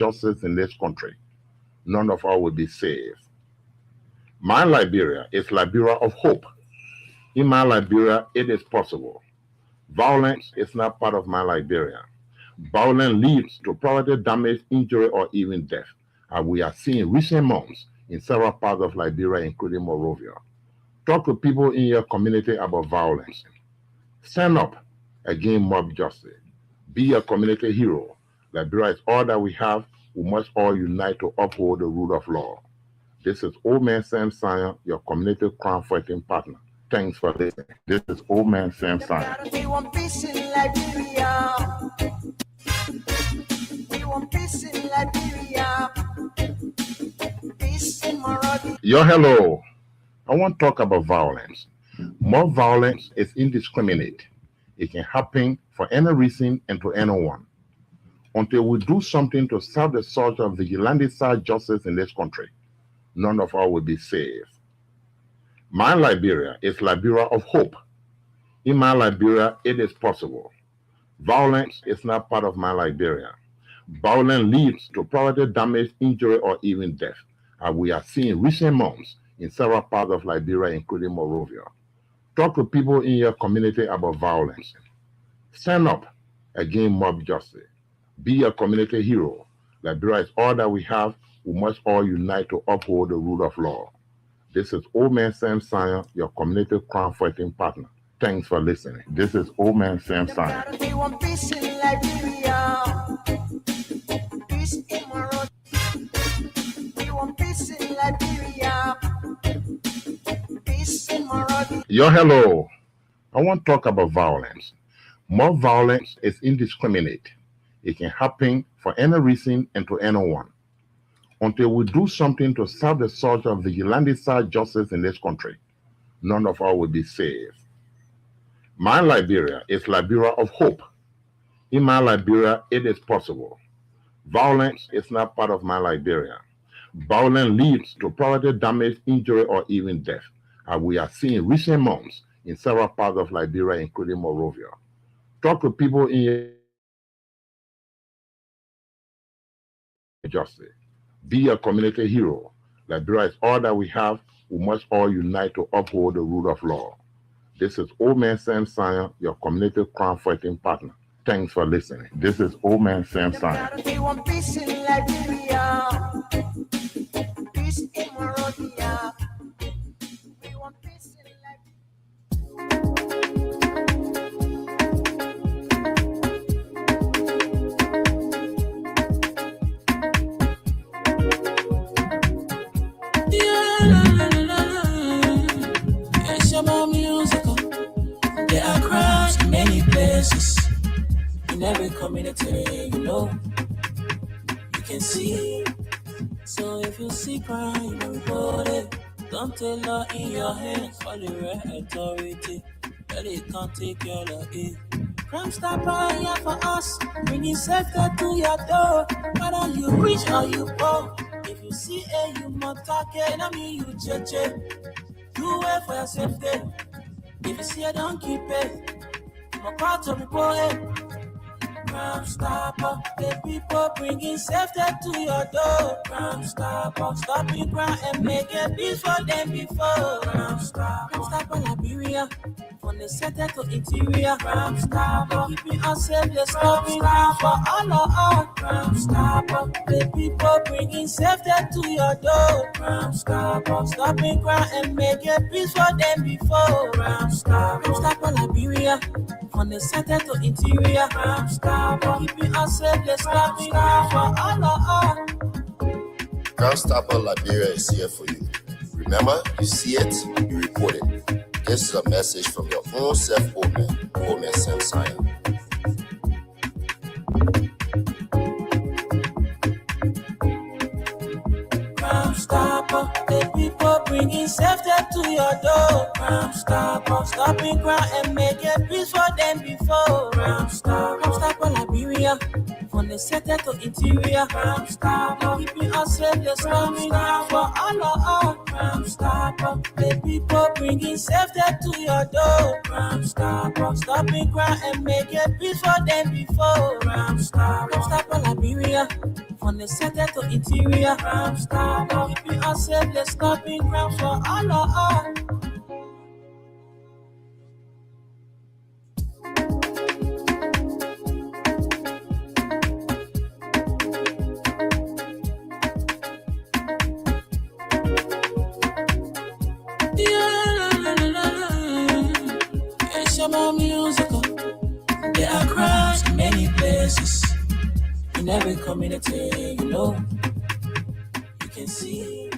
justice in this country, none of us will be saved. My Liberia is Liberia of hope. In my Liberia, it is possible. Violence is not part of my Liberia. Violence leads to property damage, injury, or even death, as we are seeing recent months in several parts of Liberia, including Monrovia. Talk to people in your community about violence. Stand up against mob justice. Be a community hero. Liberia is all that we have. We must all unite to uphold the rule of law. This is Old Man Sam Sion, your community crime fighting partner. Thanks for listening. This is Old Man Sam Sion. We want peace in Liberia. We want peace in Liberia. Peace in Monrovia. Yo, hello. I want to talk about violence. More violence is indiscriminate. It can happen for any reason and to anyone. Until we do something to stop the surge of vigilante-style justice in this country, none of us will be saved. My Liberia is Liberia of hope. In my Liberia, it is possible. Violence is not part of my Liberia. Violence leads to property damage, injury, or even death, as we are seeing recent months in several parts of Liberia, including Monrovia. Talk to people in your community about violence. Stand up against mob justice. Be a community hero. Liberia is all that we have. We must all unite to uphold the rule of law. This is Old Man Sam Sion, your community crime fighting partner. Thanks for listening. This is Old Man Sam Sion. We want peace in Liberia. Peace in Monrovia. We want peace in Liberia. Peace in Monrovia. Yo, hello. I want to talk about violence. More violence is indiscriminate. It can happen for any reason and to anyone. Until we do something to stop the surge of vigilante-style justice in this country, none of us will be saved. My Liberia is Liberia of hope. In my Liberia, it is possible. Violence is not part of my Liberia. Violence leads to property damage, injury, or even death, as we are seeing recent months in several parts of Liberia, including Monrovia. Talk to people in your justice. Be a community hero. Liberia is all that we have. We must all unite to uphold the rule of law. This is Old Man Sam Sion, your community crime fighting partner. Thanks for listening. This is Old Man Sam Sion. We want peace in Liberia. Peace in Monrovia. We want peace in Liberia. There are crimes in many places, in every community, you can see. So if you see crime, don't report it. Don't take law in your hands, for the right authority, but it can't take care of it. Crime Stopper here for us, bringing safety to your door, whether you rich or you poor. If you see a human target, I mean you judge it. Do it for your safety. If you see it, don't keep it. I'm about to report it. Crime Stopper, the people bringing safety to your door. Crime Stopper, stopping crime and making peace for them before. Crime Stopper, Liberia, from the center to interior. Crime Stopper, keeping us safe, let's stop crime for all of us. Crime Stopper, the people bringing safety to your door. Crime Stopper, stopping crime and making peace for them before. Crime Stopper, Liberia, from the center to interior. Crime Stopper, keeping us safe, let's stop crime for all of us. Crime Stopper Liberia is here for you. Remember, you see it, you report it. This is a message from your own self, Old Man Sam Sion. Crime Stopper, the people bringing safety to your door. Crime Stopper, stopping crime and making peace for them before. Crime Stopper, Liberia, from the center to interior. Crime Stopper, keeping us safe, let's stop crime for all of us. Crime Stopper, the people bringing safety to your door. Crime Stopper, stopping crime and make it peace for them before. Crime Stopper, Liberia, from the center to interior. Crime Stopper, keeping us safe, let's stopping crime for all of us. Musical. There are crowds in many places, in every community, you can see.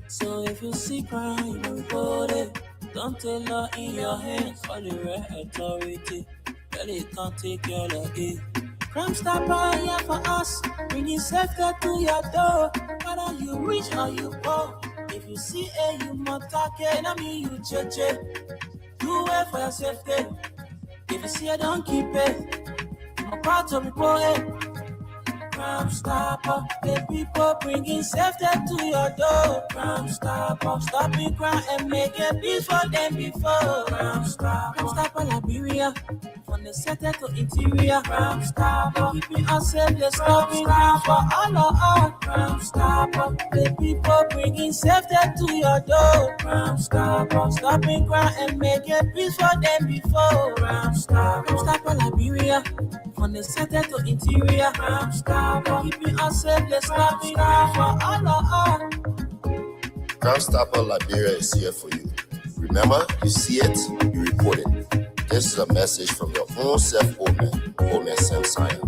So if you see crime, you report it. Don't take law in your hands, call the right authority. Well, it can't take your law in. Crime Stopper here for us, bringing safety to your door. Whether you rich or you poor, if you see a you must take, I mean you cheche. Do it for your safety. If you see it, don't keep it. I'm about to report it. Crime Stopper, the people bringing safety to your door. Crime Stopper, stopping crime and make it peace for them before. Crime Stopper, Liberia, from the center to interior. Crime Stopper, keeping us safe, let's stopping crime for all of us. Crime Stopper, the people bringing safety to your door. Crime Stopper, stopping crime and make it peace for them before. Crime Stopper, Liberia, from the center to interior. Crime Stopper, keeping us safe, let's stopping crime for all of us. Crime Stopper Liberia is here for you. Remember, you see it, you report it. This is a message from your own Omen Sam Sion.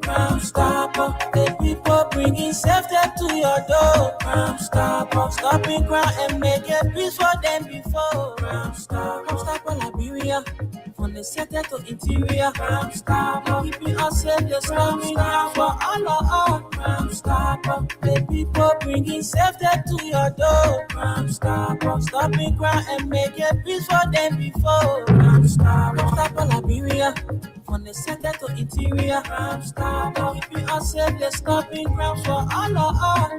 Crime Stopper, the people bringing safety to your door. Crime Stopper, stopping crime and make it peace for them before. Crime Stopper, Liberia, from the center to interior. Crime Stopper, keeping us safe, let's stopping crime for all of us. Crime Stopper, the people bringing safety to your door. Crime Stopper, stopping crime and make it peace for them before. Crime Stopper, Liberia, from the center to interior. Crime Stopper, keeping us safe, let's stopping crime for all of us.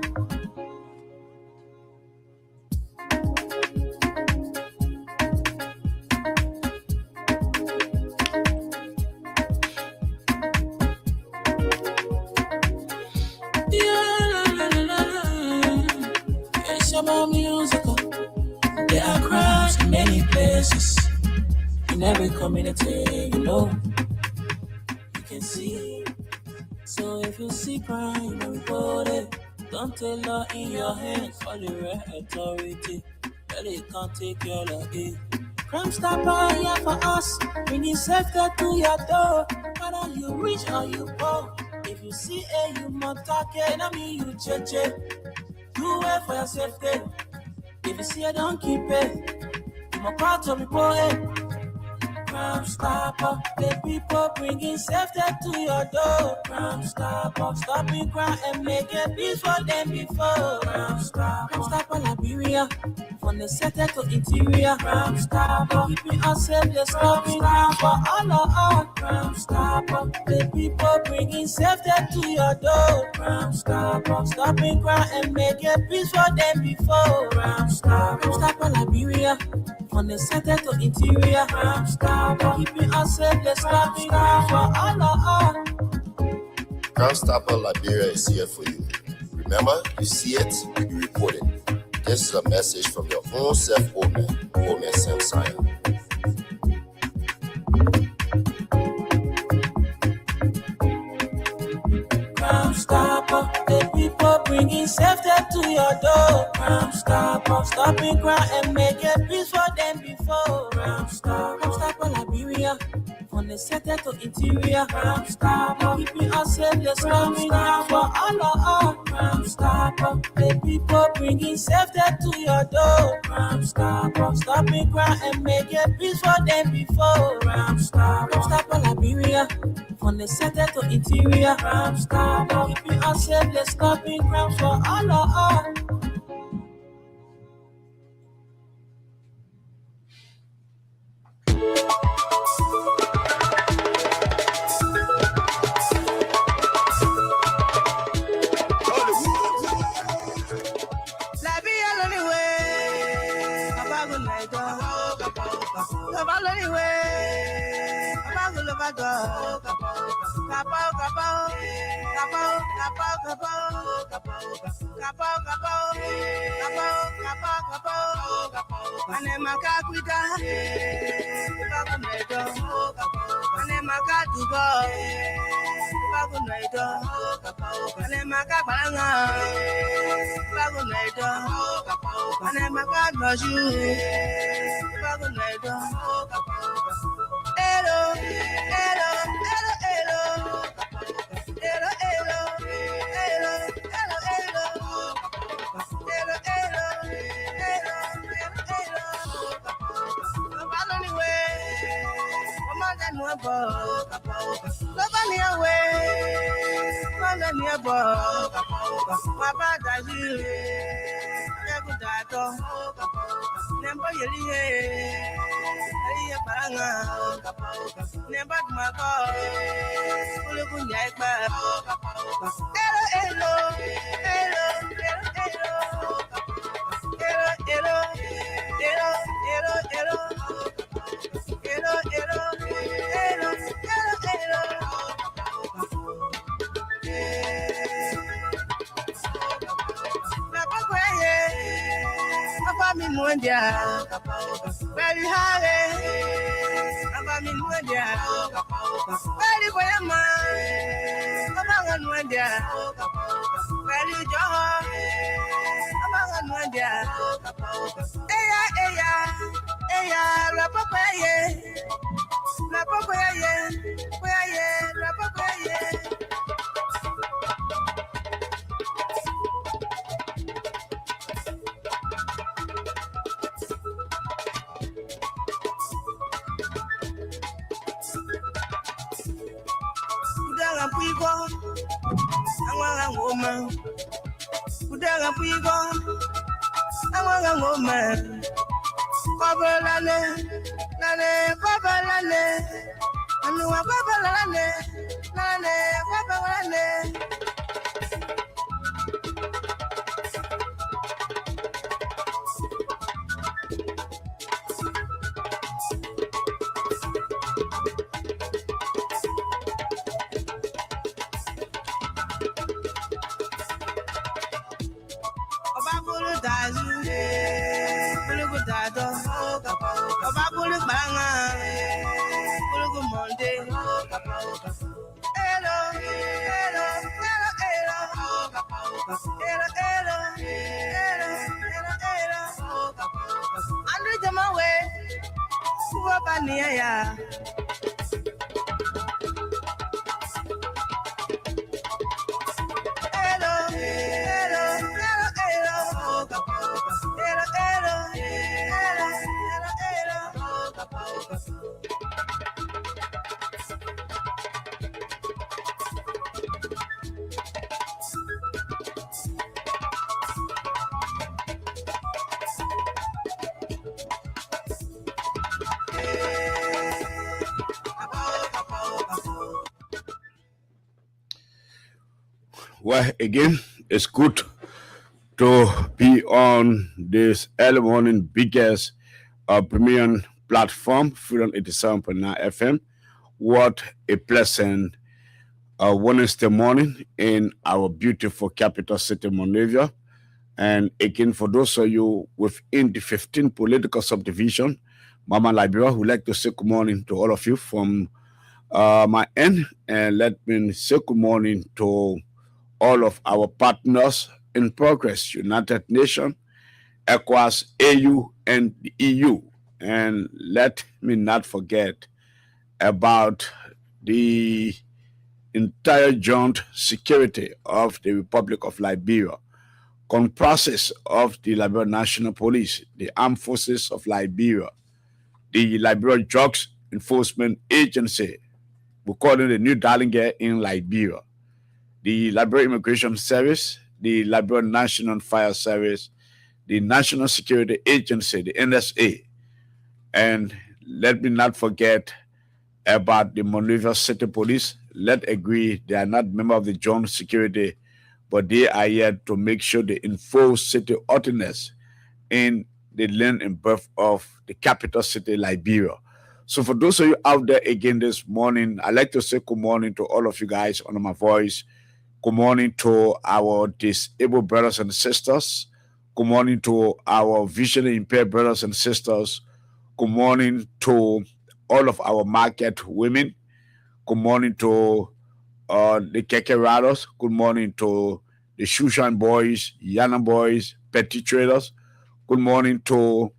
Musical. There are crowds in many places, in every community, you can see. So if you see crime, report it. Don't take law in your hands, call the right authority. Well, it can't take your law in. Crime Stopper here for us, bringing safety to your door. Whether you rich or you poor, if you see a you must take, I mean you cheche. Do it for your safety. If you see it, don't keep it. I'm about to report it. Crime Stopper, the people bringing safety to your door. Crime Stopper, stopping crime and make it peace for them before. Crime Stopper, Liberia, from the center to interior. Crime Stopper, keeping us safe, let's stopping crime for all of us. Crime Stopper, the people bringing safety to your door. Crime Stopper, stopping crime and make it peace for them before. Crime Stopper, Liberia, from the center to interior. Crime Stopper, keeping us safe, let's stopping crime for all of us. Crime Stopper Liberia is here for you. Remember, you see it, you report it. This is a message from your own Omen Sam Sion. Crime Stopper, the people bringing safety to your door. Crime Stopper, stopping crime and make it peace for them before. Crime Stopper, Liberia, from the center to interior. Crime Stopper, keeping us safe, let's stopping crime for all of us. Crime Stopper, the people bringing safety to your door. Crime Stopper, stopping crime and make it peace for them before. Crime Stopper, Liberia, from the center to interior. Crime Stopper, keeping us safe, let's stopping crime for all of us. Well, again, it's good to be on this early morning biggest premium platform, Freedom 87.9 FM. What a pleasant Wednesday morning in our beautiful capital city, Monrovia. And again, for those of you within the 15 political subdivision, Mama Liberia, would like to say good morning to all of you from my end. And let me say good morning to all of our partners in progress, United Nations, ECOWAS, AU, and the EU. And let me not forget about the entire joint security of the Republic of Liberia, comprises of the Liberia National Police, the Armed Forces of Liberia, the Liberia Drugs Enforcement Agency, we call it the New Darlinger in Liberia, the Liberia Immigration Service, the Liberia National Fire Service, the National Security Agency, the NSA, and let me not forget about the Monrovia City Police. Let's agree they are not members of the joint security, but they are here to make sure they enforce city ordinance in the land and birth of the capital city, Liberia. So for those of you out there again this morning, I'd like to say good morning to all of you guys under my voice. Good morning to our disabled brothers and sisters. Good morning to our visually impaired brothers and sisters. Good morning to all of our market women. Good morning to the keke riders. Good morning to the shoeshine boys, yana boys, petty traders. Good morning to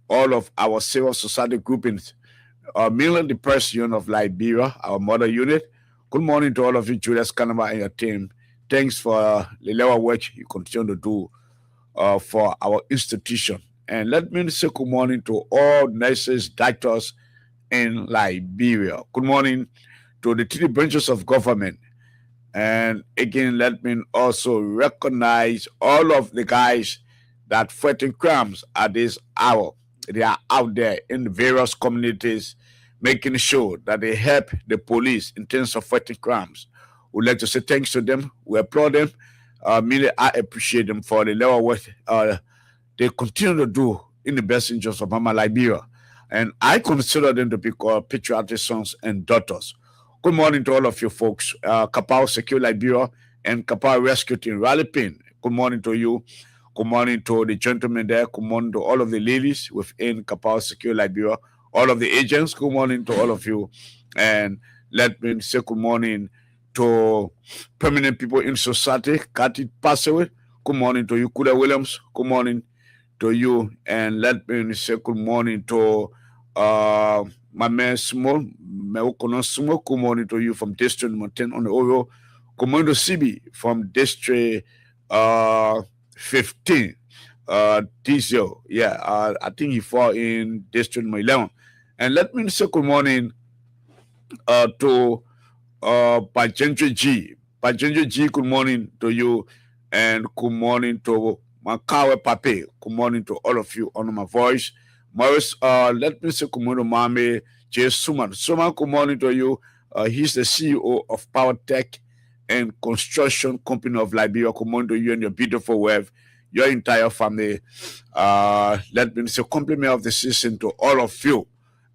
all of our civil society groupings, mainly the press unit of Liberia, our mother unit. Good morning to all of you, Julius Kanaba and your team. Thanks for the level work you continue to do for our institution. And let me say good morning to all nurses, doctors in Liberia. Good morning to the three branches of government. And again, let me also recognize all of the guys that fighting crimes at this hour. They are out there in the various communities making sure that they help the police in terms of fighting crimes. We'd like to say thanks to them. We applaud them. Really, I appreciate them for the level work they continue to do in the best interest of Mama Liberia. And I consider them to be called patriotic sons and daughters. Good morning to all of you folks. Kapao Secure Liberia and Kapao Rescue Team Rally Pin. Good morning to you. Good morning to the gentlemen there. Good morning to all of the ladies within Kapao Secure Liberia. All of the agents. Good morning to all of you. And let me say good morning to permanent people in society. Kati Passewe. Good morning to you. Kuda Williams. Good morning to you. And let me say good morning to my man Small, Meokono Small. Good morning to you from District number 10 on the Oro. Good morning to CB from District 15. Diesel. Yeah, I think he fall in District number 11. And let me say good morning to Pajenjo G. Pajenjo G, good morning to you. And good morning to Makawe Pape. Good morning to all of you on my voice. Morris, let me say good morning to Mame J. Suman. Suman, good morning to you. He's the CEO of Power Tech and Construction Company of Liberia. Good morning to you and your beautiful wife, your entire family. Let me say compliment of the season to all of you.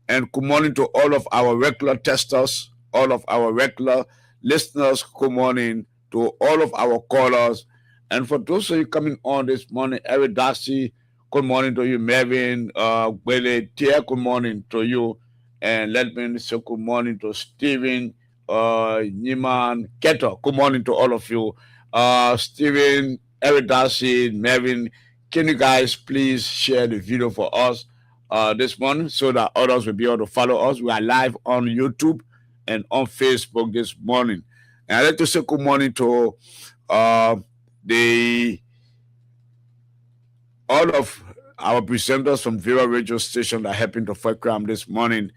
And good morning to all of our regular testers, all of our regular listeners. Good morning to all of our callers. And for those of you coming on this morning, Eric Darcy, good morning to you. Mervyn, Gwele Tia, good morning to you. And let me say good morning to Stephen, Niman, Keto. Good morning to all of you. Stephen, Eric Darcy, Mervyn, can you guys please share the video for us this morning so that others will be able to follow us? We are live on YouTube and on Facebook this morning. And I'd like to say good morning to all of our presenters from Vera Radio Station that happened to fight crime this morning.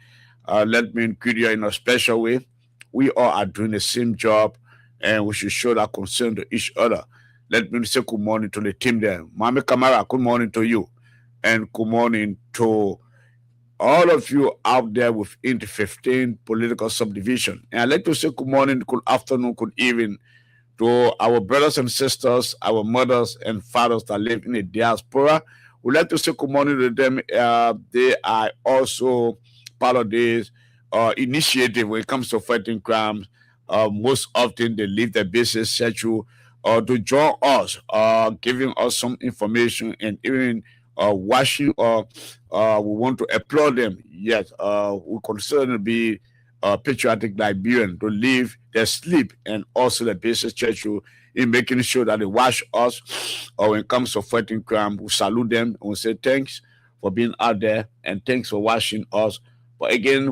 Let me include you in a special way. We all are doing the same job and we should show that concern to each other. Let me say good morning to the team there. Mami Kamara, good morning to you. And good morning to all of you out there within the 15 political subdivision. And I'd like to say good morning, good afternoon, good evening to our brothers and sisters, our mothers and fathers that live in the diaspora. We'd like to say good morning to them. They are also part of this initiative when it comes to fighting crimes. Most often they leave their business schedule to join us, giving us some information and even watching. We want to applaud them. Yet we consider them to be patriotic Liberian, to leave their sleep and also the business schedule in making sure that they watch us. When it comes to fighting crime, we salute them and we say thanks for being out there and thanks for watching us. But again,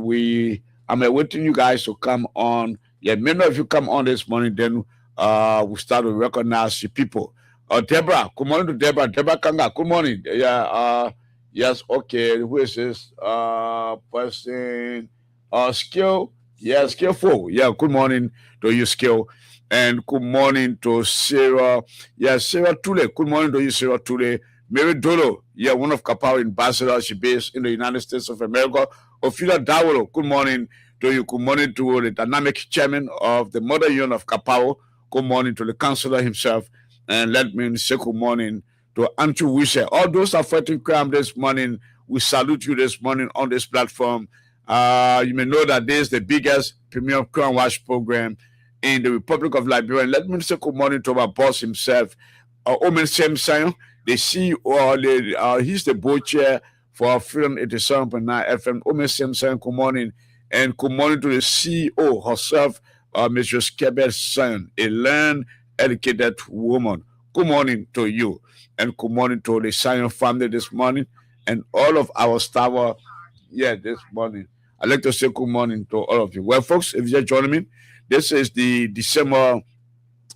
I'm awaiting you guys to come on. Yeah, many of you come on this morning, then we start to recognize the people. Deborah, good morning to Deborah. Deborah Kanga, good morning. Yeah, yes, okay. Who is this person? Skill. Yeah, Skillful. Yeah, good morning to you, Skill. And good morning to Sarah. Yeah, Sarah Tule. Good morning to you, Sarah Tule. Mary Dolo. Yeah, one of Kapao ambassadors. She based in the United States of America. Ophelia Dawolo. Good morning to you. Good morning to the dynamic chairman of the Mother Union of Kapao. Good morning to the councillor himself. And let me say good morning to Andrew Wisher. All those are fighting crime this morning. We salute you this morning on this platform. You may know that this is the biggest premium Crown Watch program in the Republic of Liberia. And let me say good morning to my boss himself, Omen Semsayon, the CEO, he's the board chair for Freedom 87.9 FM. Omen Semsayon, good morning. And good morning to the CEO herself, Mrs. Kebet Sayon, a learned, educated woman. Good morning to you. And good morning to the Sayon family this morning and all of our staff this morning. I'd like to say good morning to all of you. Well, folks, if you're joining me, this is the December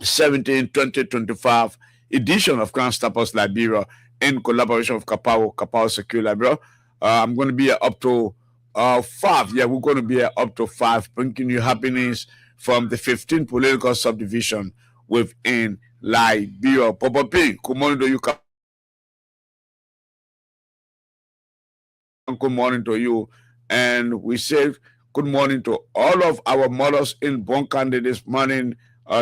17, 2025 edition of Crown Stappers Liberia in collaboration with Kapao Secure Liberia. I'm going to be up to 5. Yeah, we're going to be up to 5, bringing you happenings from the 15th political subdivision within Liberia. Papa P, good morning to you. Good morning to you. And we say good morning to all of our mothers in Bonkande this morning.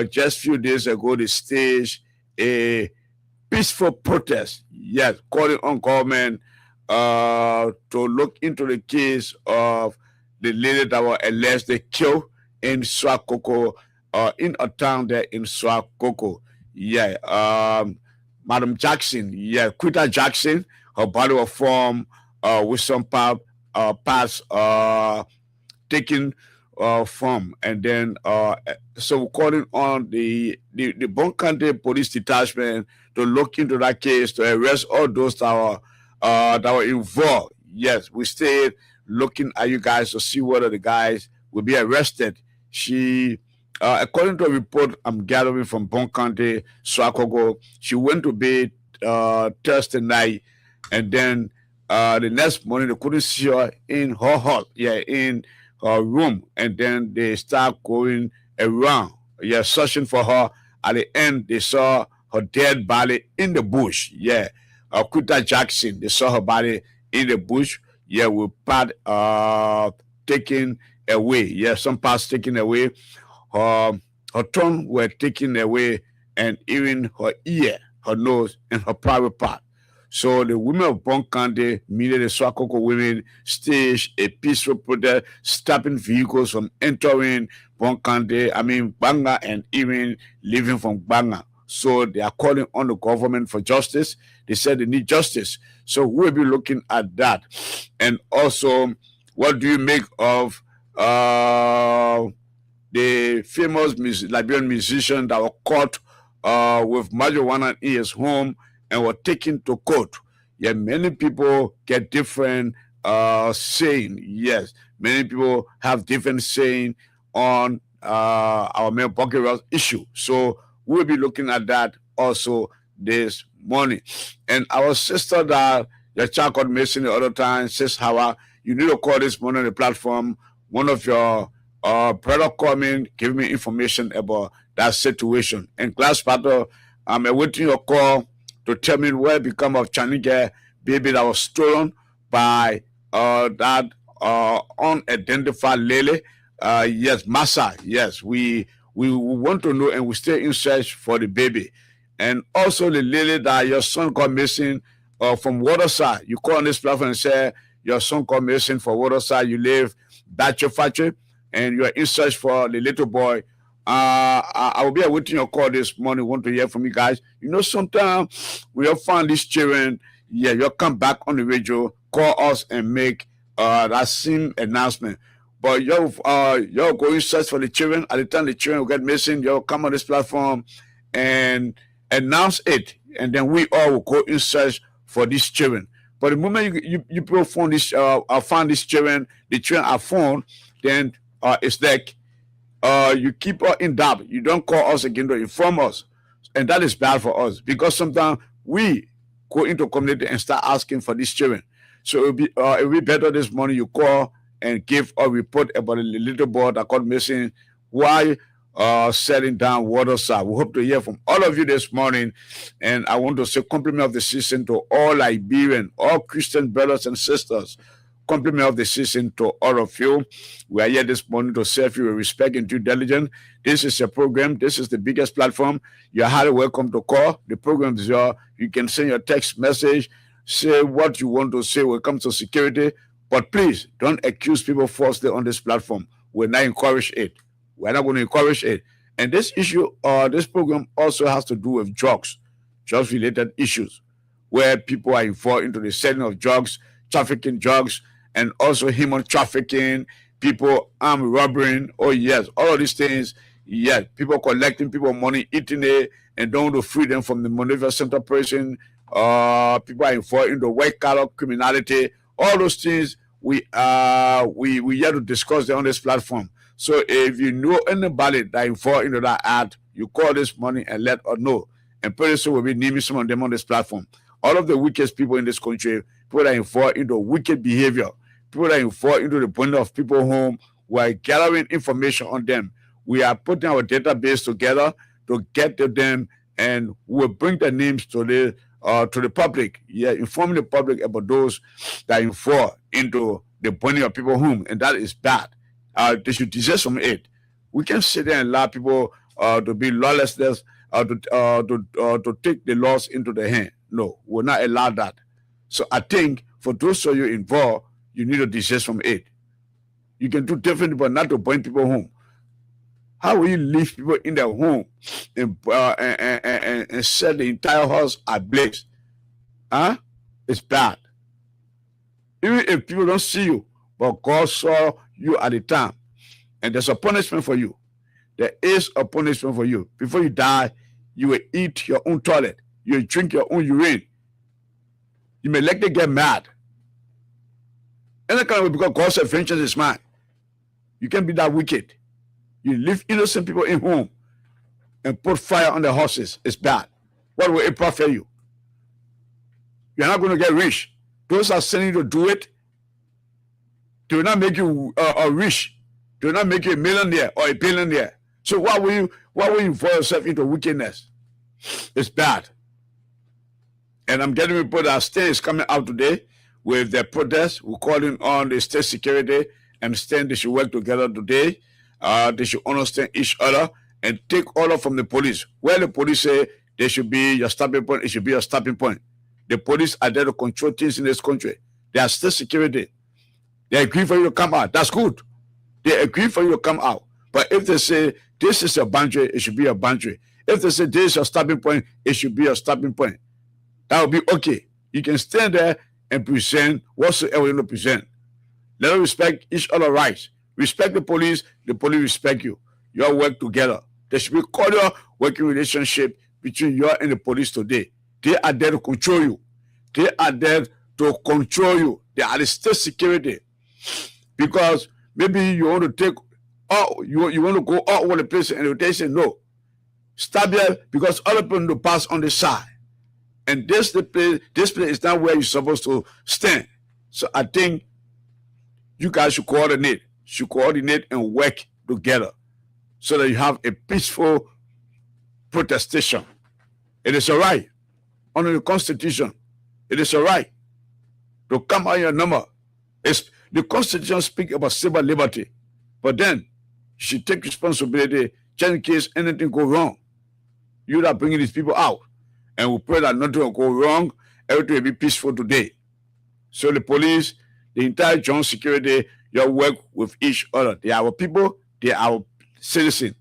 Just a few days ago, they staged a peaceful protest, yes, calling on government to look into the case of the lady that was allegedly killed in Swakoko, in a town there in Swakoko. Yeah, Madam Jackson, Quita Jackson, her body was found with some parts taken from, and then so calling on the Bonkante Police Detachment to look into that case to arrest all those that were involved. Yes, we stayed looking at you guys to see whether the guys will be arrested. She, according to a report I'm gathering from Bonkante, Swakogo, she went to bed Thursday night, and then the next morning they couldn't see her in her hall, in her room, and then they start going around, searching for her. At the end, they saw her dead body in the bush. Kuta Jackson, they saw her body in the bush. With part taken away. Some parts taken away. Her tongue were taken away, and even her ear, her nose, and her private part. So the women of Bonkande, meaning the Swakoko women, staged a peaceful protest, stopping vehicles from entering Bonkande, Banga, and even leaving from Banga. So they are calling on the government for justice. They said they need justice. So we'll be looking at that. And also, what do you make of the famous Liberian musician that were caught with marijuana in his home and were taken to court? Many people get different saying. Yes, many people have different saying on our main Bucket issue. So we'll be looking at that also this morning. And our sister that your child got missing the other time, says how you need to call this morning on the platform. One of your brother called me, give me information about that situation. And class battle, I'm awaiting your call to tell me where become of Chanige baby that was stolen by that unidentified lady. Yes, Massa. Yes, we want to know, and we stay in search for the baby. And also the lady that your son got missing from Waterside. You call on this platform and say your son got missing from Waterside. You live Batcher Factory, and you are in search for the little boy. I will be awaiting your call this morning. Want to hear from you guys. Sometimes we have found these children. You'll come back on the radio, call us, and make that same announcement. But you're going search for the children. At the time the children will get missing, you'll come on this platform and announce it, and then we all will go in search for these children. But the moment you people found these children, the children are found, then it's like you keep us in doubt. You don't call us again to inform us, and that is bad for us because sometimes we go into community and start asking for these children. So it'll be better this morning you call and give a report about the little boy that got missing while selling down Waterside. We hope to hear from all of you this morning, and I want to say compliment of the season to all Liberian, all Christian brothers and sisters. Compliment of the season to all of you. We are here this morning to serve you with respect and due diligence. This is a program. This is the biggest platform. You are highly welcome to call. The program is yours. You can send your text message, say what you want to say when it comes to security, But please don't accuse people falsely on this platform. We're not encourage it. We're not going to encourage it. And this issue, this program also has to do with drugs related issues, where people are involved into the selling of drugs, trafficking drugs, and also human trafficking, people armed robbery. Oh yes, all of these things. Yes, people collecting people money, eating it, and don't want to free them from the Monrovia Center prison. People are involved in the white collar criminality. All those things we have to discuss them on this platform. So if you know anybody that involved into that act, you call this money and let us know. And pretty soon we'll be naming some of them on this platform. All of the wickedest people in this country, people that are involved into wicked behavior, people that are involved into the burning of people home, we are gathering information on them. We are putting our database together to get to them, and we'll bring their names to the public. Yeah, informing the public about those that are involved into the burning of people home, and that is bad. They should desist from it. We can't sit there and allow people to be lawlessness, to take the laws into their hand. No, we'll not allow that. So I think for those of you involved, you need to desist from it. You can do differently, but not to burn people home. How will you leave people in their home and set the entire house ablaze? It's bad. Even if people don't see you, but God saw you at the time, and there's a punishment for you. There is a punishment for you. Before you die, you will eat your own toilet. You will drink your own urine. You may likely get mad. Any kind of way, because God said vengeance is mine. You can't be that wicked. You leave innocent people in home and put fire on their horses. It's bad. What will it profit you? You're not going to get rich. Those are sending you to do it. They will not make you rich. They will not make you a millionaire or a billionaire. So why will you involve yourself into wickedness? It's bad. And I'm getting report that state is coming out today with their protest. We're calling on the state security and state they should work together today. They should understand each other and take order from the police. Where the police say there should be your stopping point, it should be your stopping point. The police are there to control things in this country. They are state security. They agree for you to come out. That's good. They agree for you to come out. But if they say this is a boundary, it should be a boundary. If they say this is your stopping point, it should be a stopping point. That will be okay. You can stand there and present whatsoever you want to present. Let us respect each other's rights. Respect the police respect you. You all work together. There should be a cordial working relationship between you and the police today. They are there to control you. They are there to control you. They are the state security. Because maybe you want to take you want to go all over the place and they say no. Stop here because other people need to pass on the side. And this place is not where you're supposed to stand. So I think you guys should coordinate and work together so that you have a peaceful protestation. It is a right under the Constitution. It is a right to come out your number. The Constitution speaks about civil liberty, but then you should take responsibility just in case anything go wrong. You are bringing these people out, and we pray that nothing will go wrong. Everything will be peaceful today. So the police, the entire joint security, you work with each other. They are our people. They are our citizens.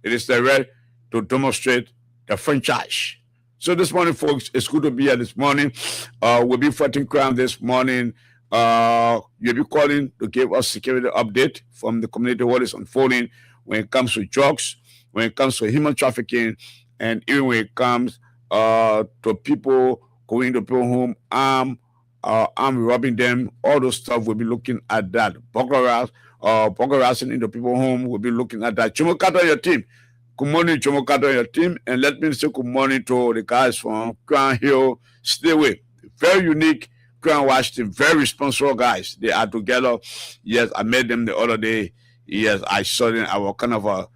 It is their right to demonstrate the franchise. So this morning, folks, it's good to be here this morning. We'll be fighting crime this morning. You'll be calling to give us security update from the community, what is unfolding when it comes to drugs, when it comes to human trafficking, and even when it comes to people going to people's home, robbing them, all those stuff. We'll be looking at that. Burglarizing into people's home, we'll be looking at that. Chumokata, your team. Good morning, Chumokata, your team. And let me say good morning to the guys from Crown Hill. Stay away. Very unique. Crown Washington, very responsible guys. They are together. Yes, I met them the other day. Yes, I saw them. I was kind of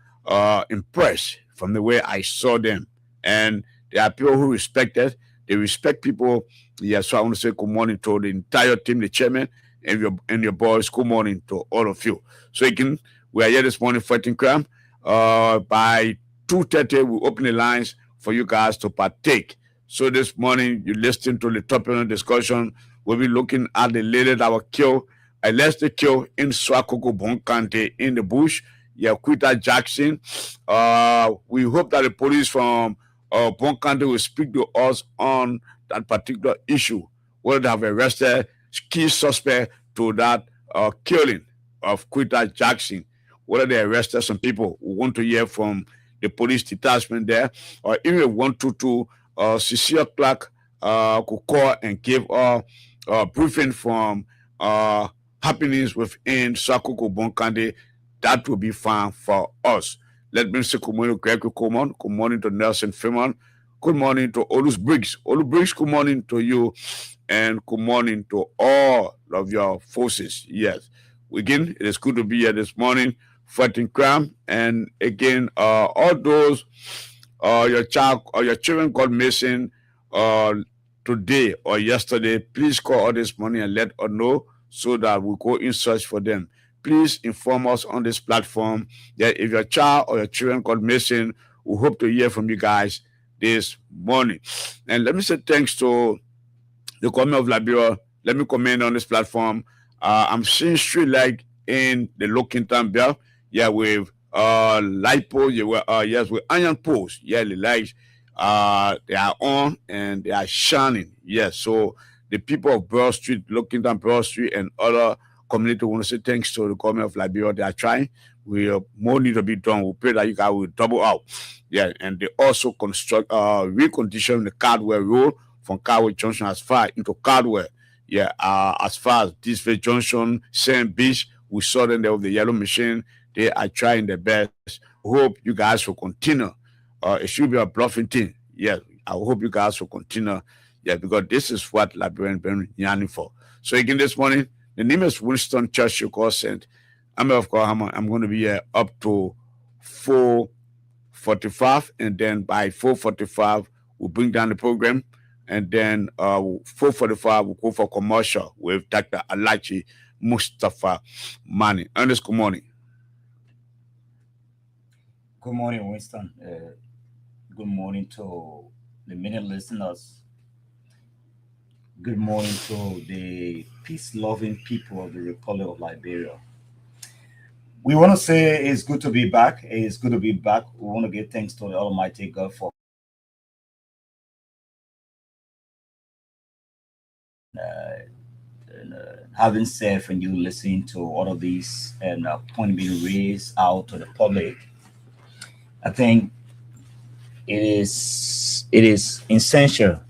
impressed from the way I saw them. And they are people who respect us. They respect people. Yes, so I want to say good morning to the entire team, the chairman, and your boys. Good morning to all of you. So again, we are here this morning fighting crime. By 2:30, we open the lines for you guys to partake. So this morning, you listen to the topic of discussion We'll be looking at the lady that was killed, allegedly killed in Swakoko Bon County in the bush. Yeah, Quita Jackson. We hope that the police from Bon County will speak to us on that particular issue, whether they have arrested key suspect to that killing of Quita Jackson, whether they arrested some people. We want to hear from the police detachment there, or even want to Cecilia Clark could call and give a briefing from happenings within Swakoko Bon County. That will be fine for us. Let me say good morning to Greg Coleman. Good morning to Nelson Freeman. Good morning to Olus Briggs. Olus Briggs, good morning to you. And good morning to all of your forces. Yes. Again, it is good to be here this morning fighting crime. And again, all those your child or your children got missing today or yesterday, please call us this morning and let us know so that we go in search for them. Please inform us on this platform that if your child or your children got missing, we hope to hear from you guys this morning. And let me say thanks to the government of Liberia. Let me comment on this platform. I'm seeing street light in the Lokintan Bell. Yeah, with light poles. Yes, with iron poles. Yeah, the lights they are on and they are shining. Yes, so the people of Broad Street, Lokintan Broad Street, and other community want to say thanks to the government of Liberia. They are trying. We more need to be done. We pray that you guys will double out. Yeah, and they also recondition the Cardwell Road from Cardwell Junction as far into Cardwell. Yeah, as far as this way Junction, Sand Beach, we saw them there with the yellow machine. They are trying their best. Hope you guys will continue. It should be a bluffing thing. Yeah, I hope you guys will continue. Yeah, because this is what Liberian been yearning for. So again this morning, the name is Winston Churchill Consent. I'm of course I'm going to be here up to 4:45, and then by 4:45 we'll bring down the program, and then 4:45 we'll go for commercial with Dr. Alachi Mustafa Mani. Ernest, good morning. Good morning, Winston. Good morning to the many listeners. Good morning to the peace-loving people of the Republic of Liberia. We want to say it's good to be back. It's good to be back. We want to give thanks to the Almighty God for having safe and you listening to all of these and point being raised out to the public. I think it is essential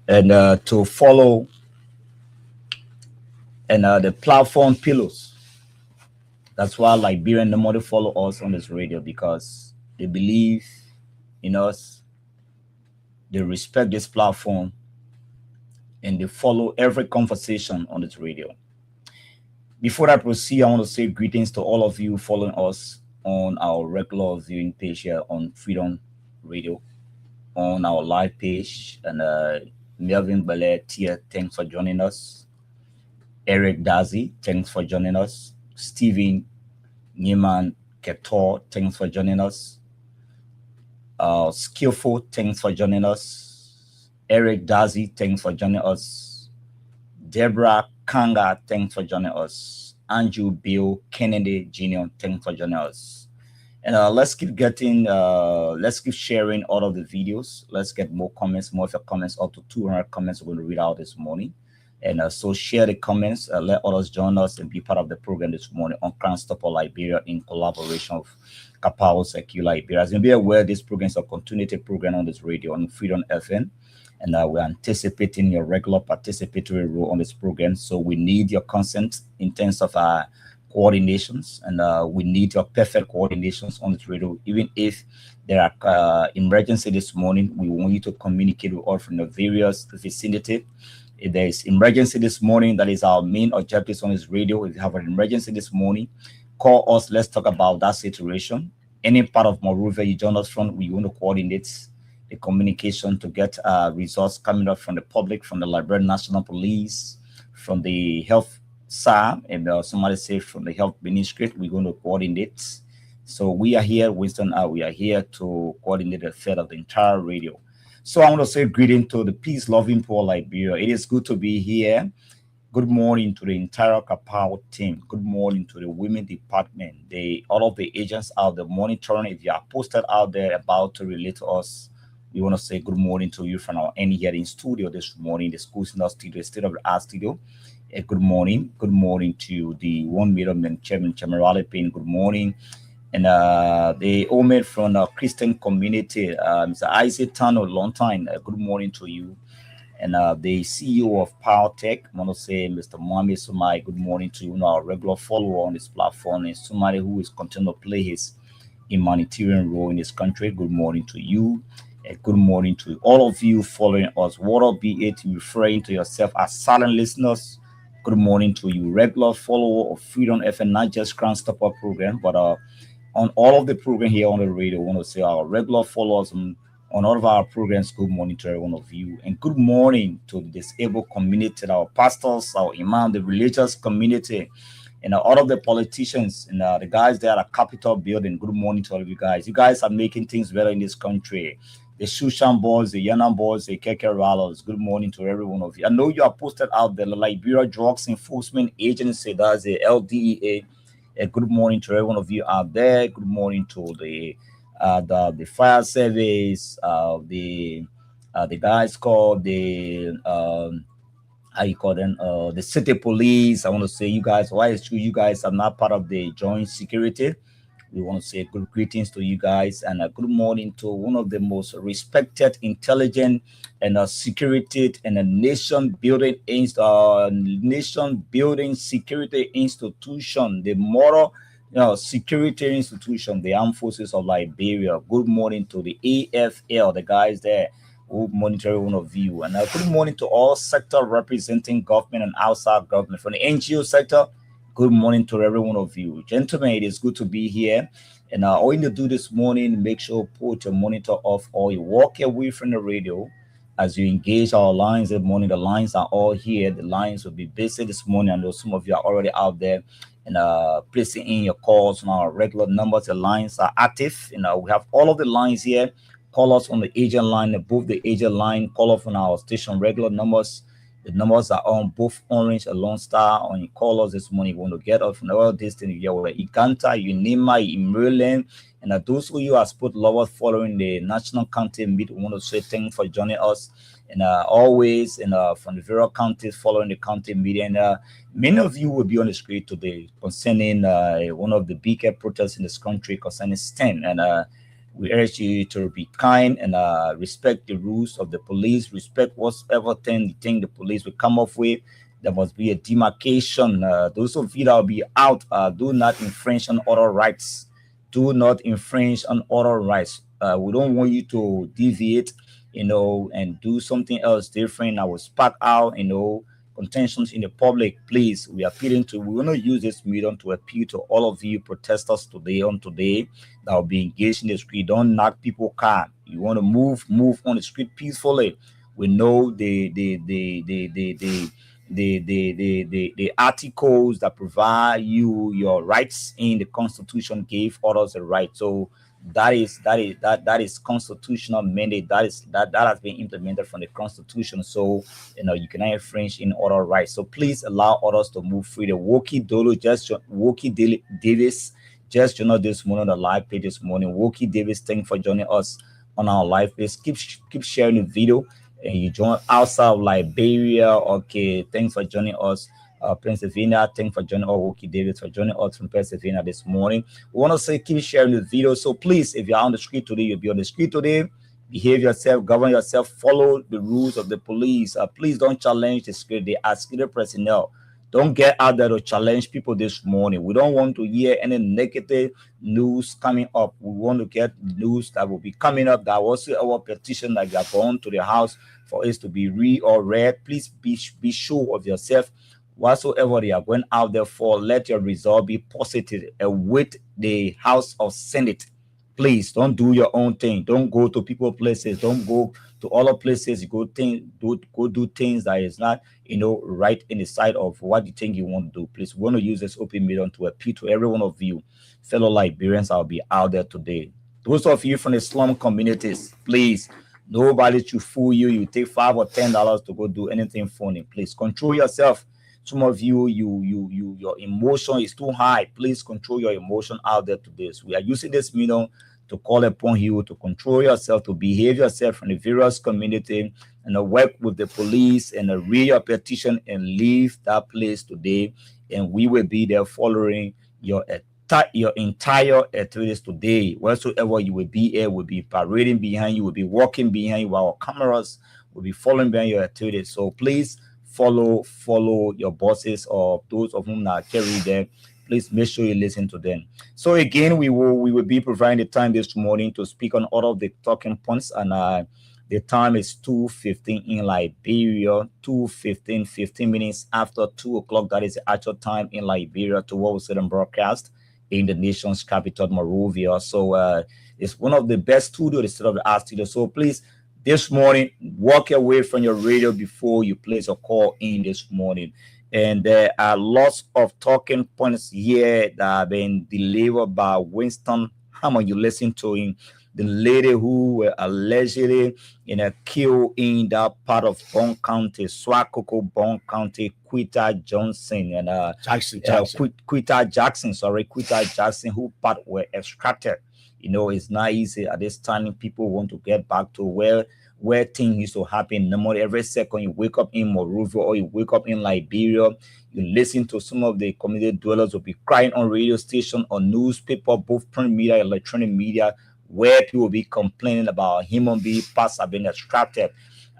and to follow and the platform pillars. That's why Liberian normally follow us on this radio, because they believe in us, they respect this platform, and they follow every conversation on this radio. Before I proceed, I want to say greetings to all of you following us on our regular viewing page here on Freedom Radio, on our live page. And Melvin Belair Tia, thanks for joining us. Eric Dazi, thanks for joining us. Stephen Neiman Ketor, thanks for joining us. Skillful, thanks for joining us. Eric Dazi, thanks for joining us. Deborah Kanga, thanks for joining us. Andrew Bill Kennedy Jr., thanks for joining us. And let's keep sharing all of the videos. Let's get more comments, more of your comments. Up to 200 comments we're going to read out this morning. And so share the comments, let others join us and be part of the program this morning on Crime Stopper Liberia in collaboration with Kapao Secure Liberia. As you be aware, this program is a continuity program on this radio on Freedom FM. And we're anticipating your regular participatory role on this program. So we need your consent in terms of coordinations, and we need your perfect coordinations on this radio. Even if there are emergency this morning, we want you to communicate with us from the various vicinity. If there is emergency this morning, that is our main objective on this radio. If you have an emergency this morning, call us. Let's talk about that situation. Any part of Monrovia you join us from, we want to coordinate the communication to get results coming up from the public, from the Liberian National Police, from the health SAM, and somebody say from the health ministry. We're going to coordinate. So we are here, Winston, we are here to coordinate the fate of the entire radio. So I want to say greeting to the peace-loving poor Liberia. It is good to be here. Good morning to the entire Kapao team. Good morning to the women department, all of the agents out there monitoring. If you are posted out there about to relate to us, we want to say good morning to you from our end here in studio this morning, the school in studio, state of the art studio. Good morning. Good morning to the 1 million chairman, Chairman Payne. Good morning. And the Omed from the Christian community, Mr. Isaac Tano, long time. Good morning to you. And the CEO of Power Tech, I want to say, Mr. Mohamed Sumai, good morning to you, our regular follower on this platform, and somebody who is continuing to play his humanitarian role in this country. Good morning to you. And good morning to all of you following us, whatever be it referring to yourself as silent listeners. Good morning to you, regular follower of Freedom FM, not just Crown Stopper program, but on all of the program here on the radio. I want to say our regular followers on all of our programs. Good morning to every one of you, and good morning to the disabled community, our pastors, our imam, the religious community, and all of the politicians and the guys there at Capitol building. Good morning to all of you guys. You guys are making things better in this country. The Shushan boys, the Yanam boys, the Keke Rallos. Good morning to every one of you. I know you are posted out there, the Liberia Drugs Enforcement Agency, that's the LDEA. Good morning to every one of you out there. Good morning to the fire service, the guys called the how you call them, the city police. I want to say, you guys, why is true, you guys are not part of the joint security. We want to say good greetings to you guys, and a good morning to one of the most respected, intelligent, and security and a nation building security institution, the moral security institution, the Armed Forces of Liberia. Good morning to the AFL, the guys there who monitor one of you, and good morning to all sector representing government and outside government. From the NGO sector, good morning to every one of you. Gentlemen, it is good to be here. And all you need to do this morning, make sure put your monitor off or you walk away from the radio as you engage our lines this morning. The lines are all here. The lines will be busy this morning. I know some of you are already out there and placing in your calls on our regular numbers. The lines are active. We have all of the lines here. Call us on the agent line, above the agent line. Call us on our station regular numbers. The numbers are on both orange and Lone Star. On your call us this morning, you want to get off from all this thing. You are Iganta, Unima, Merlin, and those who you are put lower following the national county meet. We want to say thank you for joining us. And always, from the various counties following the county meeting. Many of you will be on the street today concerning one of the biggest protests in this country concerning STEM. And we urge you to be kind and respect the rules of the police, respect whatever thing the police will come up with. There must be a demarcation. Those of you that will be out, do not infringe on other rights. Do not infringe on other rights. We don't want you to deviate, and do something else different. I will spark out, contentions in the public. Please, we want to use this medium to appeal to all of you protesters today that will be engaged in the street. Don't knock people car. You want to move on the street peacefully. We know the articles that provide you your rights in the Constitution gave others a right. So that is constitutional mandate. That has been implemented from the Constitution. So you cannot infringe in other rights. So please allow others to move free. The Woki Davis just this morning on the live page this morning. Woki Davis, thank you for joining us on our live page. Keep sharing the video, and you join outside of Liberia. Okay, thanks for joining us. Pennsylvania, thanks for joining us. Woki Davis for joining us from Pennsylvania this morning. We want to say keep sharing the video. So please, if you're on the street today, you'll be on the street today. Behave yourself, govern yourself, follow the rules of the police. Please don't challenge the security. They are security personnel. Don't get out there to challenge people this morning. We don't want to hear any negative news coming up. We want to get news that will be coming up. That was our petition that we are going to the house for us to be read or read. Please be sure of yourself. Whatsoever they are going out there for, let your result be positive with the House of Senate. Please don't do your own thing. Don't go to people places. Don't go to other places. You go do things that is not right in the sight of what you think you want to do. Please, we want to use this open medium to appeal to every one of you, fellow Liberians. I'll be out there today. Those of you from the slum communities, please Nobody should fool you. You take $5 or $10 to go do anything funny. Please control yourself. Some of you, your emotion is too high. Please control your emotion out there today. So we are using this medium to call upon you to control yourself, to behave yourself in the various community, and work with the police and read your petition and leave that place today. And we will be there following your entire activities today. Wheresoever you will be here, we'll be parading behind you, we'll be walking behind you, our cameras will be following behind your activities. So please follow your bosses or those of whom are carry them. Please make sure you listen to them. So again, we will be providing the time this morning to speak on all of the talking points, and the time is 2:15 in Liberia, 2:15, 15 minutes after 2 o'clock. That is the actual time in Liberia to what we said and broadcast in the nation's capital, Monrovia. So it's one of the best studios, the state of the art studio. So please, this morning, walk away from your radio before you place a call in this morning. And there are lots of talking points here that have been delivered by Winston Hammer. You listen to him, the lady who were allegedly killed in that part of Bond County, Swakoko, Bond County, Quita Johnson and Quita Jackson, who part were extracted. It's not easy at this time. People want to get back to where things used to happen. Normally, every second you wake up in Monrovia or you wake up in Liberia, you listen to some of the community dwellers will be crying on radio station or newspaper, both print media, electronic media, where people will be complaining about human being parts have been extracted.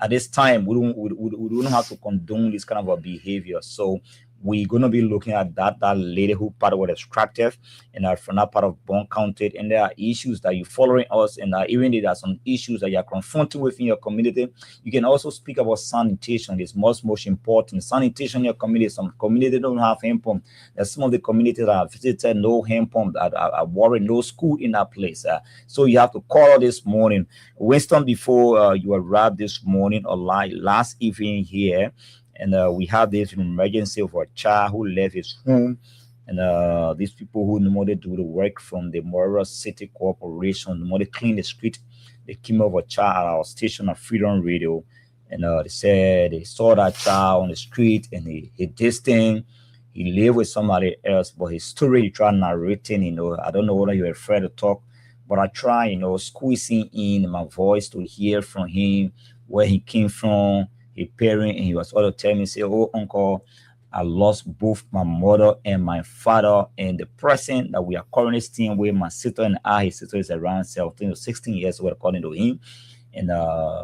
At this time, we don't have to condone this kind of a behavior. So we're going to be looking at that lady who part was extracted and from that part of Bond County. And there are issues that you're following us, and even if there are some issues that you're confronting within your community, you can also speak about sanitation. It's most important. Sanitation in your community. Some communities don't have hand pump. There's some of the communities that have visited no hand pump, that are worried, no school in that place. So you have to call this morning. Winston, before you arrived this morning or last evening here, and we have this emergency of a child who left his home, and these people who normally do the work from the Mora City Corporation, normally clean the street, they came over a child at our station of Freedom Radio, and they said they saw that child on the street, and he did this thing. He lived with somebody else, but his story he tried narrating. I don't know whether you're afraid to talk, but I try, squeezing in my voice to hear from him where he came from. A parent, and he was also telling me, say, "Oh, uncle, I lost both my mother and my father, and the person that we are currently staying with, my sister and I, his sister is around 17 or 16 years old, according to him, and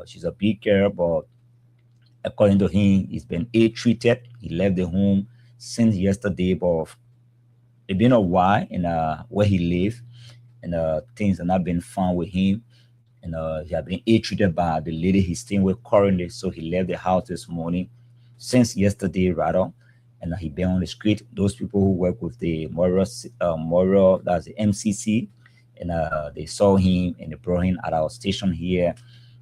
she's a big girl, but according to him, he's been ill-treated. He left the home since yesterday, but it's been a while, and where he lived, and things have not been found with him. And he had been ill-treated by the lady he's staying with currently, so he left the house this morning, since yesterday rather, and he been on the street. Those people who work with the Moral, that's the MCC, and they saw him and they brought him at our station here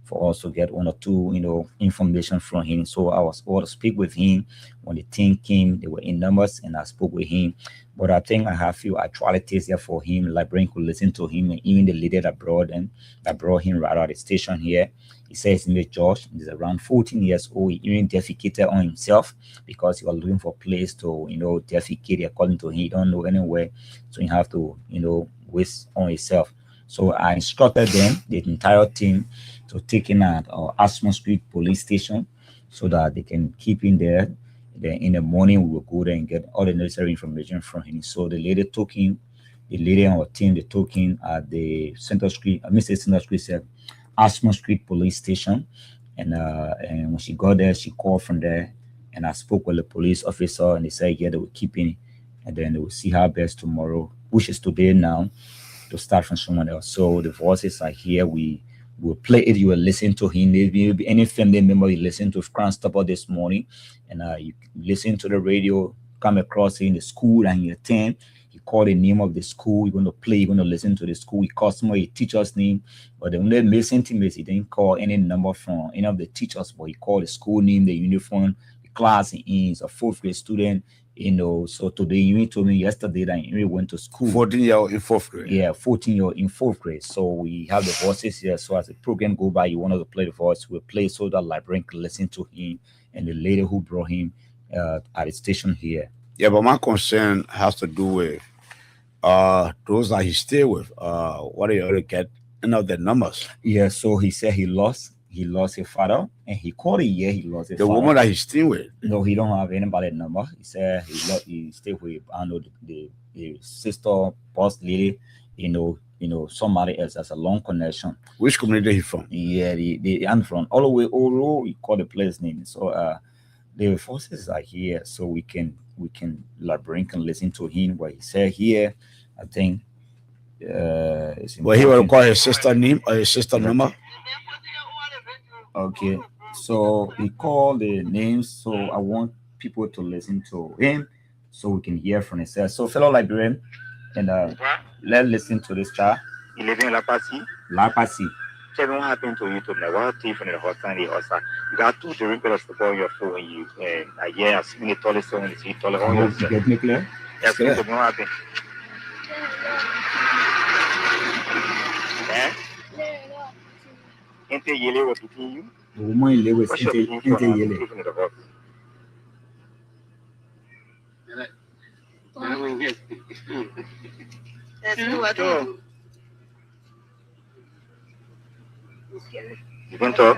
for us to get one or two, information from him. So I was able to speak with him when the team came. They were in numbers, and I spoke with him. But I think I have a few actualities here for him. Librarian could listen to him, and even the lady that brought him right at the station here. He says his name is Josh. He's around 14 years old. He even defecated on himself because he was looking for a place to, defecate. According to him, he don't know anywhere, so you have to, waste on himself. So I instructed them, the entire team, to take him at Asmon Street Police Station so that they can keep him there. Then in the morning, we will go there and get all the necessary information from him. So the lady took him, the lady on our team, they took him at the Center Street, Mr. Center Street said, Asmon Street Police Station. And when she got there, she called from there, and I spoke with the police officer, and they said, yeah, they will keep him, and then they will see how best tomorrow, which is today now, to start from someone else. So the voices are here. We will play it. You will listen to him. Maybe any family member you listen to Crown Stopper this morning, and you listen to the radio, come across in the school and you attend. You call the name of the school. You're going to play. You're going to listen to the school. You call somebody, teacher's name. But the only missing thing is he didn't call any number from any of the teachers, but he called the school name, the uniform, the class he is, a fourth grade student, So today you told me yesterday that you went to school. 14-year-old in 4th grade. Yeah, 14-year-old in 4th grade. So we have the voices here. So as the program go by, you want us to play the voice. We'll play so that librarian can listen to him and the lady who brought him at the station here. Yeah, but my concern has to do with those that he stay with. What do you already get the numbers? Yeah, so he said he lost his father, and he called a year he lost his The father. woman that he's staying with. No, he don't have anybody's number. He said he stayed with the sister boss lady, somebody else as a long connection. Which community he from? Yeah, I'm from all the way Oro. We call the place name. So the forces are here, so we can librarian can listen to him what he said here. I think it's well, he will call his sister name or his sister number. Okay, so he called the names, so I want people to listen to him so we can hear from himself. So fellow librarian, and let's listen to this child. You live in La Pasi? La Pasi. Tell me what happened to you to me. What happened in the hospital? You got 2 different pillars to go on your phone. You, yeah, I've seen it all the time. You see it all the time. You get me clear? Yes, tell me what happened. Eh? Ain't they yellow what between you? The woman you live with What's your ain't opinion from yellow. living in the house? You can talk?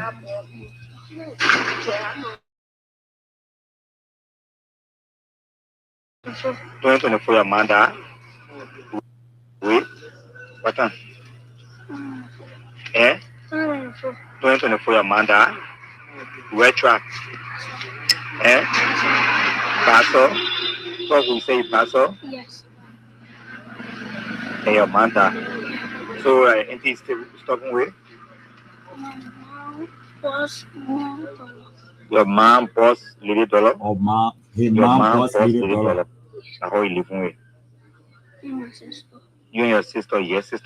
Don't for your mother. Wait, what time? Eh? Don't for your mother. Where track? Eh? Pastor? Talk we say pastor? Yes. And your mother. So, ain't he still talking with? Your mom boss Lady Dollar? Or mom, his Your mom boss Lady Lady Dollar. That's how you living with? And my sister. You and your sister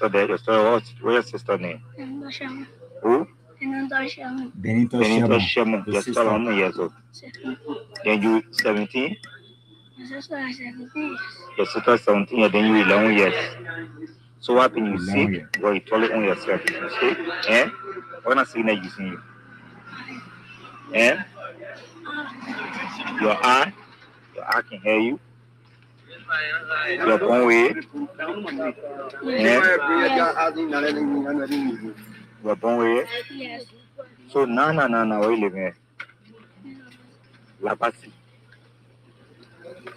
there. Your sister, what's your sister name? And Shaman. Who? And Shaman. Benito Benito Sherman. Shemo. The Your sister, how many years old? 17. Then you 17? My sister is 17 years. Your sister 17, and then you 11 years. So what happened? You 11 sick? years. Or you told it on yourself? You sick? Eh? When I see that you see you? Eh? Your eye can hear you. Your bone way. Eh? Your bone way. Yes. So no, where you living at? La Pasi.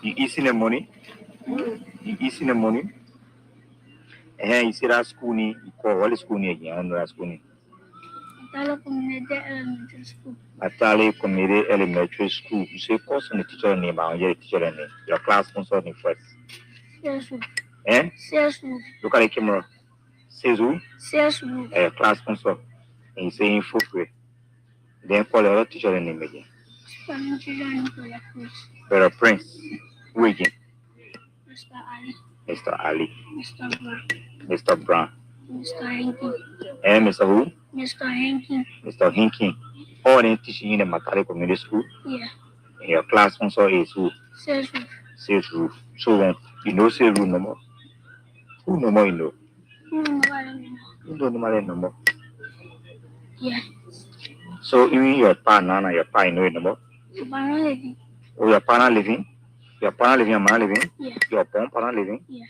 You eat in the morning? You eat in the morning? And you see that school you call what is school again? I don't know that school. Atala Community Elementary School. Atali Community Elementary School. You say course on the teacher name, and your teacher name. Your class sponsor name first. Sesu. Eh? Sesu. Look at the camera. Says who? Sesu. Class sponsor. And you say in 4th grade. Then call the other teacher name again. Spanish teacher Nicola Prince. Brother Prince. Who again? Mr. Ali. Mr. Ali. Mr. Brown. Mr. Brown. Mr. Henkin. Mr. who? Mr. Henkin. Mr. Hinkin. All them teaching in the Matari Community School. Yeah. And your class sponsor is who? Sesu. Sales roof. So you know sales roof no more. Who no more you know? No, I don't know. You don't know no more. Yeah. So even your pa nana, your pa you know it no more. Banana living. Oh, your pa not living? Your pa not living, your man living? Yeah. Your pa not living? Yeah.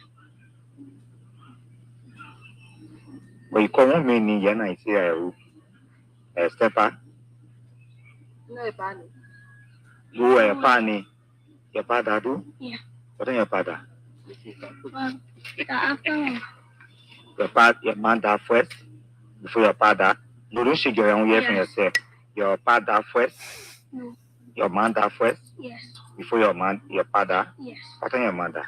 But you come home in Yana, I say stepper. No, Banana. Who are your pa ni? Your pa dadu? Yeah. What are your pa da? Well, the afternoon. Your man da first before your pa da. No, don't shake your own ear from yourself. Your pa da first. No. Your man da first Yes. before your pa da. Yes. What are your man da?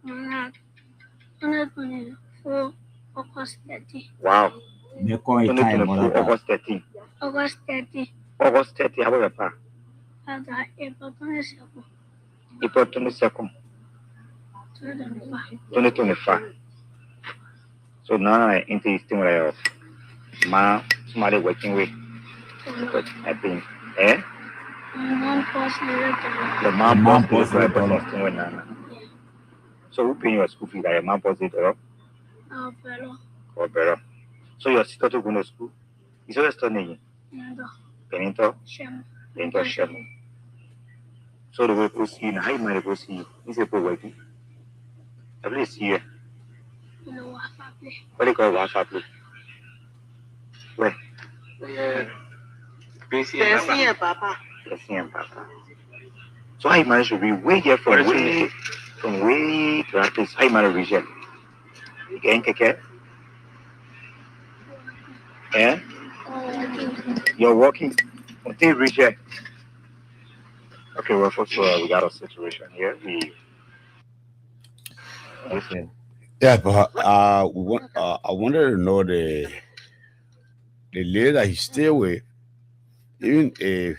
124 August 30. Wow. They call it time. 2024 August 13. August 30. August 30, how about your pa? Ada April 22nd. April 22nd, 2025. 2025. So now I into this thing where somebody working with. But I think, Mom post later. Your mom mom post post it, it, but dollar. you're still in Nana. So who paying your school fee? That your mom post it or Pero. better? So your sister to go to school? Is your sister name? Nando. Benito? Shem. Benito Shemo. So the way go see you, how you might go see you? Is it working? I believe see you. No Wi-Fi play. What do you call WhatsApp? Where? Papa. Yes, Papa. So how you manage to be way here from way to that place? How you manage to reach here? You getting keke? Yeah? You're walking until you reach here. Okay, well, for sure, we got a situation here. Okay. Yeah, but I wanted to know the lady that he stay with, even if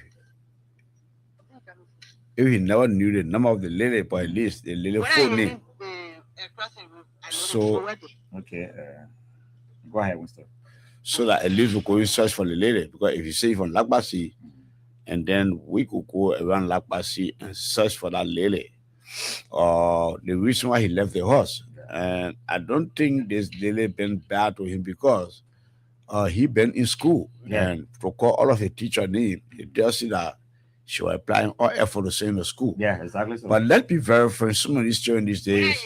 he never knew the number of the lady, but at least the lady full name. So Okay. Go ahead, Winston. so that at least we could search for the lady. Because if you say from Lakbasi, and then we could go around Lakbasi and search for that lady. The reason why he left the house. And I don't think this lady been bad to him because he been in school. Yeah. And to call all of the teacher name, it tells you that she was applying all effort to stay in the school. Yeah, exactly. So. But let's be very frank, some of these children these days,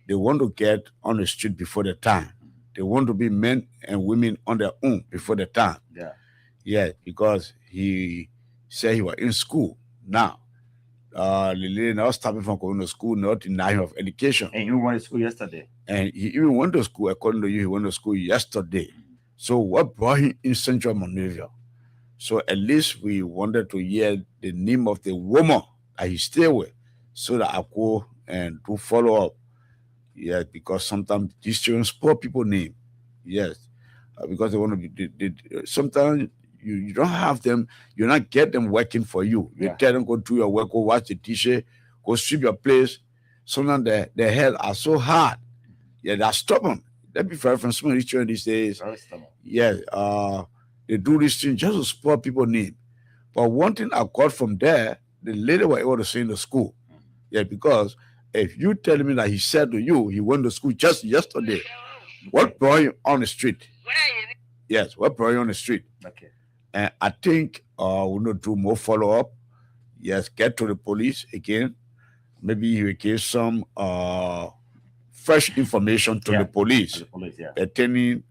they want to get on the street before the time. They want to be men and women on their own before the time. Yeah. Yeah, because he said he was in school. Now, the lady now stopping from going to school, not deny him of education. And you went to school yesterday. And he even went to school, according to you, he went to school yesterday. So what brought him in Central Monrovia? So at least we wanted to hear the name of the woman that he stayed with so that I go and do follow up. Yes, because sometimes these children spoil people name. Yes, because they want to be. Sometimes you don't have them. You not get them working for you. You tell them go do your work, go watch the teacher, go sweep your place. Sometimes their head are so hard. Yeah, they're stubborn. Let me fair from some of these children these days. Very stubborn. Yeah, they do this thing just to spoil people name. But one thing I got from there, the lady were able to say in the school. Yeah, because if you tell me that he said to you he went to school just yesterday, what brought you on the street? Yes, what brought you on the street? Okay. And I think we'll not do more follow up. Yes, get to the police again. Maybe you will give some fresh information to the police. Pertaining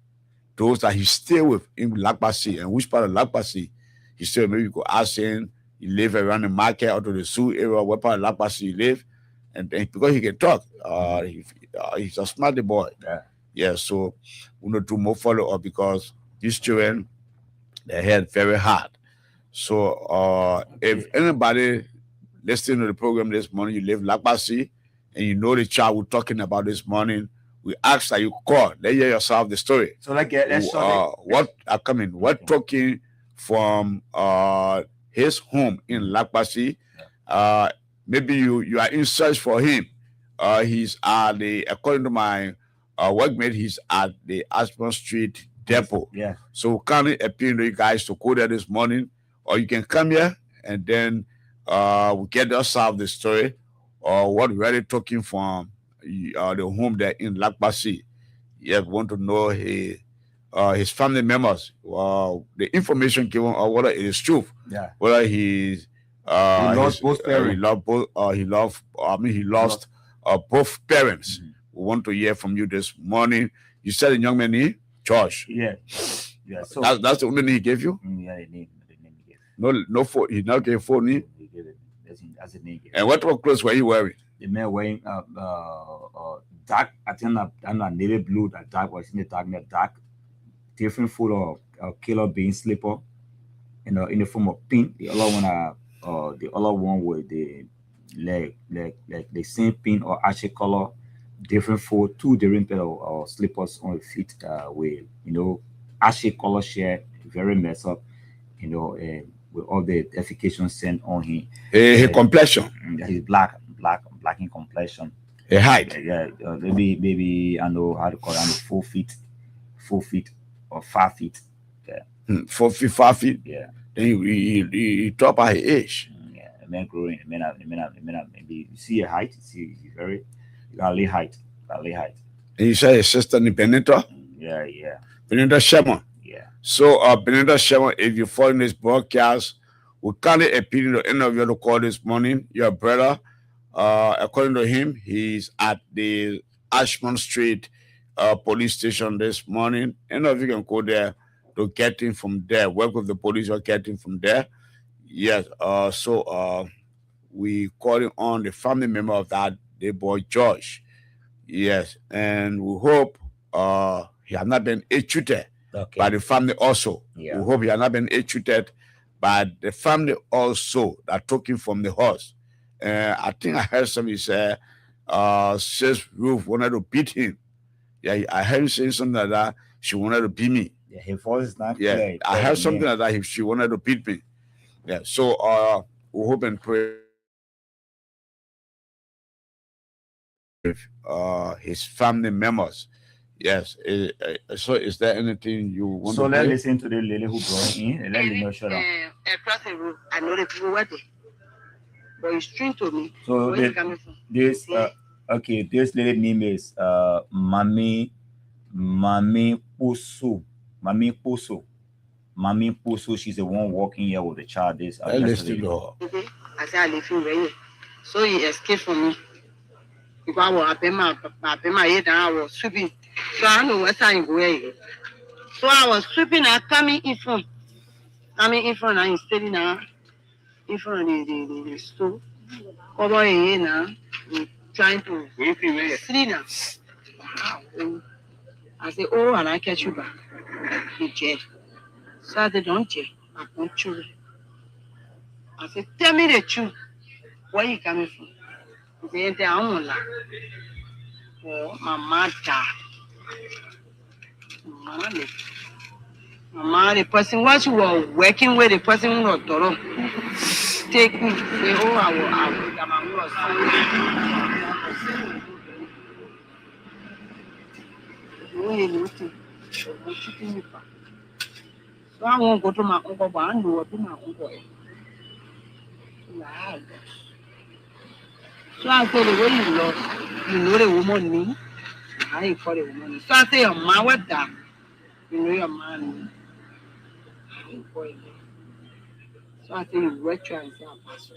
those that he stay with in Lakbasi and which part of Lakbasi he stay. Maybe you could ask him. He live around the market or to the zoo area, what part of Lakbasi he live, and then because he can talk, he's a smart boy. Yeah. So we need to do more follow up because these children they head very hard. So if anybody listening to the program this morning, you live Lakbasi and you know the child we're talking about this morning, we ask that you call. Let hear yourself the story. So let's what talking from his home in Lakbasi. Maybe you are in search for him. He's at according to my workmate, he's at the Ashburn Street Depot. Yeah. So kindly appeal to you guys to go there this morning, or you can come here and then we get us solve the story or what we're really talking from the home there in Lakbasi. Yeah, we want to know his family members, the information given or whether it is true. Yeah. Whether he lost both parents. He lost both parents. Mm-hmm. We want to hear from you this morning. You said a young man name? George. Yeah. Yeah. So that's the only name he gave you? Yeah, the name he gave. No phone. He now gave phone name? He gave it. That's a name. And what clothes were you wearing? The man wearing dark, I think that navy blue, that dark was in the dark, different food of killer bean slipper, in the form of pink. The other one with the like the same pink or ashy color, different food, two different pair of slippers on the feet with ashy color share, very messed up, and with all the defecation sent on him. His complexion. He's black in complexion. A height. Maybe I know how to call it. 4 feet or 5 feet. Yeah. 4 feet, 5 feet. Yeah. Then he talk about his age. Yeah, the man growing, the man maybe you see a height, you got lay height. And you say his sister named Benita? Yeah. Benita Sherman. Yeah. So Benita Sherman, if you follow this broadcast, we can't appeal to any of you to call this morning. Your brother, according to him, he's at the Ashmont Street police station this morning. Any of you can go there to get him from there. Work with the police or get him from there. Yes. So we calling on the family member of that the boy George. Yes, and we hope he has not been treated by the family also. Yeah. We hope he has not been treated by the family also that took him from the horse. I think I heard somebody say Sis Ruth wanted to beat him. Yeah, I heard him saying something like that. She wanted to beat me. Yeah, his voice is not Yeah, clear. I heard something like that. She wanted to beat me. Yeah, so we hope and pray his family members. Yes. So is there anything you want So to let's pray? listen to the lady who brought in and let me know shut up. Across the road, I know the people were there. But it's strange to me. So Where you coming from? this this lady name is Mami Pusu. Mami Pusu, she's the one walking here with the child this yesterday. I said I live in Rain. So he escaped from me. Because I was my head and I was sweeping. So I don't know what I'm going. So I was sweeping and coming in front. And he's standing now in front of the store. Over here now, trying to sleep now. I said, oh, and I catch you back. He jail. So I said, don't jail. I want you. I said, tell me the truth. Where you coming from? He said, I don't lie. Oh, my mother died. Mama, the person what you were working with, the person who was thorough. Take me. Say, oh, I will. So I won't go to my uncle, but I know what to my uncle. So I said, the way you lost, you know the woman me. I ain't for the woman. So I say, your man, what that? You know your man. I ain't for it. So I say, you wet your and say, I'm passing.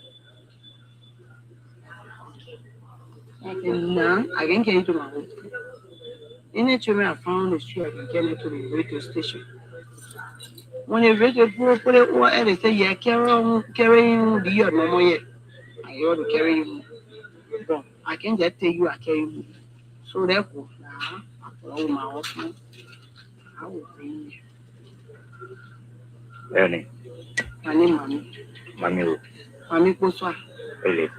I said, no, I can't get into my home. In the children, I found the street, I can get into the radio station. When the radio put it over, and they say, yeah, carrying the year, no more yet. I ought to carry you. But I can just tell you, I carry you. So therefore, now, after all my husband, I will pay you. Ernie, My name, Mommy. Mami, Mommy, Koswa. really?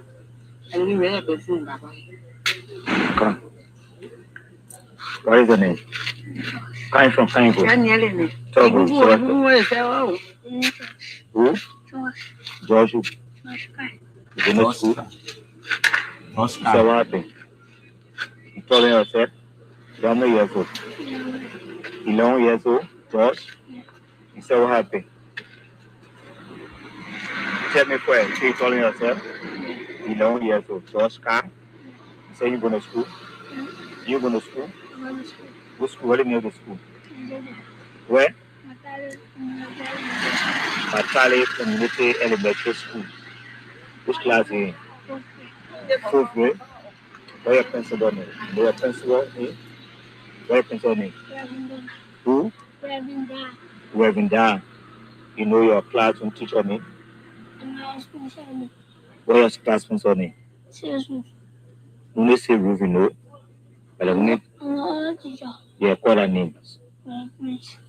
I didn't really have a person, Baba. Come. What is the name? Coming from Kango. You're nearly me. Togo. Who is that? Who? George. You go to school? So what happened? You told me yourself? How many years old? 11 years old? George? You said what happened? Tell me first. So you told me yourself? 11 years old. George car? You say you going to school? You going to school? What school? What do you mean the school? Where? Matale Community Elementary School. Which class are you in? Fourth grade. Where your principal name? Where your principal name? Where your principal name? Who? Reverend Dan. You know your classroom teacher name? Where your classroom name? When you say Ruth, you know? But I need. Yeah, call her name.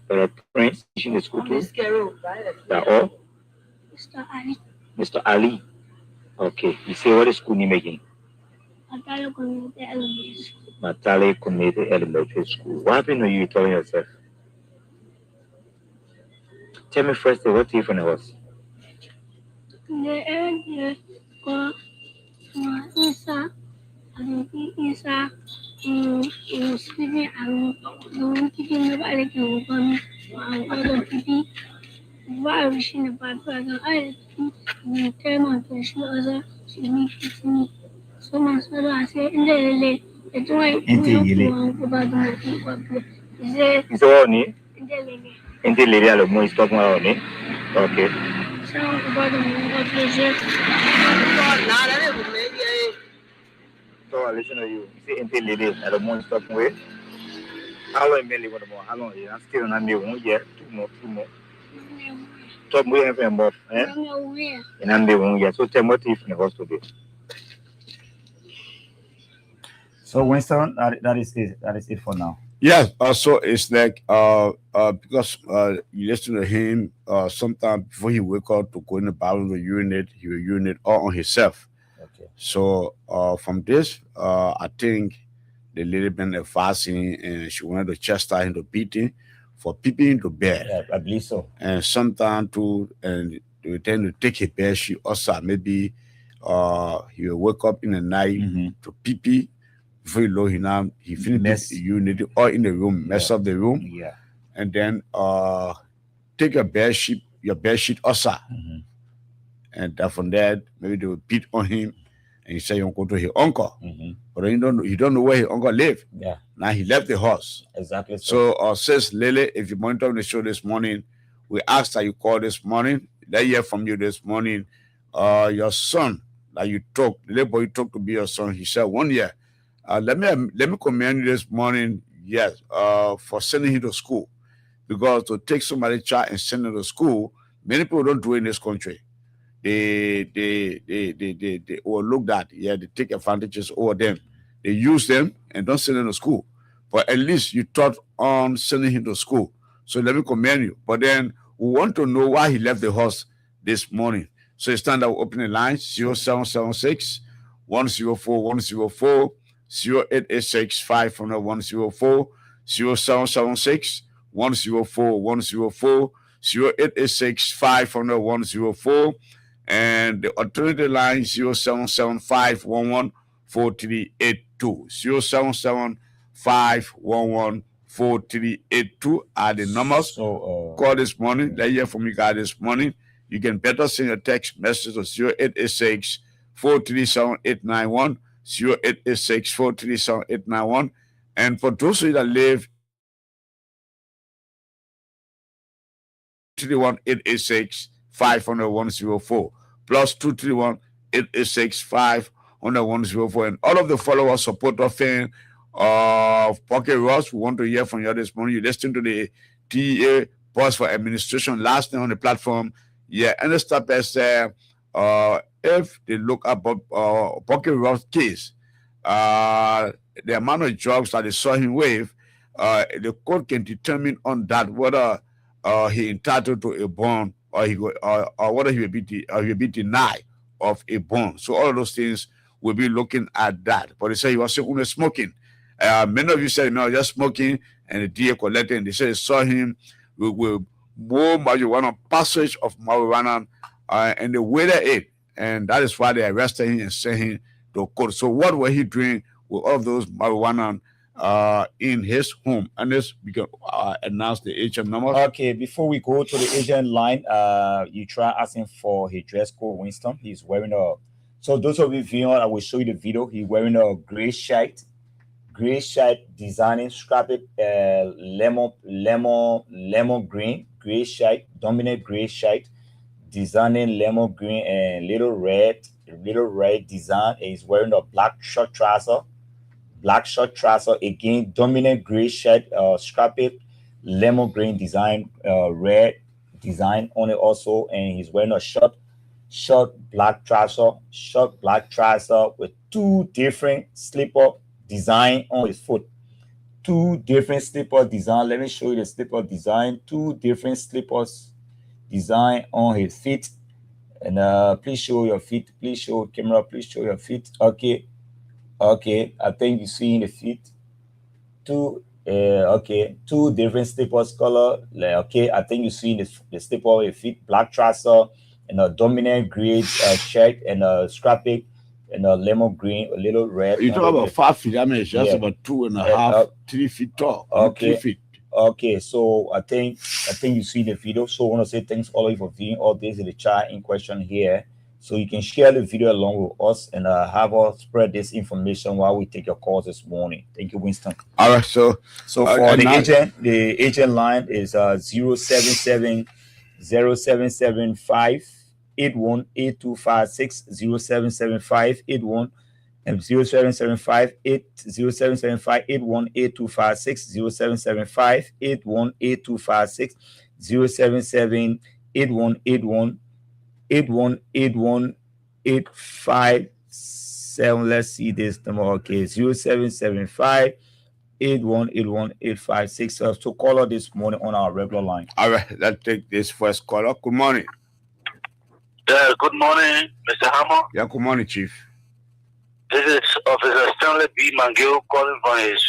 But a prince teaching the school too? That all? Mr. Ali. Mr. Ali. Okay. You say what is school name again? Matalo Community Elementary School. Matale Community Elementary School. What happened to you telling yourself? Tell me first what you from the house. Why was she in the background? I tell my person other she me. So my son I say in the late. It's why you about the is it It's all ni. in the late. Inte Lydia lo mo stop mo ni. Okay. So about the is it? So I listen to you. You say Inte Lydia lo mo stop mo. How long me live more? How long? I'm still on me 1 year, 2 more. Top mo yan friend Bob. And I'm the 1 year. So tell me if in hospital. So Winston, that is it. That is it for now. Yes. Also, it's like because you listen to him. Sometimes before he wake up to go in the bathroom to urinate, he will urinate all on himself. Okay. So from this, I think the lady been advising, and she wanted to chastise him to beat him for peeping into bed. Yeah, I believe so. And sometimes too, and they tend to take his bed sheet also. Maybe he will wake up in the night to pee. Before you know he finished unit or in the room, mess up the room. Yeah. And then take your bed sheet also. And from there, maybe they will beat on him and he say you go to his uncle. But he don't know where his uncle live. Yeah. Now he left the house. Exactly. So says Lily, if you monitor the show this morning, we asked that you call this morning. They hear from you this morning. Your son that you talk, the little boy you talk to be your son, he said 1 year. Let me commend you this morning, yes, for sending him to school. Because to take somebody's child and send him to school, many people don't do it in this country. They overlook that. Yeah, they take advantages over them. They use them and don't send them to school. But at least you thought on sending him to school. So let me commend you. But then we want to know why he left the house this morning. So it's time that we open the line 0776 104 104 0886 500 104 0776 104 104 0886 500 104 and the alternative line 0775 11 4382 0775 11 4382 are the numbers. So call this morning. Let's hear from you guys this morning. You can better send your text message to 0886 437 891 0886 437 891. And for those of you that live 231 886 500 104 plus 231 886 500 104. And all of the followers, supporter, fan of Pocket Ross, we want to hear from you this morning. You listen to the TEA Boss for Administration last night on the platform. Yeah, and the stop as if they look up Pocket Ross case, the amount of drugs that they saw him with, the court can determine on that whether he entitled to a bond or whether he will be denied of a bond. So all of those things we'll be looking at that. But they say he was only smoking. Many of you said, no, just smoking, and the DA collected, and they said they saw him with more marijuana, passage of marijuana, and they waited it, and that is why they arrested him and sent him to court. So what were he doing with all of those marijuana in his home? And this we can announce the agent number. Okay, before we go to the agent line, you try asking for his dress code, Winston. He's wearing a. So those of you viewing, I will show you the video. He's wearing a gray shirt designing scrap it lemon green gray shirt, dominant gray shirt, designing lemon green and little red design. And he's wearing a black short trouser again, dominant gray shirt, scrap it lemon green design, red design on it also, and he's wearing a short black trouser with two different slipper design on his foot. Two different slipper design. Let me show you the slipper design. Two different slippers design on his feet. And please show your feet. Please show camera. Please show your feet. Okay. I think you see in the feet. Two different slippers color. Okay, I think you see the slipper on your feet. Black trouser and a dominant gray shirt and a scrap it. And a lemon green, a little red. You talk about 5 feet. I mean, it's just about 2.5, 3 feet tall. Okay. 3 feet. Okay, so I think you see the video. So I want to say thanks all of you for viewing all this in the chat in question here. So you can share the video along with us and have us spread this information while we take your calls this morning. Thank you, Winston. All right, so for the agent line is 077 0775 818256 0775 81 and 0775 0775 818256 0775 818256 077 8181 8181 857. Let's see this number. Okay, 0775 8181856. So call us this morning on our regular line. All right, let's take this first caller. Good morning. Good morning, Mr. Hammer. Yeah, good morning, Chief. This is Officer Stanley B. Mangio calling from his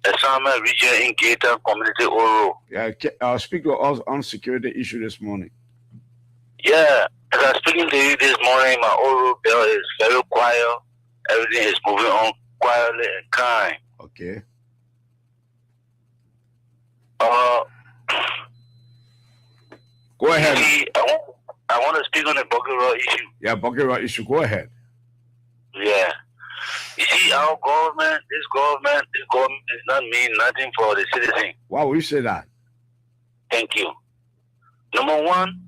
assignment region in Gator Community Oro. Yeah, I'll speak to us on security issue this morning. Yeah, as I'm speaking to you this morning, my Oro bell is very quiet. Everything is moving on quietly and kind. Okay. Go ahead. See, I want to speak on the Bucket Road issue. Yeah, Bucket Road issue. Go ahead. Yeah. You see, our government, this government is not mean nothing for the citizen. Why would you say that? Thank you. Number one,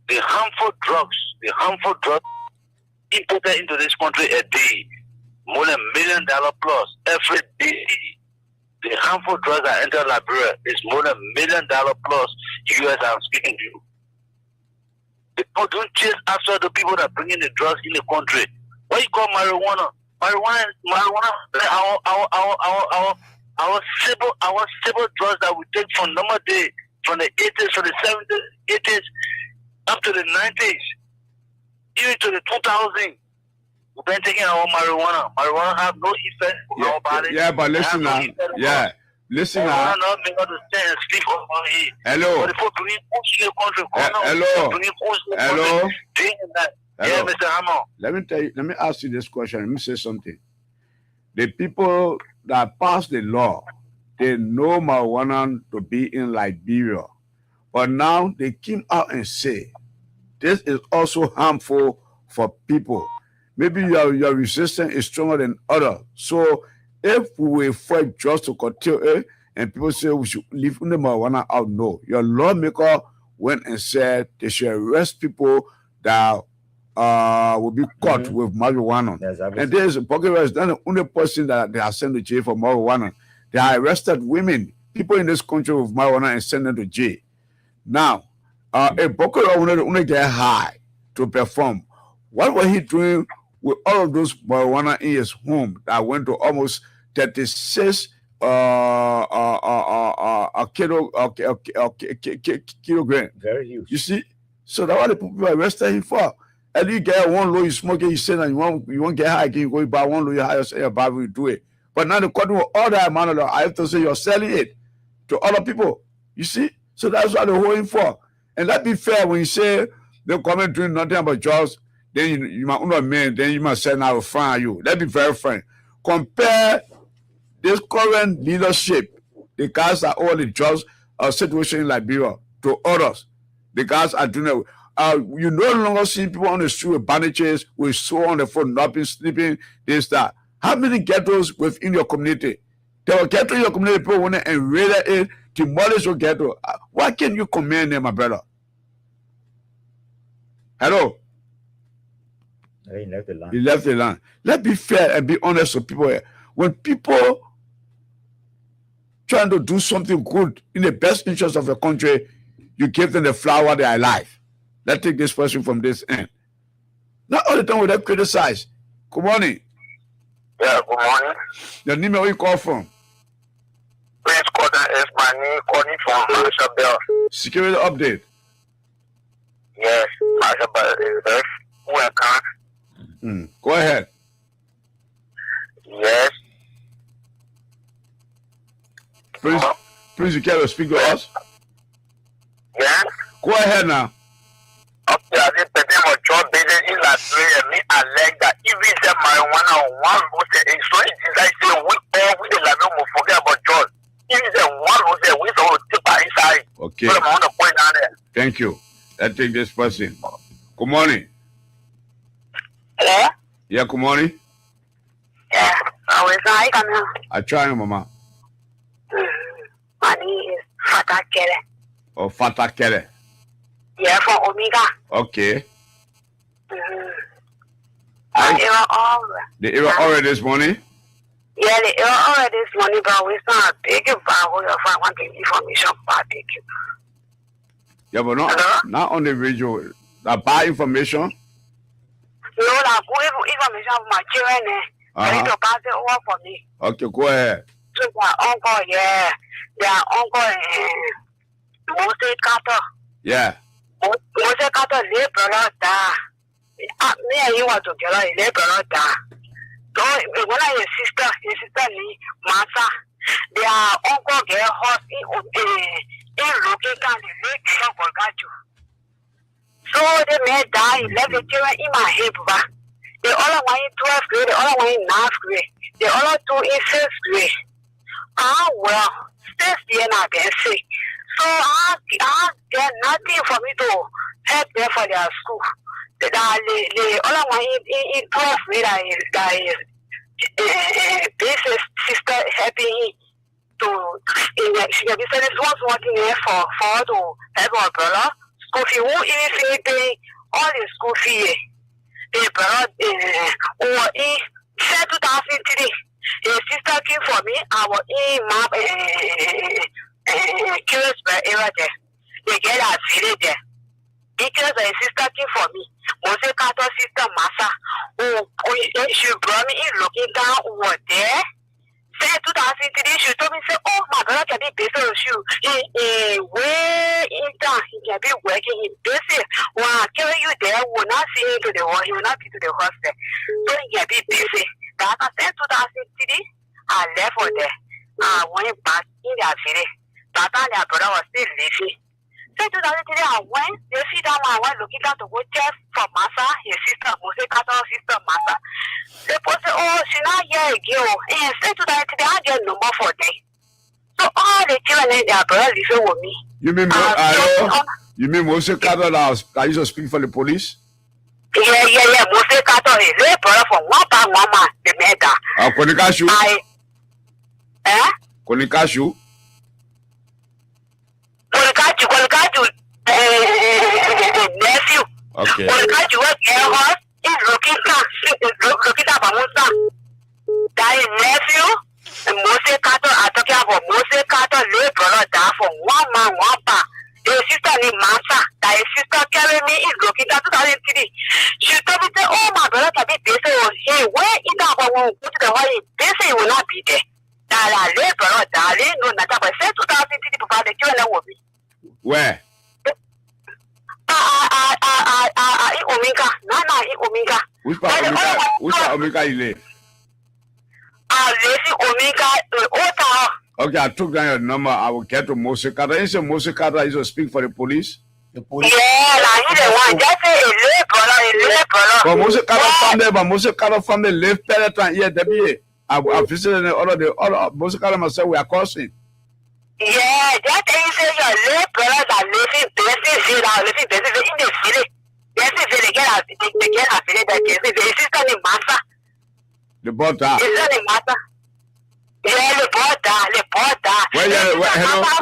the harmful drugs imported into this country a day, more than $1 million plus every day. The harmful drugs that enter Liberia is more than $1 million plus US. I'm speaking to you. People don't chase after the people that bring in the drugs in the country. What you call marijuana? Marijuana. Our stable drugs that we take from normal day, from the 80s, from the 70s, 80s, up to the 90s, even to the 2000s. We've been taking our marijuana. Marijuana have no effect on our body. Yeah, but listen now. Yeah. Listen now. Hello. Hello. Yeah, Mr. Hammer. Let me ask you this question. Let me say something. The people that pass the law, they know marijuana to be in Liberia. But now they came out and say this is also harmful for people. Maybe your resistance is stronger than others. So if we fight just to curtail it, and people say we should leave the marijuana out, no. Your lawmaker went and said they should arrest people that will be caught with marijuana. Yes, and there's Bucket Road is not the only person that they are sent to jail for marijuana. They are arrested women, people in this country with marijuana, and send them to jail. Now, a Bucket Road wanted to only get high to perform. What was he doing with all of those marijuana in his home that went to almost 36 kilogram? Very huge. You see, so that's what the people arrested him for. And you get one low, you smoke it, you say that you won't get high again, you go buy one low, you hire yourself, you do it. But now the court with all that amount of law, I have to say you're selling it to other people. You see? So that's what they're holding for. And that be fair when you say they're coming doing nothing but jobs, then you might own a man, then you must say now fine you. That be very frank. Compare this current leadership, the guys that all the jobs situation in Liberia, to others. The guys are doing it. You no longer see people on the street with bandages, with sore on the phone, not been sleeping, this, that. How many ghettos within your community? There were ghetto in your community, people went and raided it, demolish your ghetto. Why can't you commend them, my brother? Hello? He left the line. He left the line. Let's be fair and be honest with people here. When people trying to do something good in the best interest of the country, you give them the flower they are alive. Let's take this person from this end. Not all the time we have criticized. Good morning. Yeah, good morning. Your name, where you call from? Prince Quarter is my name, calling from Marshall Bell. Security update. Yes, Marshall Bell is very welcome. Go ahead. Yes. Prince, you care to speak to us? Yeah. Go ahead now. Okay, I think the name of job business in Liberia, me allege that even the marijuana on one road, it's so easy, like say we all with the Liberia will forget about John. Okay. Thank you. Let's take this person. Good morning. Hello? Yeah, good morning. Yeah. I try, Mama. My name is Fata Kele. Oh, Fata Kele. Yeah, from Omega. Okay. The era already this morning? Yeah, the era already this morning, but we start big about what you want the information about it. Yeah, but not on the radio. About information? No, that good information from my children. I need to pass it over for me. Okay, go ahead. So their uncle, yeah. Their uncle, Mose Kato. Yeah. Mose Kato, they brought that. Me and you want to get a labor that. So when I his sister me, Masa, their uncle get horse in looking down the lake for Gaju. So they made that 11 children in my hip. They all went in 12th grade, they all went in 9th grade, they all two in 6th grade. Well, still here now can say. So I get nothing for me to help them for their school. They all went in 12th grade that is this sister helping to she can be said this was working there for to help our brother. School fee won't even pay all the school fee. They brought over in 2003. His sister came for me. I was in my curious area there. They get a village there. Because his sister came for me. Mose Kato's sister Masa, who she brought me in looking down over there. Say 2003, she told me, say, oh, my brother can be busy with you. He way in town, he can be working, he's busy. When I carry you there, we will not see him to the hall, he will not be to the hostel. So he can be busy. That I said 2003, I left for there. I went back in their village. That time their brother was still living. So 2003, I went, they see that I went looking down to go check for Masa, his sister, Mose Kato's sister Masa. They put say, oh, she not here again. And say to that, I get number for them. So all the children in their brother living with me. You mean Mose Kato that used to speak for the police? Yeah. Mose Kato is their brother from one by one man. They made that. Konikashu? Konikaju, nephew. Okay. Konikaju was their horse. He's looking at Bamusa. That is nephew. Mose Kato, I talk about Mose Kato, little brother, that for one man, one pa. His sister named Masa. That his sister carried me in looking at 2003. She told me, say, oh, my brother can be busy. Hey, where is that one? Go to the hall. Busy will not be there. That little brother, darling, no, not about 2003 people, the children will be. Where? Omega. Nana, Omega. Which part of Omega you live? I live in Omega, Ottawa. Okay, I took down your number. I will get to Mose Kata. You say Mose Kata is to speak for the police? Yeah, like he's the one. Just say a little brother. But Mose Kata family live Peloton here. I visited all of the Mose Kata myself. We are crossing. Yeah, just say you say your little brother that lives in Bessie, in the village. Bessie village, get a village that is the sister named Masa. The border. Sister named Masa. Yeah, the border.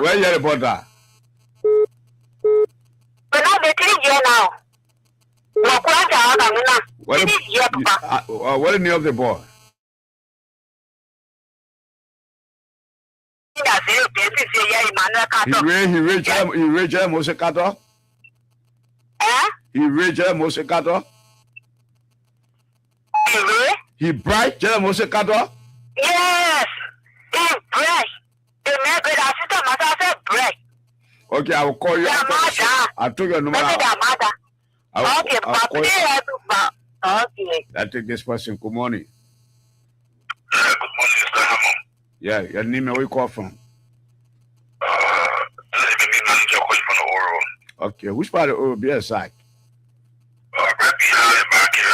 Where you the border? We're not making here now. What is the name of the boy? He reached Mose Kato? He reached Mose Kato? He bright Mose Kato? Yes, he bright. The neighbor, that sister Masa said bright. Okay, I will call you. I took your number. Okay, I take this person. Good morning. Good morning, Mr. Hammond. Yeah, your name, where you call from? Manager calling from the Oro. Okay, which part of the Oro? Be a side. Right behind market,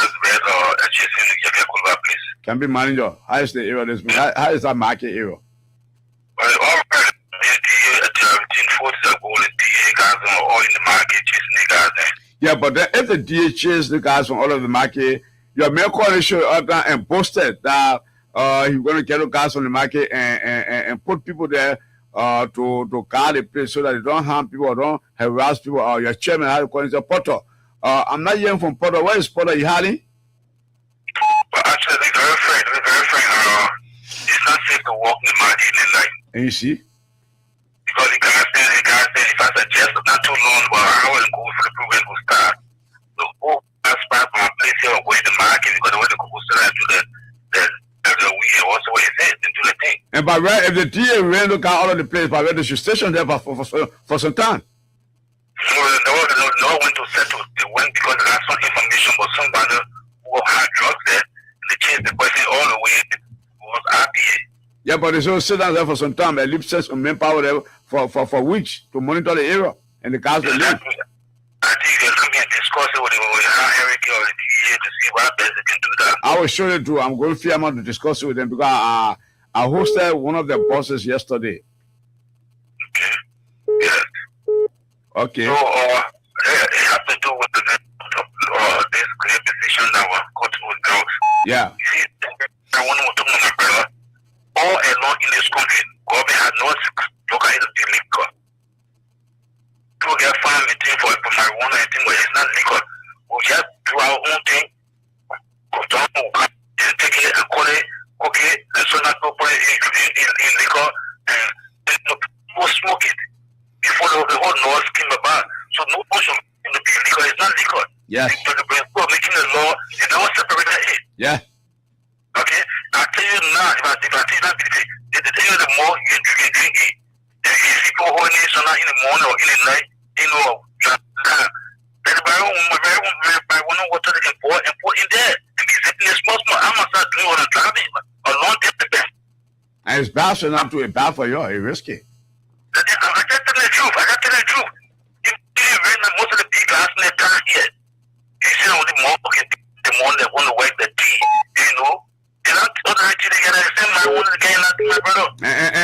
adjacent to Yakuza place. Can be manager. How is the area? How is that market area? Well, all right. but then if the DHS, the guys from all of the market, your main coalition and posted that he's going to get the guys from the market and put people there to guard the place so that they don't harm people or don't harass people. Your chairman, how you call it, Porter. I'm not hearing from Porter. Where is Porter? You hiding? But actually, they're very afraid. It's not safe to walk in the market in the night. And you see? Because the guy said, if I suggest not too long, but I will go for the program to start. So, that's part of my place here, go in the market, because the way the go start to the weed, also what it says, into the thing. And by right, if the DA really look at all of the place, by right, they should station there for some time. So, no one went to settle. They went because they had some information about somebody who had drugs there. They chased the person all the way was RPA. Yeah, but they should sit down there for some time, at least send some manpower there for weeks to monitor the area and the guys will leave. I think they'll come here and discuss it with Eric or the DA to see what best they can do that. I will show you too. I'm going to Fairmont to discuss it with them because I hosted one of their bosses yesterday. Okay. Yes. Okay. So, it has to do with this great decision that was got with drugs. Yeah. You see, I want to talk to my brother. All along in this country, government had no look at the liquor. People get fined with things for marijuana and things, but it's not liquor. We just do our own thing. Go down, take it and call it, okay, and so not put it in liquor and people smoke it. Before the whole noise came about. So no motion in the liquor is not liquor. Yes. So the people making the law, they never separated it. Yeah. Okay? I tell you now, if I tell you that, they tell you the more you drink it, if people hold it so not in the morning or in the night, you know, then the buy one water they can pour and put in there. And be sitting in the small, I must start doing what I'm driving. A long day the best. And it's bad for them to be bad for you. It's risky. I just tell the truth. You read most of the big guys in the town here. You see all the more the one that want to work the tea, you know.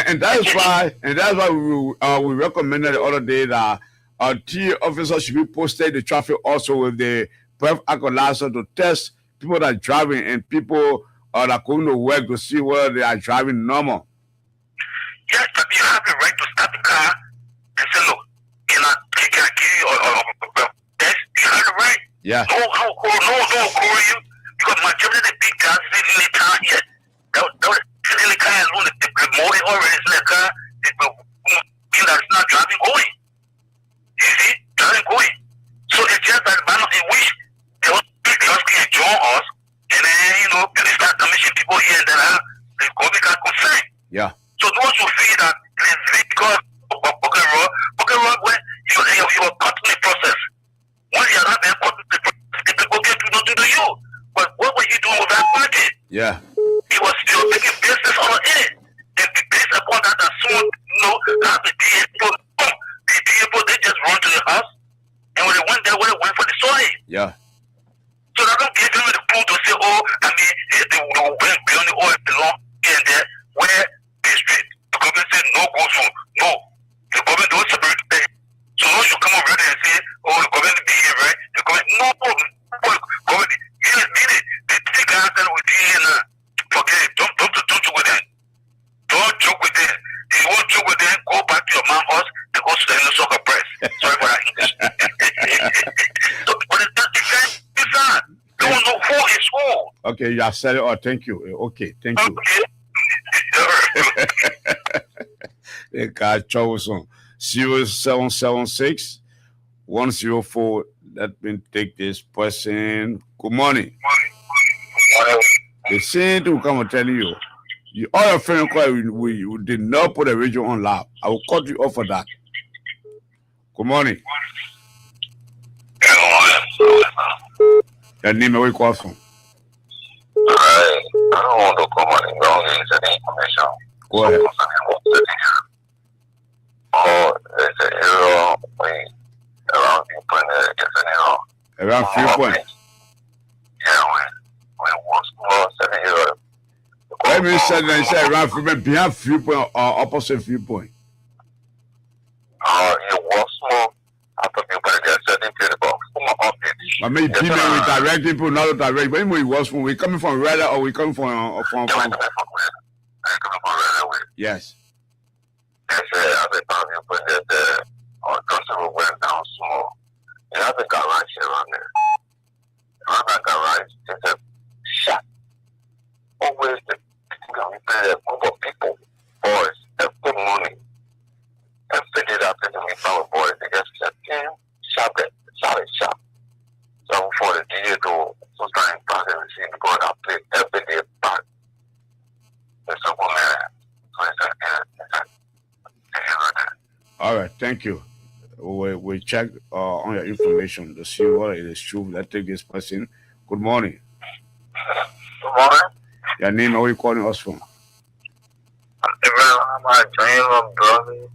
And that's why we recommended the other day that T officers should be posted the traffic also with the breath alcohol license to test people that are driving and people that are going to work to see whether they are driving normal. Yes, but you have the right to start the car and say, look, can I give you a test? You have the right. Yeah. No, call you. Because majority of the big guys in the car here, they're in the car alone, the motor already is in the car, that's not driving going. You see? Driving going. So it's just that in which they can join us, and then, you know, they start commissioning people here that are the government can concern. Yeah. So those who feel that it's because Pocket Road, where you are caught in the process. Once you are not there, caught in the process, the people get to do to you. But what were you doing with that market? Yeah. He was still making business on it. And based upon that, as soon, you know, that the people, they just run to the house. And when they went there, they went for the soil. Yeah. So they don't give them the proof to say, oh, I mean, they will went beyond the oil belong here and there, where district. The government said no goes on. No. The government don't separate the thing. So no should come over there and say, oh, the government be here, right? The government, no problem. Government, the three guys that we did here now, forget it. Don't joke with them. Don't joke with them. If you want to joke with them, go back to your mom's house and go to the soccer press. Sorry for that English. So, but it's not. They don't know who is who. Okay, you have said it. Oh, thank you. Okay, thank you. The guy troublesome. 0776 104. Let me take this person. Good morning. The same thing will come and tell you. All your friends call we did not put a radio on loud. I will cut you off for that. Good morning. Your name and where you call from? I don't want to come on wrong information. Go ahead. Oh, it's an error around viewpoint. It's an error. Around viewpoint. Yeah, when was more 7 years. Let me say around viewpoint, behind viewpoint or opposite viewpoint. It was more after viewpoint. There are certain people who are updated. I mean, people we direct people, not direct. But anyway, was from we coming from Rada or we coming from Yes. Yes, I've been talking, but the customer went down small. And I have a garage around there. I have a garage. It's a shop. Always the group of people, boys, that put money and pick it up and we found boys. They just said, damn, shop that, solid shop. So for the DJ to sometimes pass and receive the God, I play every day back. There's a woman. So it's like, all right, thank you. We check on your information to see what it is true. Let's take this person. Good morning. Good morning. Your name, where are you calling us from? I'm a dream of brother.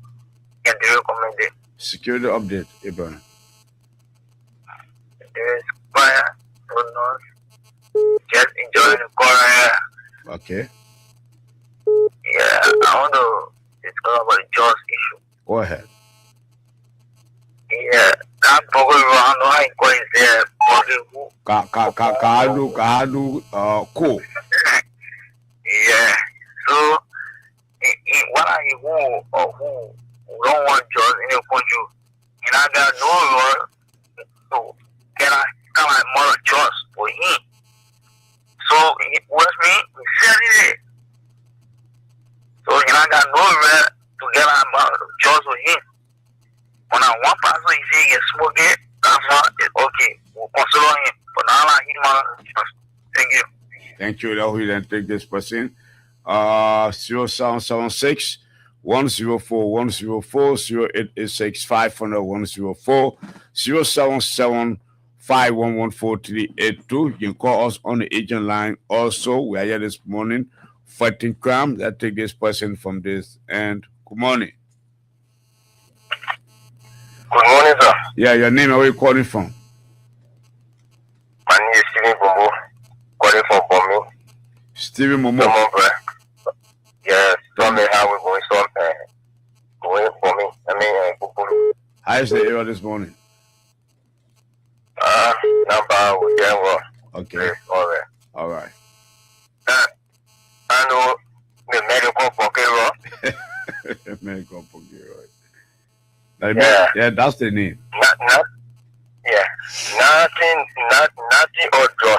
Can you recommend it? Security update, Abraham. There is fire, so not just enjoying the corner. Okay. Yeah, I want to discuss about the jobs issue. Go ahead. Yeah, that Bogle around, I call it there. Cool. Yeah, so what are you who don't want jobs in your country? And I got no law, so can I come and more jobs for him? So with me, he said it. So I got no law to get jobs for him. When I want person, he say he get smoking, that's why it's okay. We'll consider him. But now I hit my thank you. Thank you. Now we then take this person. 0776 104 104 0886 500 104 077 5114 You can call us on the agent line. Also, we are here this morning fighting crime. That take this person from this and good morning. Good morning, sir. Yeah, your name, where are you calling from? My name is Stephen Bobo, calling from Bomi. Stephen Momo. Yes, tell me how we're going going for me. I mean, Bukulu. How is the area this morning? Number we get well. Okay. All right. I know the medical pocket. Medical pocket, right. Yeah, that's the name. Yeah, nothing or draw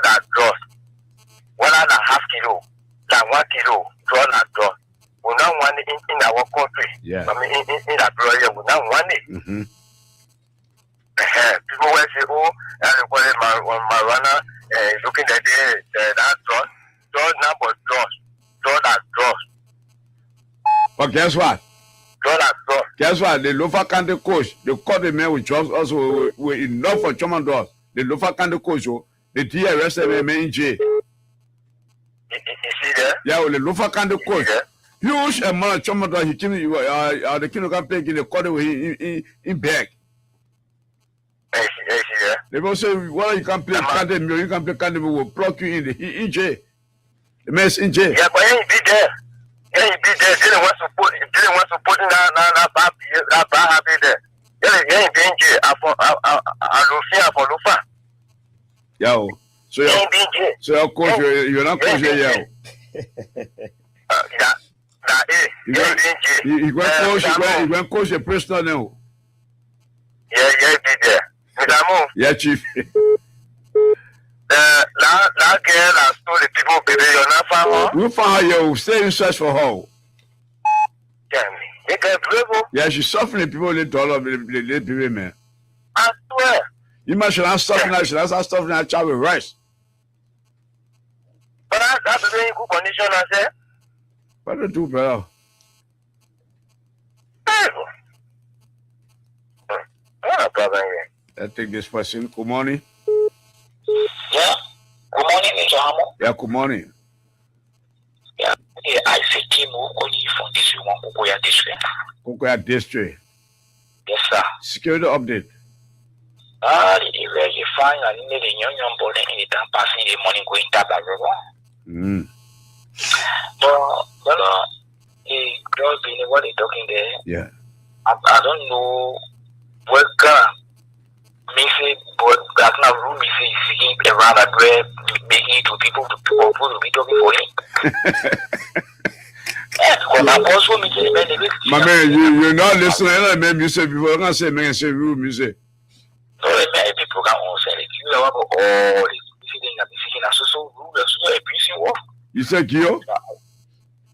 that draws. 1.5 kilo, like 1 kilo, draw that draw. We don't want it in our country. Yeah. I mean, in that draw, we don't want it. Mm-hmm. People will say, oh, I'm marijuana, looking at that draw number draw that draws. But guess what? Draw that draw. Guess what? The Lofa County coach, they caught the man with drugs also were enough for Chairman Doss. The Lofa County coach, the T arrested him in jail. You see there? Yeah, well, the Lofa County coach. Huge amount of Chairman Doss, he came, the king of campaign in the quarter in back. You see there? They will say, well, you can play Candy, you can play Candy, we will block you in jail. The man's in jail. Yeah, but he ain't be there. He ain't be there. Didn't want to put in that bad habit there. He ain't be in jail. I for Lufa. Yeah, so he ain't be in jail. So your coach, you're not coach here, yeah. You went coach a prisoner now. Yeah, he be there. Yeah, chief. That girl that stole the people, baby, you're not found her? We found her, you stay in search for her. Tell me. You can brave. Yeah, she's suffering people in the people, man. I swear. You must not suffering her, she doesn't suffering her child with rice. But that's a very good condition, I said. What do you do, brother? I take this person. Good morning. Yeah. Good morning, Mr. Hamo. Yeah, good morning. Yeah, I say Timo only from this one, Kokoya district. Kokoya district. Yes, sir. Security update. The area you find and in the young boy in the time passing the morning going to the river. But the girls being what they talking there. Yeah. I don't know what me say, but that's not room is sitting around that way, making it to people to be talking for him. My man, you're not listening. I made music before. I'm not saying, man, say real music. No, maybe program on say you know about all this thing so rule. You said Gio?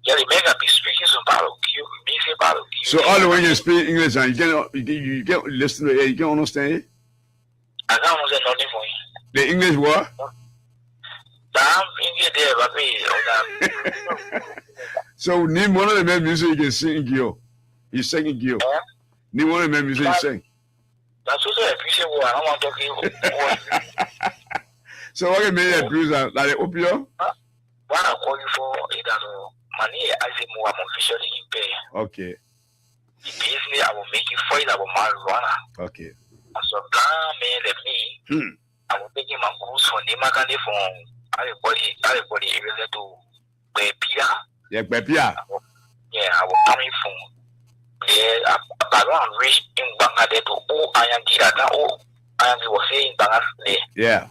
Yeah, they make up speaking some about Gio, music about Gio. So all the way you speak English and you get listen to it, you can understand it? I don't understand nothing for you. The English what? So name one of the main music you can sing Gio. You singing Gio. Name one of the main music you sing. That's also a piece of what I want to talk. So what can make a bruiser like opio? What I call you for is that money I say more I'm officially in pay. Okay. Basically I will make you fight about marijuana. Okay. So plan man let me I will take him and go for the Macande from everybody area to where Pia. Yeah, Pia. Yeah, I will come in from yeah, around reach in Bangladesh to all I am did that all I am was saying Bangladesh. Yeah.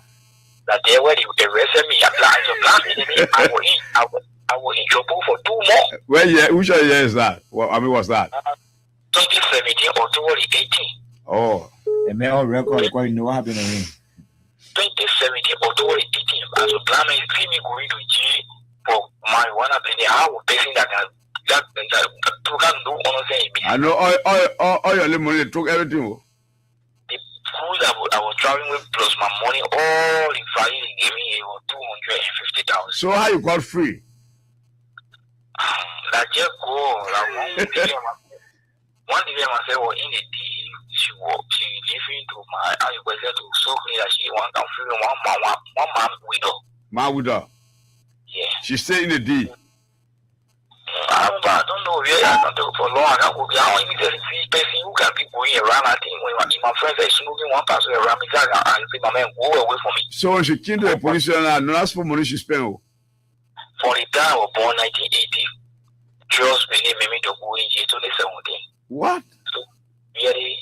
That they were arrested me applying to plan I will in trouble for 2 more. Well, yeah, which year is that? Well, I mean, what's that? 2017 or 2018. Oh. The mail record going to happen in 2017 or 2018. As a plan, I see me going to jail for marijuana. I was facing that program no honor saying me. I know all your money they took everything. The food I was traveling with plus my money, all the value they gave me was 250,000. So how you got free? That just go. One day I said, well, in the day she listening to my I requested to so clear that she want to feel one man widow. My widow. Yeah. She stay in the D. I don't know really. I don't know for long. I can't go beyond. I need to see person who can be going around. I think when my friends are smoking one person around me, I say, my man, go away from me. So when she came to the police, no ask for money she spent. For the time I was born 1980, just believe me to go in jail 2017. What? So really,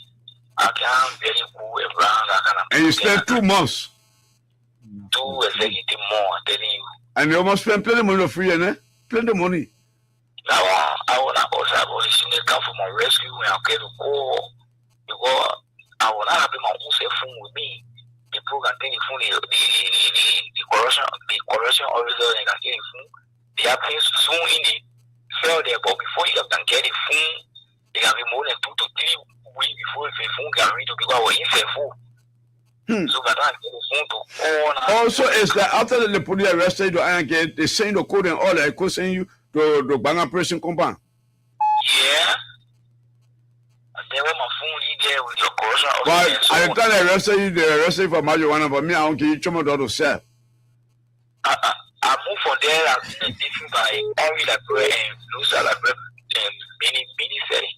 I can't really go around. And you spent 2 months. 2 executive more, I'm telling you. And you almost spent plenty of money for free, eh? Plenty of money. Now, I want to also have a single come for my rescue when I get to go. Because I will not have my own cell phone with me. The program can take the phone, the correction officer, and can take the phone. They have things soon in the cell there, but before you can get the phone, they can be more than 2 to 3 weeks before the phone can read to people who are in cell phone. So that I get the phone to all. Also, is that after the police arrested you and get they send the code and all that, could send you to the Banga prison compound? Yeah. And then when my phone lead there with your correction officer. But at the time they arrested you for marijuana, but me, I don't give you too to sell. I moved from there and different by only like and lose like mini setting.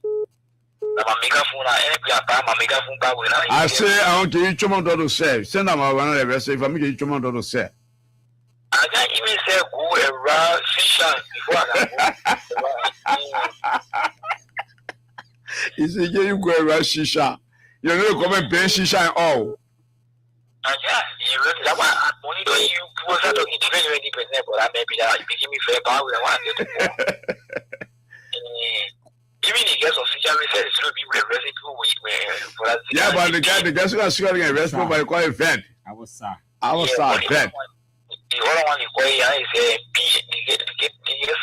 My megaphone, my megaphone back when I say I don't give you too to sell. Send them around the arrested if I make you too to sell. I can't even say go around Fisher before I can go. You say you go around Shisha. You know come and pay Shisha and all. Yeah, you ready? That one only though you was out of it 20%, but I maybe that you give me fair power with one. Even the guys of Fisher said it's going to be arrested people for that. Yeah, but the guys who are scaring arrested people by calling vet. I was sad. Vet. The other one is where I say P. They get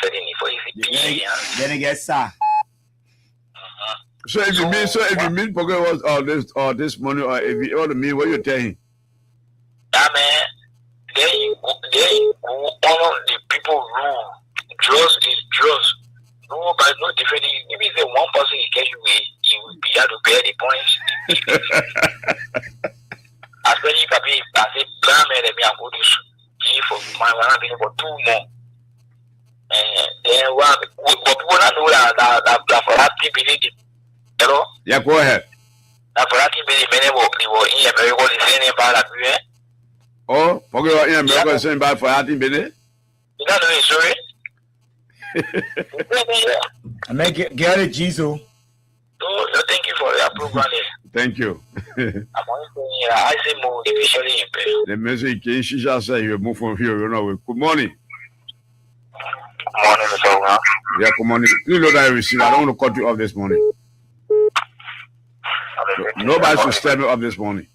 setting for his P. Then it gets sad. So if you mean pocket was this money or if you want to mean what you're telling. Yeah, man. Then you go honor the people rule. Drugs is drugs. No, but no different. If it's a one person he get you with, he will be able to bear the points. Especially if I say plan man, let me go to give for my one for 2 more. And then what people not know that for that team believe. Hello? Yeah, go ahead. That for that team believe many were in America the same about that. Oh, okay, in America the same bad for that team believe. You don't know the story? I make it get it, Jesus. So thank you for your program. Thank you. I say move officially in prayer. The message came, she just said you move from here, you know. Good morning. Morning, Mr. Oga. Yeah, good morning. You know that I received. I don't want to cut you off this morning. Nobody should step me up this morning.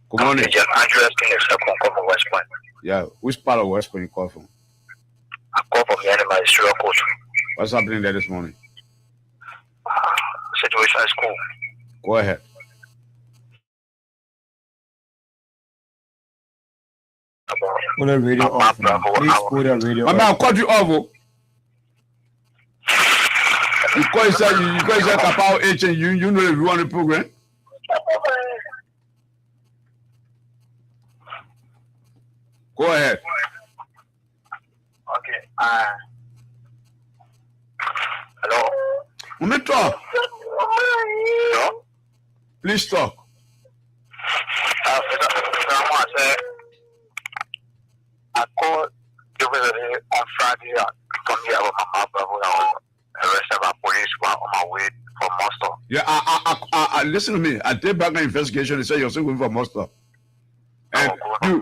Good morning. West Point. Yeah, which part of West Point you call from? I call from the animal history coach. What's happening there this morning? Situation is cool. Go ahead. Put the radio off. Please put the radio off. I'll cut you off. You call yourself Kapao H and you know you run the program. Go ahead. Okay. Hello. Let me talk. Hello. Please talk. I called on Friday to come here with my brother. I was arrested by police on my way from Moscow. Yeah, I listen to me. I did back an investigation. They said you're still going for Moscow. And you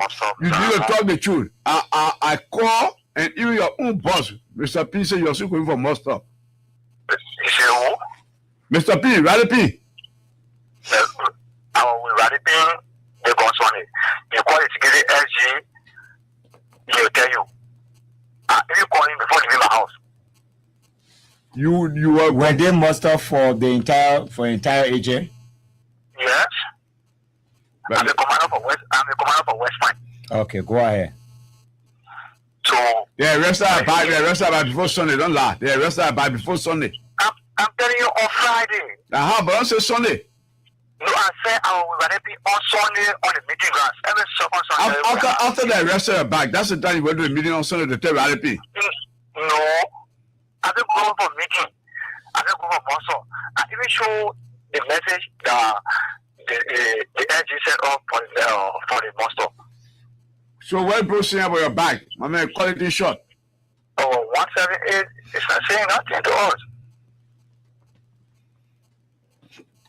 didn't talk the truth. I call and even your own boss, Mr. P, said you're still going for Moscow. You say who? Mr. P, Rally P. I was with Rally P. They got Sonny. You call it to get the SG. He'll tell you. If you call him before leaving my house. You were they muster for the entire AJ? Yes. I'm a commander for West Point. Okay, go ahead. So they arrested her by before Sunday. Don't lie. They arrested her by before Sunday. I'm telling you on Friday. But don't say Sunday. No, I said I will rather be on Sunday on the meeting grounds. Every second Sunday. After they arrested her back, that's the time you went to the meeting on Sunday to tell Rally P. No. I didn't go for meeting. I didn't go for muscle. I even show the message that the LG set up for the muscle. So what bro saying about your bag? My man, quality shot. 178 is not saying nothing to us.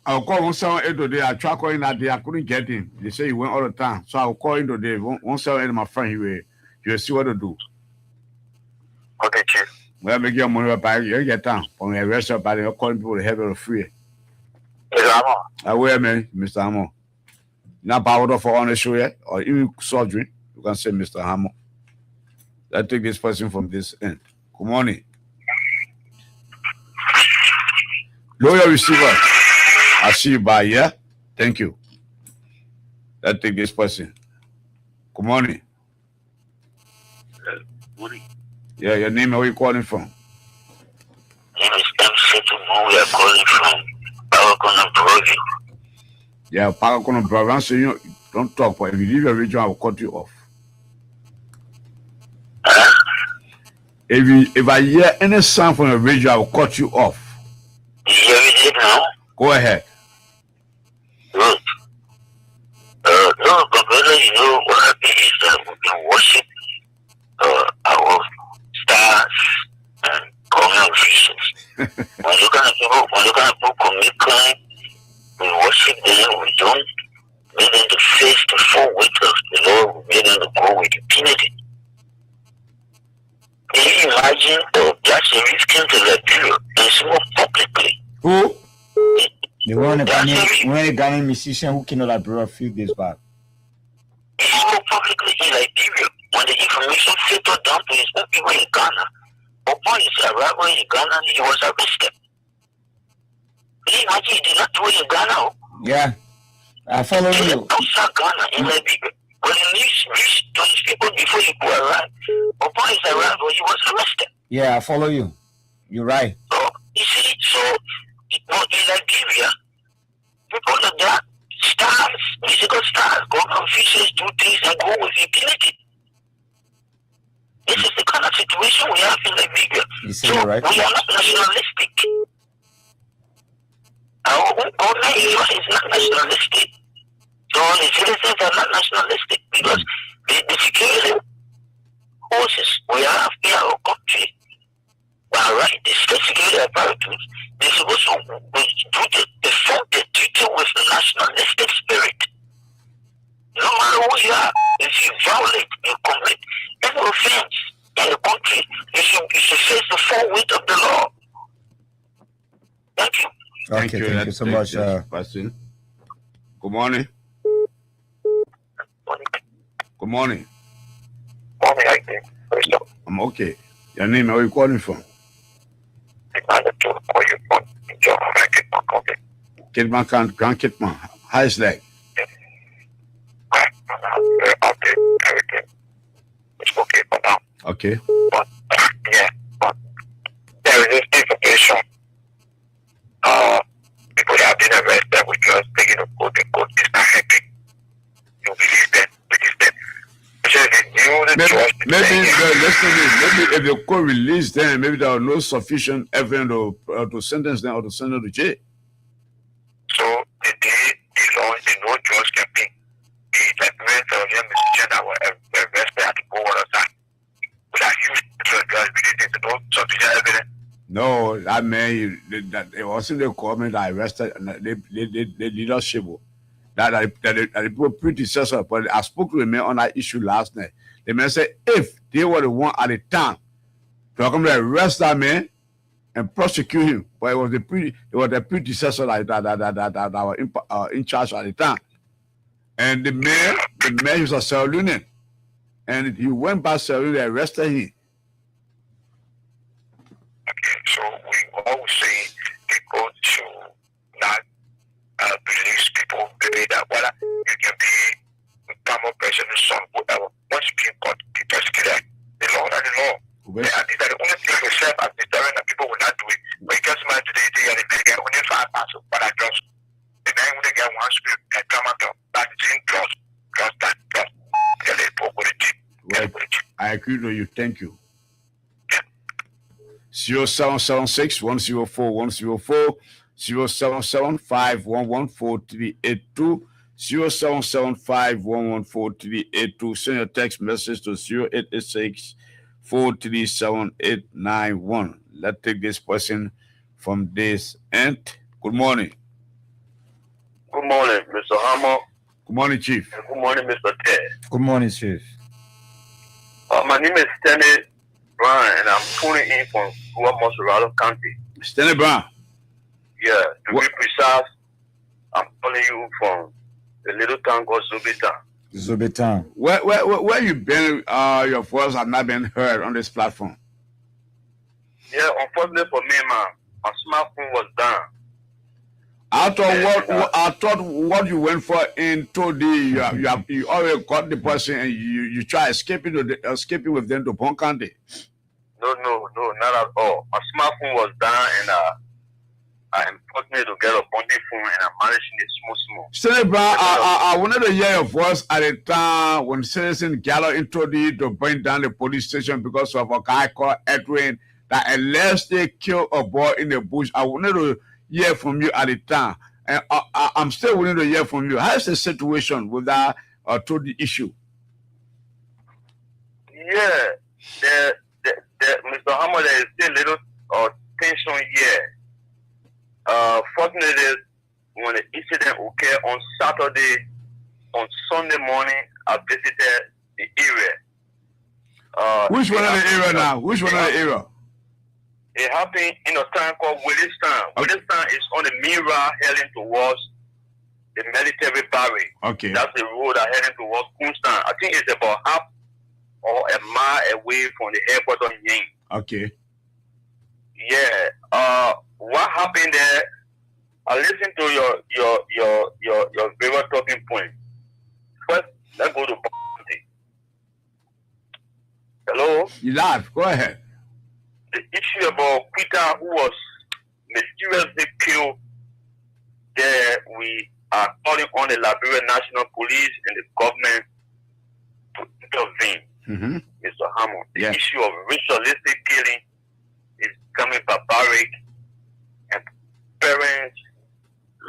I'll call 178 today. I tried calling that day. I couldn't get him. They say he went all the time. So I'll call him today. 178, my friend, he will see what to do. Okay, chief. Well, make your money back. You get down. When we arrest your body, you're calling people to have it free. Mr. Amo. I will, man, Mr. Amo. Not powered for on the show yet, or even surgery. You can say Mr. Hamo. Let's take this person from this end. Good morning. Lawyer receiver. I see you by here. Thank you. Let's take this person. Good morning. Good morning. Yeah, your name and where you calling from? My name is MC Tumu. We are calling from Paragon Brother. Yeah, Paragon Brother. So you don't talk, but if you leave your region, I will cut you off. If I hear any sound from the radio, I will cut you off. You hear me now? Go ahead. Good. No, but brother, you know what happened is that we've been worship our stars and government officials. when you kind of people commit crime, we worship them, we don't make them to face the full weight of the Lord, we make them to go with impunity. Can you imagine Black Series came to Liberia and spoke publicly? Who? The one Ghanaian musician who came to Liberia a few days back. He spoke publicly in Liberia when the information filtered down to his own people in Ghana. Upon his arrival in Ghana, he was arrested. Can you imagine he did not do it in Ghana? Yeah, I follow you. Outside Ghana in Liberia. When the news reached those people before he could arrive, upon his arrival, he was arrested. Yeah, I follow you. You're right. So, you see, in Liberia, people like that, stars, musical stars, government officials do things and go with impunity. This is the kind of situation we have in Liberia. So, right. We are not nationalistic. Our nation is not nationalistic. So the citizens are not nationalistic because the security forces we have in our country, by right, the state security apparatus, they're supposed to do the with nationalistic spirit. No matter who you are, if you violate and commit any offense in the country, you should face the full weight of the law. Thank you. Thank Okay, you. thank you so much. Person. Good morning. Good morning. Morning, I think. I'm okay. Your name, where are you calling from? Kidman Grand Kidman. How is leg? It's okay for now. Okay. But yeah, but there is this information. People that have been arrested with just taking a quote unquote is not happy. You believe that? Maybe if the court release them, maybe there are no sufficient evidence to sentence them or to send them to jail. So the day the law, the no judge can be the Liberian musician that were arrested at the border side. Would I use the judge because there's no sufficient evidence? No, that man, it wasn't the government that arrested the leadership. That the people predecessor, but I spoke to a man on that issue last night. The man said if they were the one at the time to come to arrest that man and prosecute him, but it was the predecessor that were in charge at the time. And the man was a Sierra Leonean, and he went back to Sierra Leone, they arrested him. Okay, so we always say people should not release people, maybe that whether you can be a common person or son, whatever. Once you get caught, be persecuted. The law is the law. These are the only things we serve as deterrent that people will not do it. But you just mind today, they are the big only 5 hours, but I just, and then when they get one spirit, and come out of that, trust. Well, I agree with you. Thank you. 0776 104 104 077 511 4382 077 511 4382. Send a text message to 0886 437 891. Let's take this person from this end. Good morning. Good morning, Mr. Hammer. Good morning, Chief. And good morning, Mr. Ted. Good morning, Chief. My name is Stanley Brown, and I'm tuning in from Montserrat County. Stanley Brown. Yeah, to be precise, I'm calling you from a little town called Zubitan. Zubitan. Where you been? Your voice have not been heard on this platform. Yeah, unfortunately for me, my smartphone was down. I thought what you went for in Todi, you already got the person and you try escaping with them to Bon County. No, not at all. My smartphone was down, and I'm fortunate to get a bonding phone, and I'm managing it small. Stanley Brown, I wanted to hear your voice at the time when citizens gathered in Todi to bring down the police station because of a guy called Edwin that unless they kill a boy in the bush. I wanted to hear from you at the time, and I'm still willing to hear from you. How's the situation with that Todi issue? Yeah, Mr. Hammer, there is still a little tension here. Fortunately, when the incident occurred on Saturday, on Sunday morning, I visited the area. Which one of the area now? Which one of the area? It happened in a town called Williston. Okay. Williston is on the main road heading towards the military barrack. Okay. That's the road that heading towards Queenstown. I think it's about half or a mile away from the airport of Ying. Okay. Yeah. What happened there? I listened to your favorite talking point. First, let's go to Bounty. Hello? You live. Go ahead. The issue about Quita, who was mysteriously killed, there we are calling on the Liberia National Police and the government to intervene. Mm-hmm. Mr. Hammond, the Yeah. issue of ritualistic killing is becoming barbaric, and parents,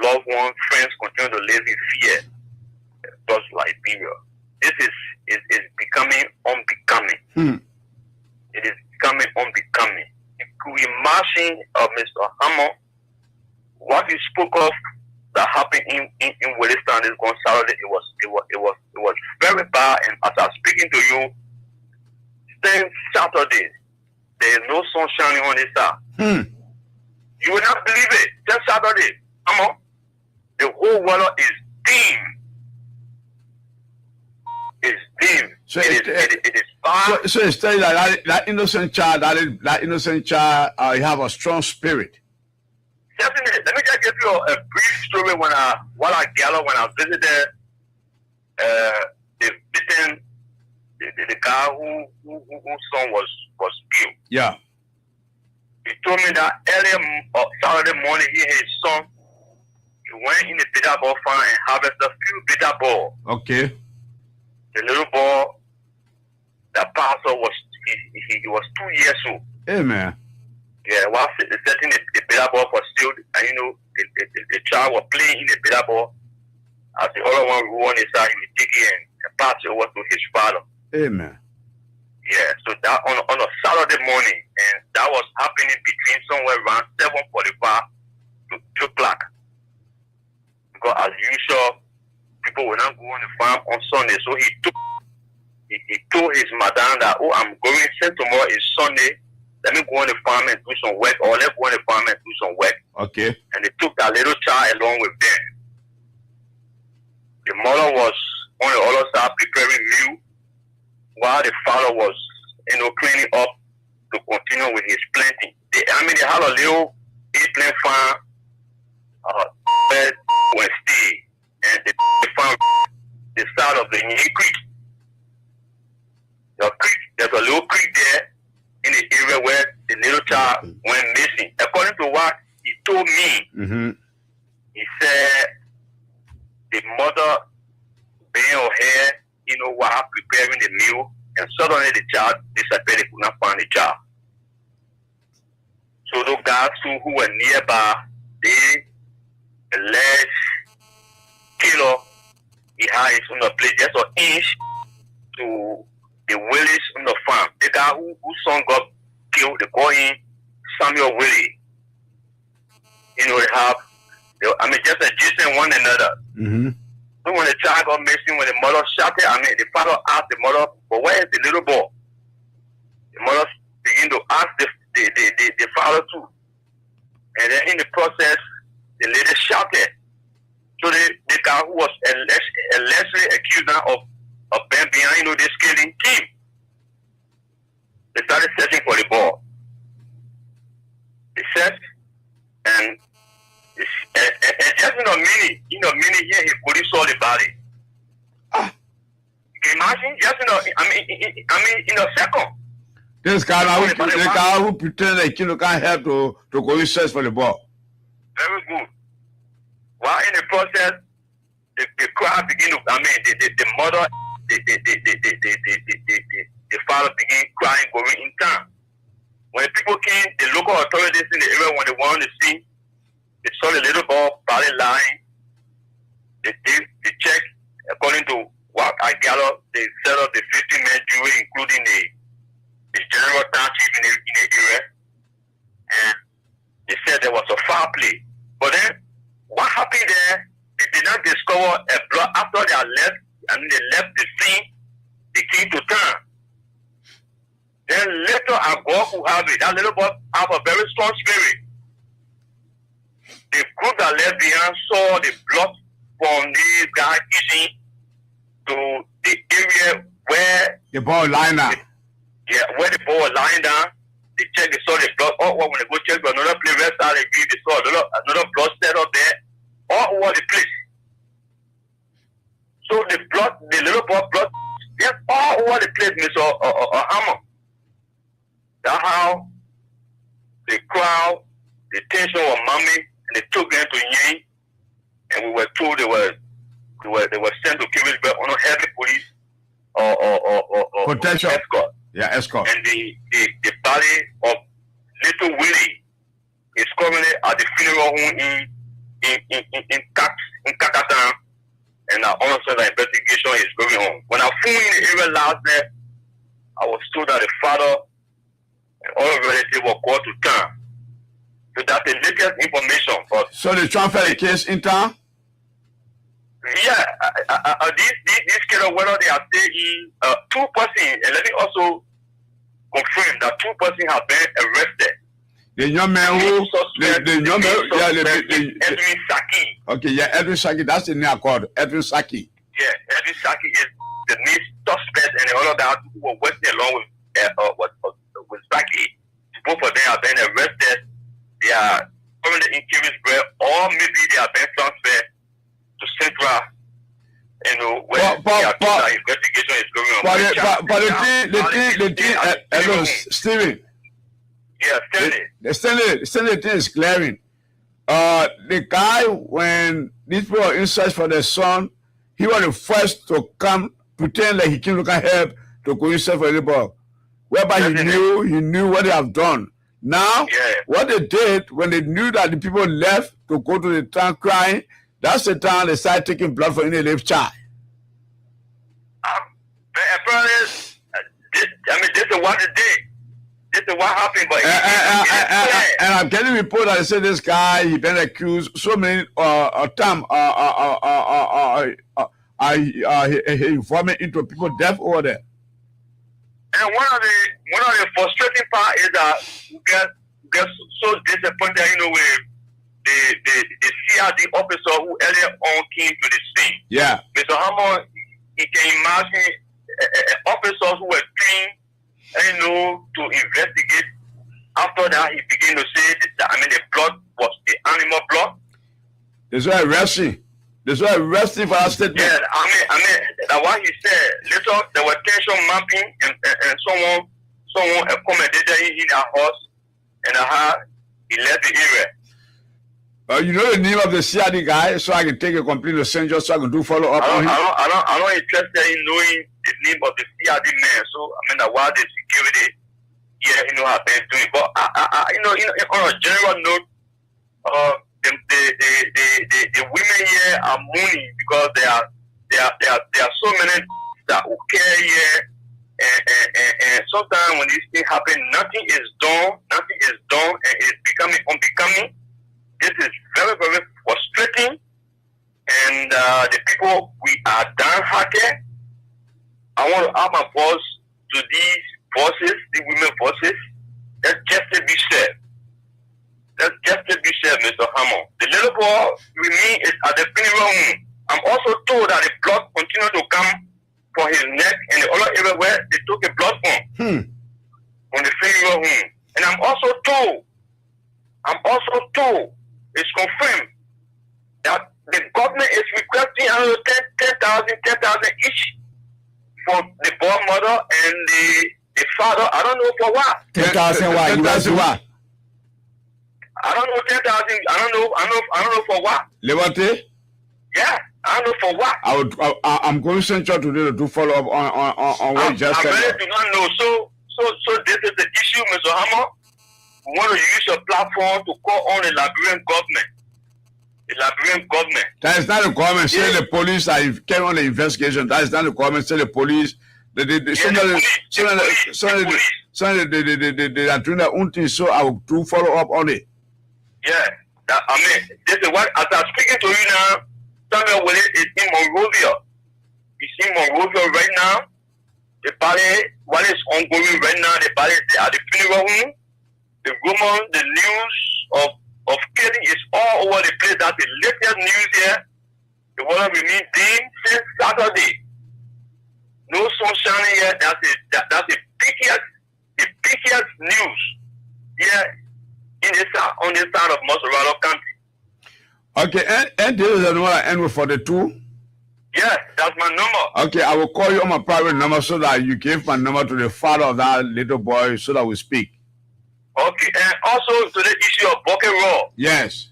loved ones, friends continue to live in fear across Liberia. This is becoming unbecoming. Hmm. It is becoming unbecoming. Could you imagine, Mr. Hammond, what you spoke of that happened in Williston is on Saturday. It was very bad. And as I'm speaking to you, since Saturday, there is no sun shining on this side. You will not believe it. Just Saturday, come on, the whole world is dim. It's dim. So it is far. So it's telling that innocent child, he have a strong spirit. Definitely. Let me just give you a brief story when I visited the guy whose son was killed. Yeah. He told me that early Saturday morning, he and his son, he went in the bitter ball farm and harvested a few bitter balls. Okay. The little boy, the pastor was 2 years old. Amen. Yeah, while setting the bitter ball for still, and the child was playing in the bitter ball. As the other one who won his side, he would take it and pass it over to his father. Amen. Yeah, so that on a Saturday morning, and that was happening between somewhere around 7:45 to 2 o'clock. Because as usual, people will not go on the farm on Sunday. So he told his madam that, oh, I'm going, since tomorrow is Sunday, let me go on the farm and do some work, or let's go on the farm and do some work. Okay. And they took that little child along with them. The mother was on the other side preparing meal, while the father was, cleaning up to continue with his planting. They had a little 8-plant farm, Wednesday, and they found the side of the creek. There's a little creek there in the area where the little child went missing. According to what he told me, he said the mother bent her head, while preparing the meal, and suddenly the child disappeared. They could not find the child. So those guys who were nearby, they alleged killer, he had his own place just an inch to the Willis on the farm. The guy whose son got killed, they call him Samuel Willie. They have, just adjacent one another. So when the child got missing, when the mother shouted, the father asked the mother, but where is the little boy? The mother began to ask the father too. And then in the process, the lady shouted. So the guy who was allegedly accused of being behind this killing came. They started searching for the boy. They searched, and just in a minute here, he police saw the body. You can imagine, just in a second. This guy who pretended that killer can't help to go search for the boy. Very good. While in the process, the crowd began to, the mother, the father began crying, going in town. When people came, the local authorities in the area, when they wanted to see, they saw the little boy body lying. They checked, according to what I gathered, they set up the 15-man jury, including the general township in the area. And they said there was a foul play. But then, what happened there, they did not discover a blood after they left, they left the scene, they came to town. Then later, God who have it, that little boy have a very strong spirit. The group that left behind saw the blood from this guy kissing to the area where the boy lying down. Where the boy was lying down. They checked, they saw the blood. When they go check to another place, where they saw another blood set up there, all over the place. So the little boy blood, yes, all over the place, Mr. Hammer. That's how the crowd, the tension was mounting, and they took them to Yang, and we were told they were sent to Kingsburg on a heavy police or protection escort. Yeah, escort. And the body of little Willie is currently at the funeral home in Kakatan, and our honest investigation is going on. When I flew in the area last day, I was told that the father and all of the relatives were called to town. So that's the latest information. But so they transfer the case in town? Yeah, these kid, whether they are saying 2 persons, and let me also confirm that 2 persons have been arrested. The young man who, the young man, Edwin Saki. Okay, yeah, Edwin Saki, that's the name called Edwin Saki. Yeah, Edwin Saki is the main suspect, and all of that who were working along with Saki. Both of them have been arrested. They are currently in curious bread, or maybe they have been transferred to Central, where the investigation is going on. But the thing, Stephen. Yeah, the thing is clearing. The guy, when these people were in search for their son, he was the first to come, pretend like he came to help to go in search for the boy. Whereby he knew what they have done. Now, what they did, when they knew that the people left to go to the town crying, that's the time they started taking blood for any live child. This is what they did. This is what happened. But and I'm getting report that they say this guy, he been accused so many times he informing into people death over there. And one of the frustrating part is that we get so disappointed, with the CRD officer who earlier on came to the scene. Yeah. Mr. Hammond, he can imagine officers who were trained, to investigate. After that, he began to say that, the blood was the animal blood. That's why arresting. That's why arresting for that statement. Yeah, that's what he said. Later, there were tension mapping, and someone accommodated him in a horse, and he left the area. You know the name of the CRD guy, so I can take a complete messenger, so I can do follow up on him. I'm not interested in knowing the name of the CRD man. So that's why the security, have been doing. But on a general note, the women here are mourning because there are so many that will care here, and sometimes when this thing happens, nothing is done, and it's becoming unbecoming. This is very, very frustrating, and the people, we are downhearted. I want to add my voice to these voices, the women voices. That's just to be said. That's just to be said, Mr. Hammond. The little boy with me is at the funeral home. I'm also told that the blood continued to come from his neck and the other area where they took the blood from the funeral home. And I'm also told, it's confirmed that the government is requesting 10,000 each for the boy mother and the father. I don't know for what. 10,000 what? You guys what? I don't know 10,000. I don't know for what. Liberty? Yeah, I don't know for what. I'm going central today to do follow up on what you just said. I really do not know. So this is the issue, Mr. Hammer. We want to use your platform to call on the Liberian government. The Liberian government. That is not the government. Say the police are carrying on the investigation. That is not the government. Say the police. They are doing their own thing. So I will do follow up on it. Yeah, this is what, as I'm speaking to you now, Samuel Willie is in Monrovia. He's in Monrovia right now. The party, what is ongoing right now, the party is at the funeral home. The rumor, the news of killing is all over the place. That's the latest news here. The water remains dim since Saturday. No sun shining here. That's the biggest news here on the side of Mozzarella County. Okay, and this is the number I end with for the two. Yes, that's my number. Okay, I will call you on my private number so that you give my number to the father of that little boy so that we speak. Okay, and also to the issue of Bucket Raw. Yes.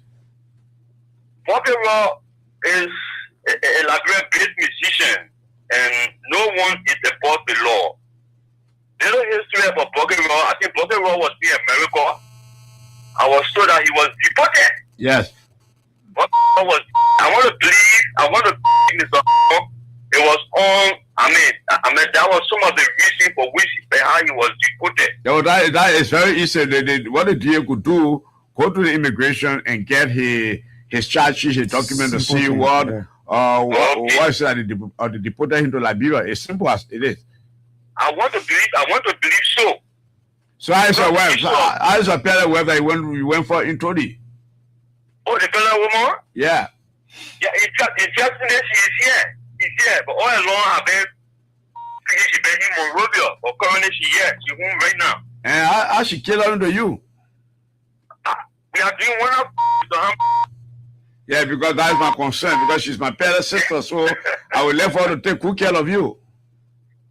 Bucket Raw is a Liberian-based musician, and no one is above the law. Little history about Bucket Raw. I think Bucket Raw was in America. I was told that he was deported. Yes. Bucket Raw was. I want to believe this. It was on. I mean, that was some of the reason for which how he was deported. No, that is very easy. What the DA could do, go to the immigration and get his charge sheet, his document to see what Why should they deported him to Liberia? It's simple as it is. I want to believe so. So I said, I saw Pierre whether he went for Intodi. Oh, the fellow woman? Yeah. Yeah, it's just she's here. He's here. But all along I've been she been in Monrovia. But currently she's here. She's home right now. And how she kill her into you? We are doing one of to her. Yeah, because that is my concern, because she's my parents' sister, so I will let her to take good care of you.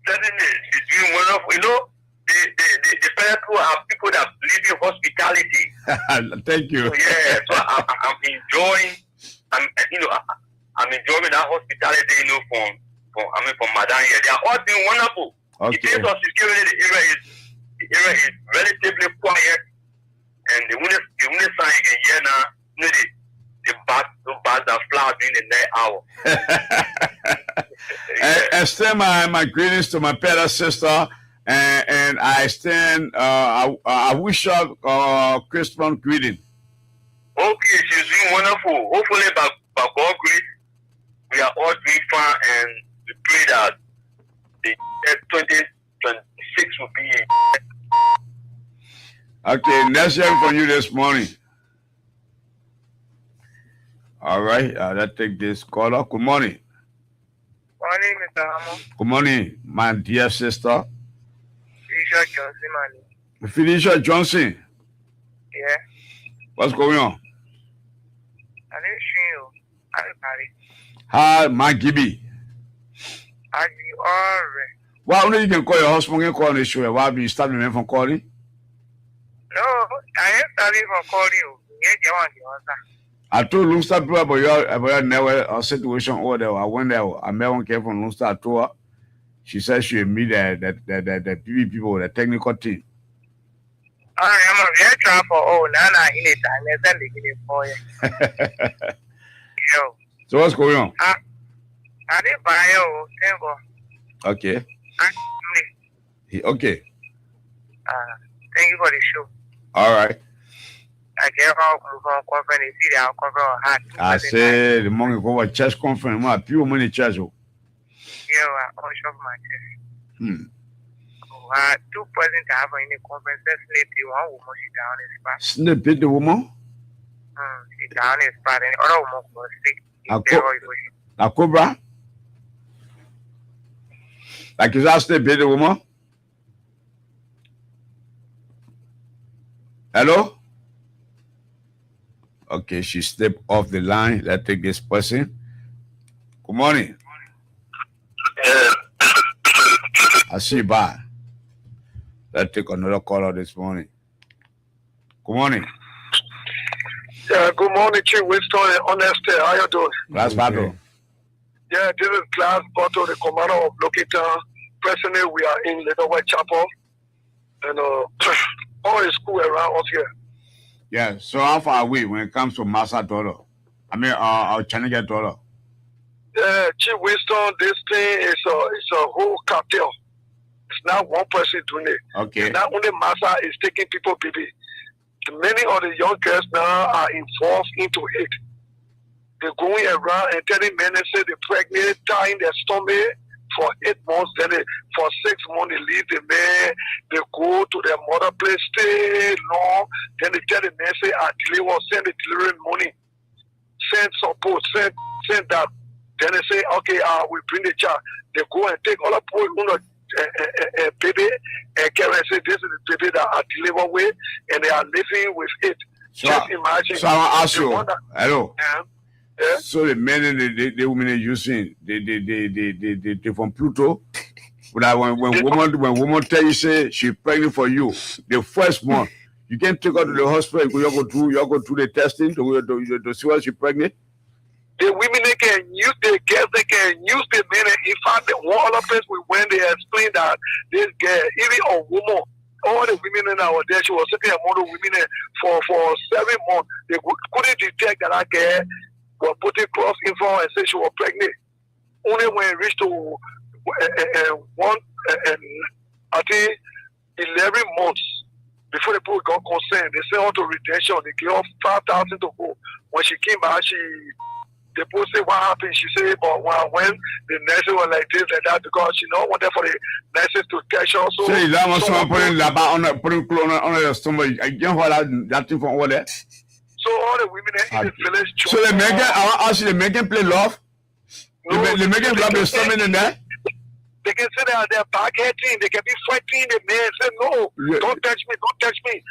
Certainly, she's doing wonderful. You know, the parents who have people that live in hospitality. Thank you. So, yeah, so I'm enjoying. I'm enjoying that hospitality. You know, from Madam here. They are all doing wonderful. Okay. In terms of security, the area is relatively quiet, and the winter sign again here now. You know, the bats that fly during the night hour. I extend my greetings to my parents' sister, and I extend I wish her Christmas greeting. Okay, she's doing wonderful. Hopefully, by God's grace, we are all doing fine, and we pray that the year 2026 will be Okay, next hearing from you this morning. All right, let's take this caller. Good morning. Morning, Mr. Hamo. Good morning, my dear sister. Felicia Johnson, man. Felicia Johnson. Yeah. What's going on? I didn't see you. Everybody. Hi, my Gibby. Are you all right? Why only you can call your husband and call on the show? Why be you stopping me from calling? No, I ain't starting from calling you. You want the answer. I told Lunster people about your never situation over there. I went there. I met one came from Lunster. I told her. She said she would meet the PV people, the technical team. I'm a very trouble. Nana in it. I'm going to give it for you. Yo. So what's going on? I didn't buy you. Okay. Okay. Thank you for the show. All right. I can't come conference. See the conference. I said the morning go to church conference. My people money church. Yeah, I shop my church. 2 persons have in the conference. Snip the one woman sit down his spot. Snip the woman? Sit down his spot and the other woman was sick. A cobra? Like is that snip the woman? Hello? Okay, she stepped off the line. Let's take this person. Good morning. I see you. Bye. Let's take another caller this morning. Good morning. Yeah, good morning, Chief Winston and Honesty. How you doing? Glass Battle. Yeah, this is Glass Battle, the commander of Lokita. Presently, we are in Little White Chapel. And all is cool around us here. Yeah, so how far are we when it comes to Massa dollar? I mean, our Chinese dollar. Yeah, Chief Winston, this thing is a whole cartel. It's not one person doing it. Okay. It's not only Massa is taking people, baby. Many of the young girls now are involved into it. They're going around and telling men, they say they're pregnant, tying their stomach for 8 months, then for 6 months they leave the man, they go to their mother place, stay long, then they tell the man, say, I deliver, send the delivery money, send support, send that. Then they say, okay, we bring the child. They go and take all the poor baby and carry and say, this is the baby that I deliver with, and they are living with it. So, just imagine. So I want to ask you, hello. Yeah. So the men and the women are using they from Pluto. But when woman tell you say she's pregnant for you, the first month you can take her to the hospital. You go through the testing to see whether she's pregnant. The women they can use the girls, they can use the men. In fact, the one other place we went, they explained that this girl, even a woman, all the women in our there, she was sitting among the women for 7 months. They couldn't detect that that girl was putting cross info and say she was pregnant. Only when it reached to I think 11 months before the people got concerned, they sent her to retention. They gave her 5,000 to go. When she came back, she The post say what happened. She say, but when the nurses were like this and that, because she don't want for the nurses to touch her. So that was someone putting on your stomach. I can't hold that thing from over there. So all the women in the village. So they make it. I want to ask you, they make him play love. No, they make him rub his stomach in there. They can say that they're backhanding. They can be fighting. The man say, no, don't touch me, don't touch me.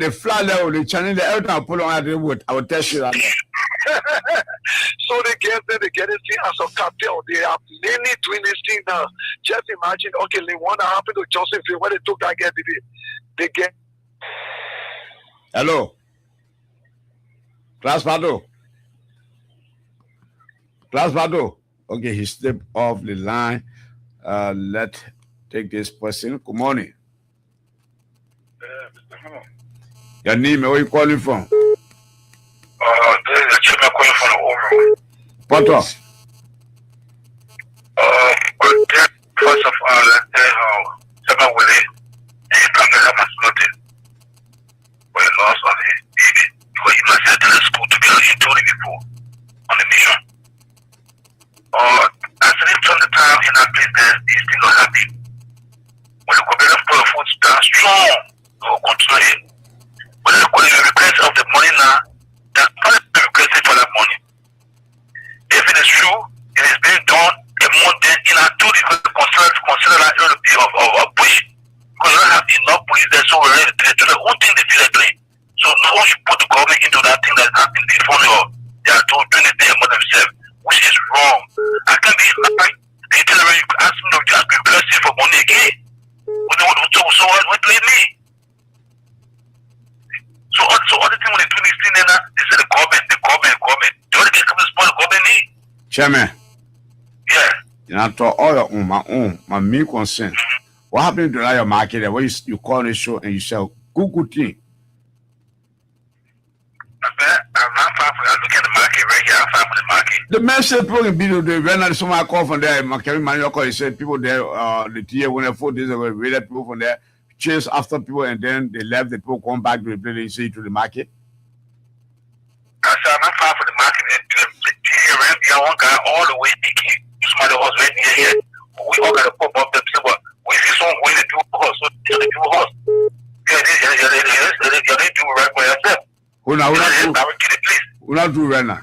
The fly level, the channel, the everything I put on the wood, I will test you that. So they get this thing as a Kapao. They are mainly doing this thing now. Just imagine, okay, the one that happened to Josephine when they took that guy, they get. Hello. Class Bado. Okay, he stepped off the line. Let's take this person. Good morning. Your name, where are you calling from? This is the chief calling from the home. Potter. First of all, let's say how someone will he can help us nothing. We lost on it. Because he must have to the school together. He told the people on the mission. As if from the time in that place there, these things don't happen. When the community put a foot down strong, they will continue it. When the request of the money now, that's probably requested for that money. If it is true, it is being done a month then in a two different consider that of push. Because we don't have enough police there, so we're ready to do the whole thing they feel they're doing. So no one should put the government into that thing that's happening before they are doing it there more themselves, which is wrong. I can't be like they tell me you ask me to just be blessed for money again. So what blame me? So all the time when they do this thing they say the government. They want to get come to support the government. Chairman. Yeah. You know, to all your my main concern. What happened to your market there? Where you call the show and you say good thing. I'm not far from. I look at the market right here. I'm far from the market. The man said people in video, they ran out someone call from there. Kevin Manuel call. He said people there, the TA when 4 days ago, raided people from there, chased after people, and then they left. The people come back to the place. They say to the market. I said I'm not far from the market. The TA ran here. One guy all the way. Somebody was right near here. We all got to pop up the people. We see someone when they do horse. So they do horse. Yeah, they do right by yourself. Who not do right now?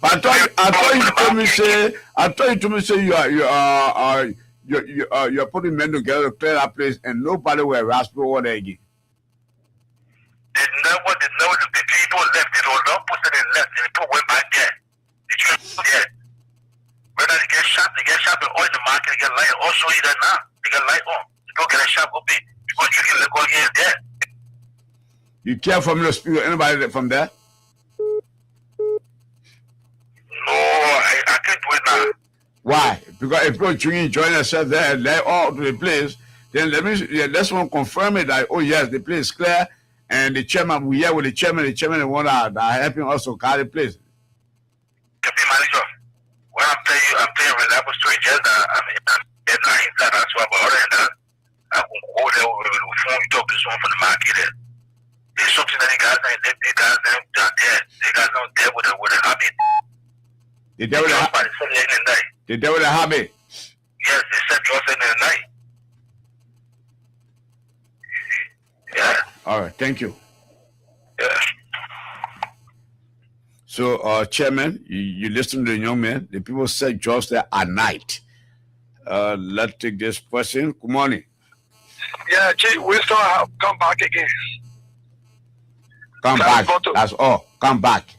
I thought you told me say you are putting men together to clear that place and nobody will harass people over there again. The people left. They don't know put them left. The people went back there. Whether they get shot and all in the market, they get light. Also, either now they get light on. They don't get a shop open because you can go here and there. You care for me to speak to anybody from there? No, I can't do it now. Why? Because if people join themselves there and they're all to the place, then let's one confirm it that yes, the place is clear, and the chairman we here with the chairman the one that are helping us to carry the place. Deputy manager, when I'm paying reliable storage, yes, I'm deadline that that's why, but other than that, I can go there with the phone, you talk to someone from the market there. There's something that the guys are there. The guys are there with a habit. The devil the habit. Yes, they said just in the night. Yeah. All right, thank you. Yeah. So, Chairman, you listen to the young man. The people said just there at night. Let's take this person. Good morning. Yeah, Chief, we still have come back again. Come back. That's all. Come back.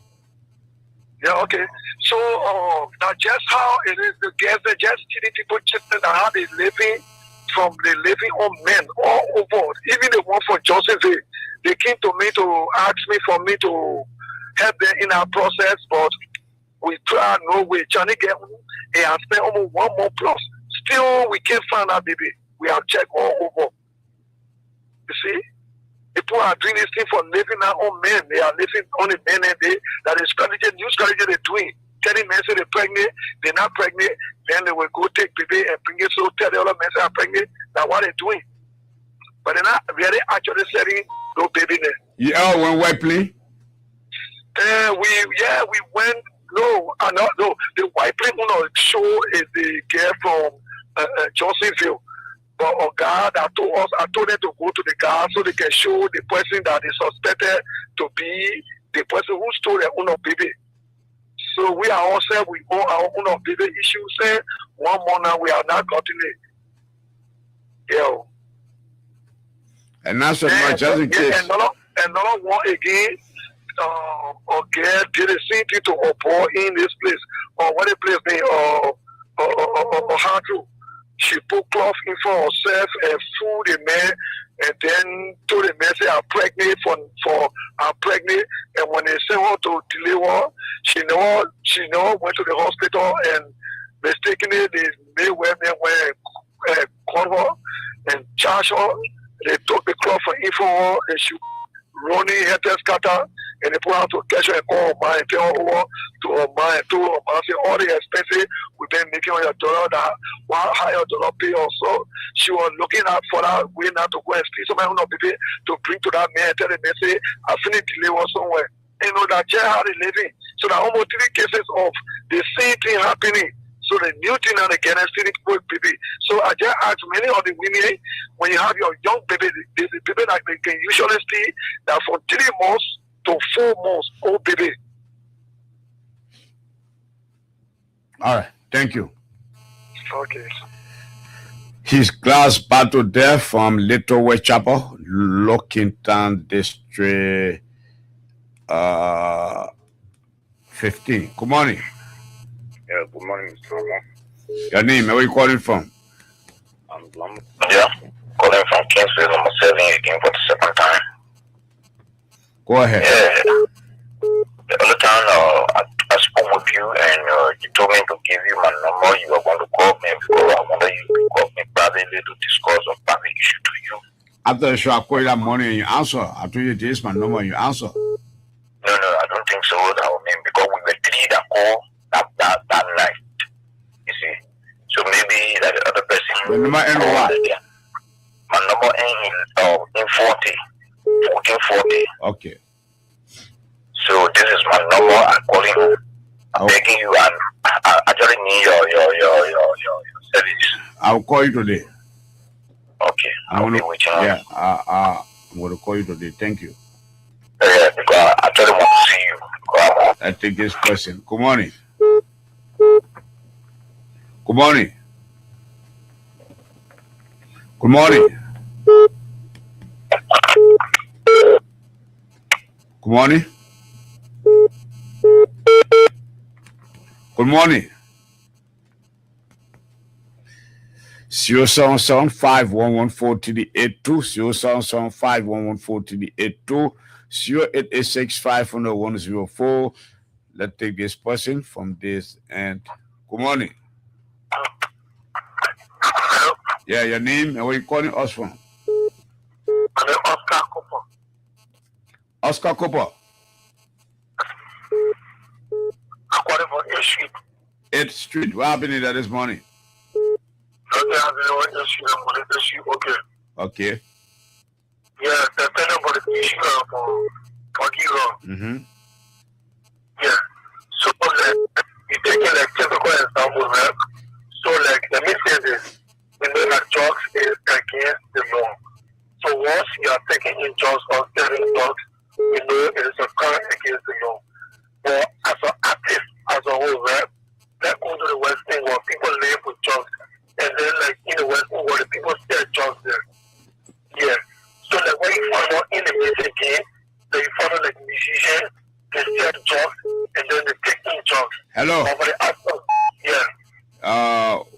Yeah, okay. So that's just how it is. The guests are just treating people just how they living from the living on men all over. Even the one for Joseph, they came to me to ask me for me to help them in our process, but we try no way. Trying to get and I spent almost 1 month plus. Still, we can't find our baby. We have checked all over. You see? People are doing this thing for living our own men. They are living on the men and that is strategy, new strategy they're doing. Telling men say they're pregnant, they're not pregnant, then they will go take baby and bring it so tell the other men say I'm pregnant. That's what they're doing. But they're not really actually selling no baby there. Yeah, when white plane? We went. No, the white plane show is the girl from Johnsonville. But God, I told them to go to the car so they can show the person that is suspected to be the person who stole their own baby. So we are also we own our own baby issues. And one more now we are not gotten it. Yeah. And that's what just in case. Another one again. A girl did the same thing to a boy in this place. What a place name? How to? She put cloth in for herself and fooled the man, and then told the man, say, I'm pregnant I'm pregnant. And when they sent her to deliver, she never went to the hospital, and mistakenly they made women caught her and charged her. They took the cloth in for her, and she running her test cutter, and they put her to catch her and call her man and tell her over to her man and told her man, say, all the expenses we've been making on your daughter, that one higher dollar pay also. She was looking out for that way now to go and speak somebody who not baby to bring to that man and tell the man, say, I finished delay somewhere. You know, that jail how they living. So that almost 3 cases of the same thing happening. So the new thing and again is still with baby. So I just ask many of the women, when you have your young baby, the baby that they can usually see that from 3 months to 4 months old baby. All right, thank you. Okay. His class battled there from Little West Chapel, Lockington District 15. Good morning. Yeah, good morning, Mr. Rama. Your name, where are you calling from? I'm Blum. Yeah, calling from Kingsville, number 7 again for the second time. Go ahead. Yeah, the other time I spoke with you and you told me to give you my number. You were going to call me because I wanted you to call me privately to discuss a private issue to you. After the show, I call you that morning and you answer. I told you this is my number and you answer. No, I don't think so. That would mean because we were 3 that call that night. You see, so maybe that the other person. The number end what? My number end in 1440. Okay. So this is my number. I'm calling you. I'm begging you. I actually need your service. I'll call you today. Okay. I'm going to I'm going to call you today. Thank you. Yeah, because I actually want to see you. I take this question. Good morning. Good morning. Good morning. Good morning. Good morning. 077-511-4382, 077-511-4382, 0886-500-104. Let's take this person from this end. Good morning. Yeah, your name and where you calling us from? I'm Oscar Cooper. Oscar Cooper. I'm calling for 8th Street. 8th Street. What happened there this morning? Nothing happened on 8th Street. I'm on 8th Street. Okay. Okay. Yeah, they're telling about the issue for Giro. Mm-hmm. Yeah. So, you taking like typical example, right? So, like, let me say this. We know that drugs is against the law. So, once you are taking in drugs or selling drugs, we know it is a crime against the law. But as an artist, as a whole, right? Let's go to the Western world. People live with drugs. And then, like, in the Western world, the people sell drugs there. Yeah. So, like, when you find out in the music game, then you find out, like, musicians, they sell drugs, and then they take in drugs. Hello. Yeah.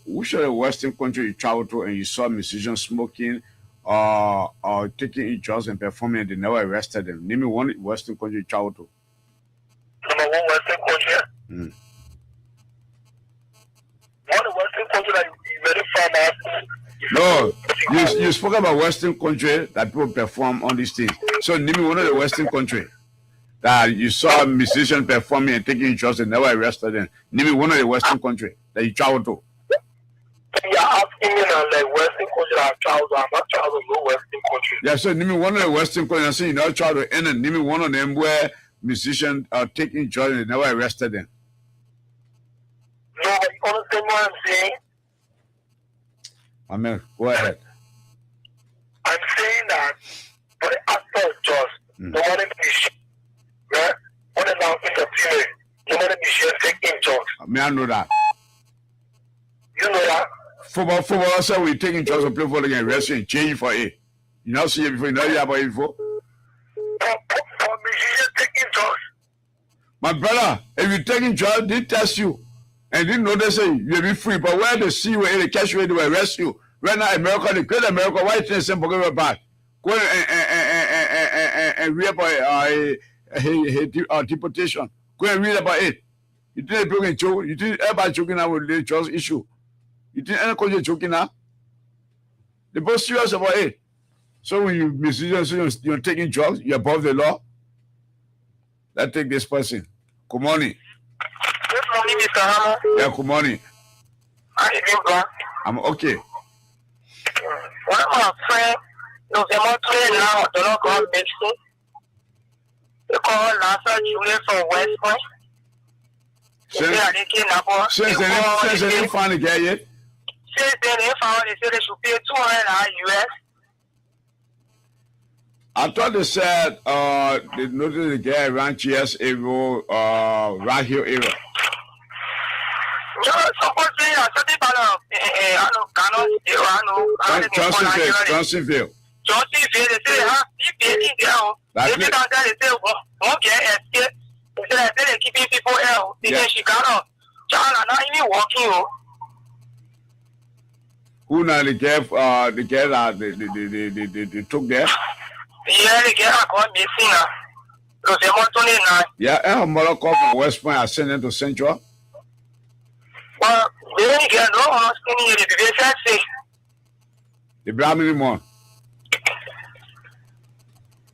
Which are the Western country you travel to and you saw musicians smoking or taking in drugs and performing and they never arrested them? Name me one Western country you travel to. Number one Western country? One Western country that you very far out. No, you spoke about Western country that people perform on this thing. So name me one of the Western country that you saw musicians performing and taking drugs and never arrested them. Name me one of the Western country that you travel to. You're asking me now, like Western country are child, I'm not child of no Western country. Yeah, so name me one of the Western countries. I say you know try to end and name me one of them where musicians are taking joy and they never arrested them. No, but you understand what I'm saying? Amen. Go ahead. I'm saying that for the actor of just nobody be sure, right? When they now interfere, nobody be sure taking drugs. May I know that? You know that? Football said we taking drugs to play for again, arrest you and change for it. You know see it before, you know you about it before. For musicians taking drugs. My brother, if you taking drugs, they test you. And didn't know they say you'll be free, but where they see you, they catch you, they will arrest you. Right now, America, they create America, why you send forget back? Go and read about deportation. Go and read about it. You didn't bring a joke, you didn't ever joking now with the drugs issue. You didn't ever call you joking now. They're both serious about it. So when you musicians, you're taking drugs, you're above the law. Let's take this person. Good morning. Good morning, Mr. Hammer. Yeah, good morning. How you doing, bro? I'm okay. One of my friends, no, they're not playing now, they don't call Mexico. They call Lassa Julius from West Point. Since they didn't find the guy yet? Since then, they found they said they should pay $200 US. I thought they said they noticed the guy around GS area, right here area. No, supposedly, something about Johnsonville. Johnsonville, they say, he paid in there. They say that they say, okay, escape. They say they're keeping people out. They say Chicago. Child are not even walking. Who now the guy that they took there? Yeah, the guy got missing now. So they want to know. Yeah, and mother called from West Point, I sent them to Central. Well, they didn't get no asking you to be sexy. The Brahmin anymore.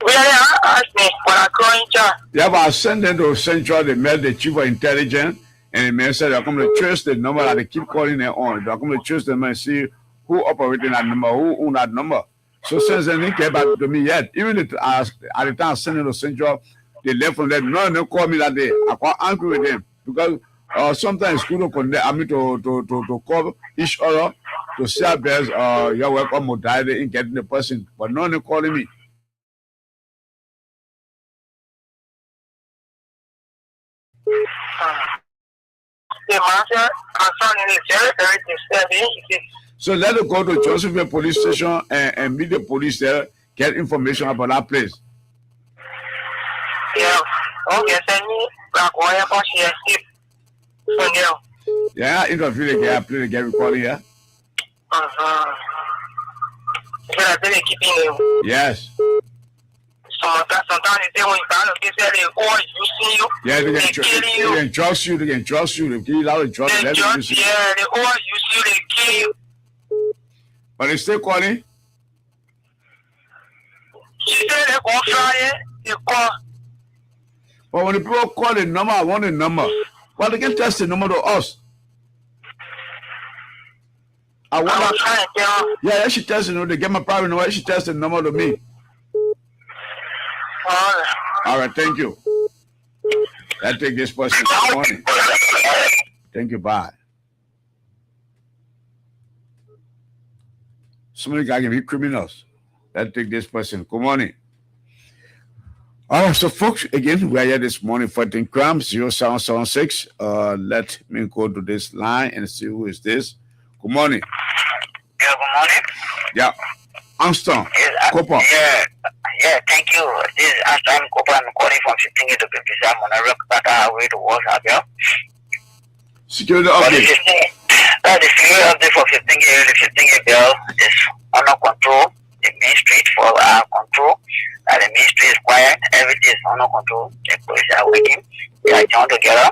Well, ask me when I call in charge. Yeah, but I sent them to Central, they met the chief of intelligence, and the man said they're going to trace the number that they keep calling them on. They're going to trace them and see who operating that number, who own that number. So since then, they came back to me yet. Even at the time I sent them to Central, they left from there. None of them called me that day. I got angry with them because sometimes it's good to connect, to call each other to say best, you're welcome to die in getting the person, but none of them calling me. The matter concerning is very disturbing. So let us go to Josephine police station and meet the police there, get information about that place. Yeah, okay, send me back where I'm escape. So now. Yeah, interview the guy, play the guy recording here. So they're keeping you. Yes. Sometimes they say when you find a case, they all using you. Yeah, they can trust you, they give you a lot of drugs. They all use you, they kill you. But they still calling? She said they go Friday, they call. But when the people call the number, I want the number. Well, they can test the number to us. I want that. Yeah, they should test the number. They get my private number, they should test the number to me. All right, thank you. Let's take this person this morning. Thank you, bye. Somebody got to be criminals. Let's take this person. Good morning. All right, so folks, again, we are here this morning for 14 grams 0776. Let me go to this line and see who is this. Good morning. Yeah, good morning. Yeah. Armstrong. Kapao. Yeah, thank you. This is Armstrong Kapao. I'm calling from 15 to 50. I'm on a rock that way to WhatsApp, yeah? Security update. The security update for 15 bill is under control. The main street for control. The main street is quiet. Everything is under control. The police are working. They are joined together.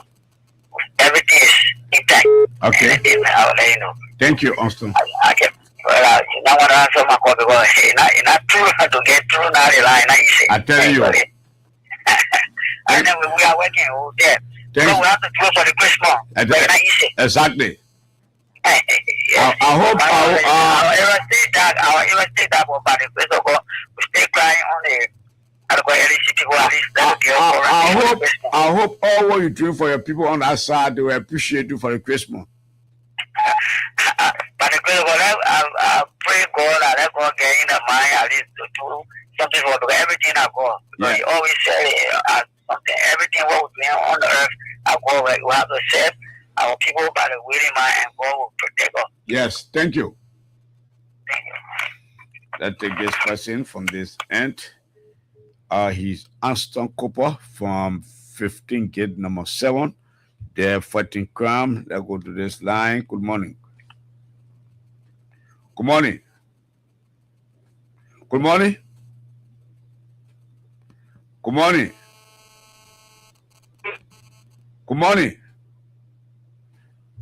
Everything is intact. Okay. I will let you know. Thank you, Armstrong. Okay. Well, you don't want to answer my call because it's not true to get through now the line. I tell you. And then we are working there. So we have to do for the Christmas. Exactly. I hope I'll ever say that, but by the grace of God, we stay crying on the. I hope all what you do for your people on that side, they will appreciate you for the Christmas. By the grace of God, I pray God that let God get in the mind at least to do something for everything I go. Because he always said something, everything what we're doing on the earth, I go, we have to save our people by the will in mind, and God will protect us. Yes, thank you. Thank you. Let's take this person from this end. He's Aston Cooper from 15 gate number 7. They're fighting crime. Let's go to this line. Good morning. Good morning. Good morning. Good morning. Good morning.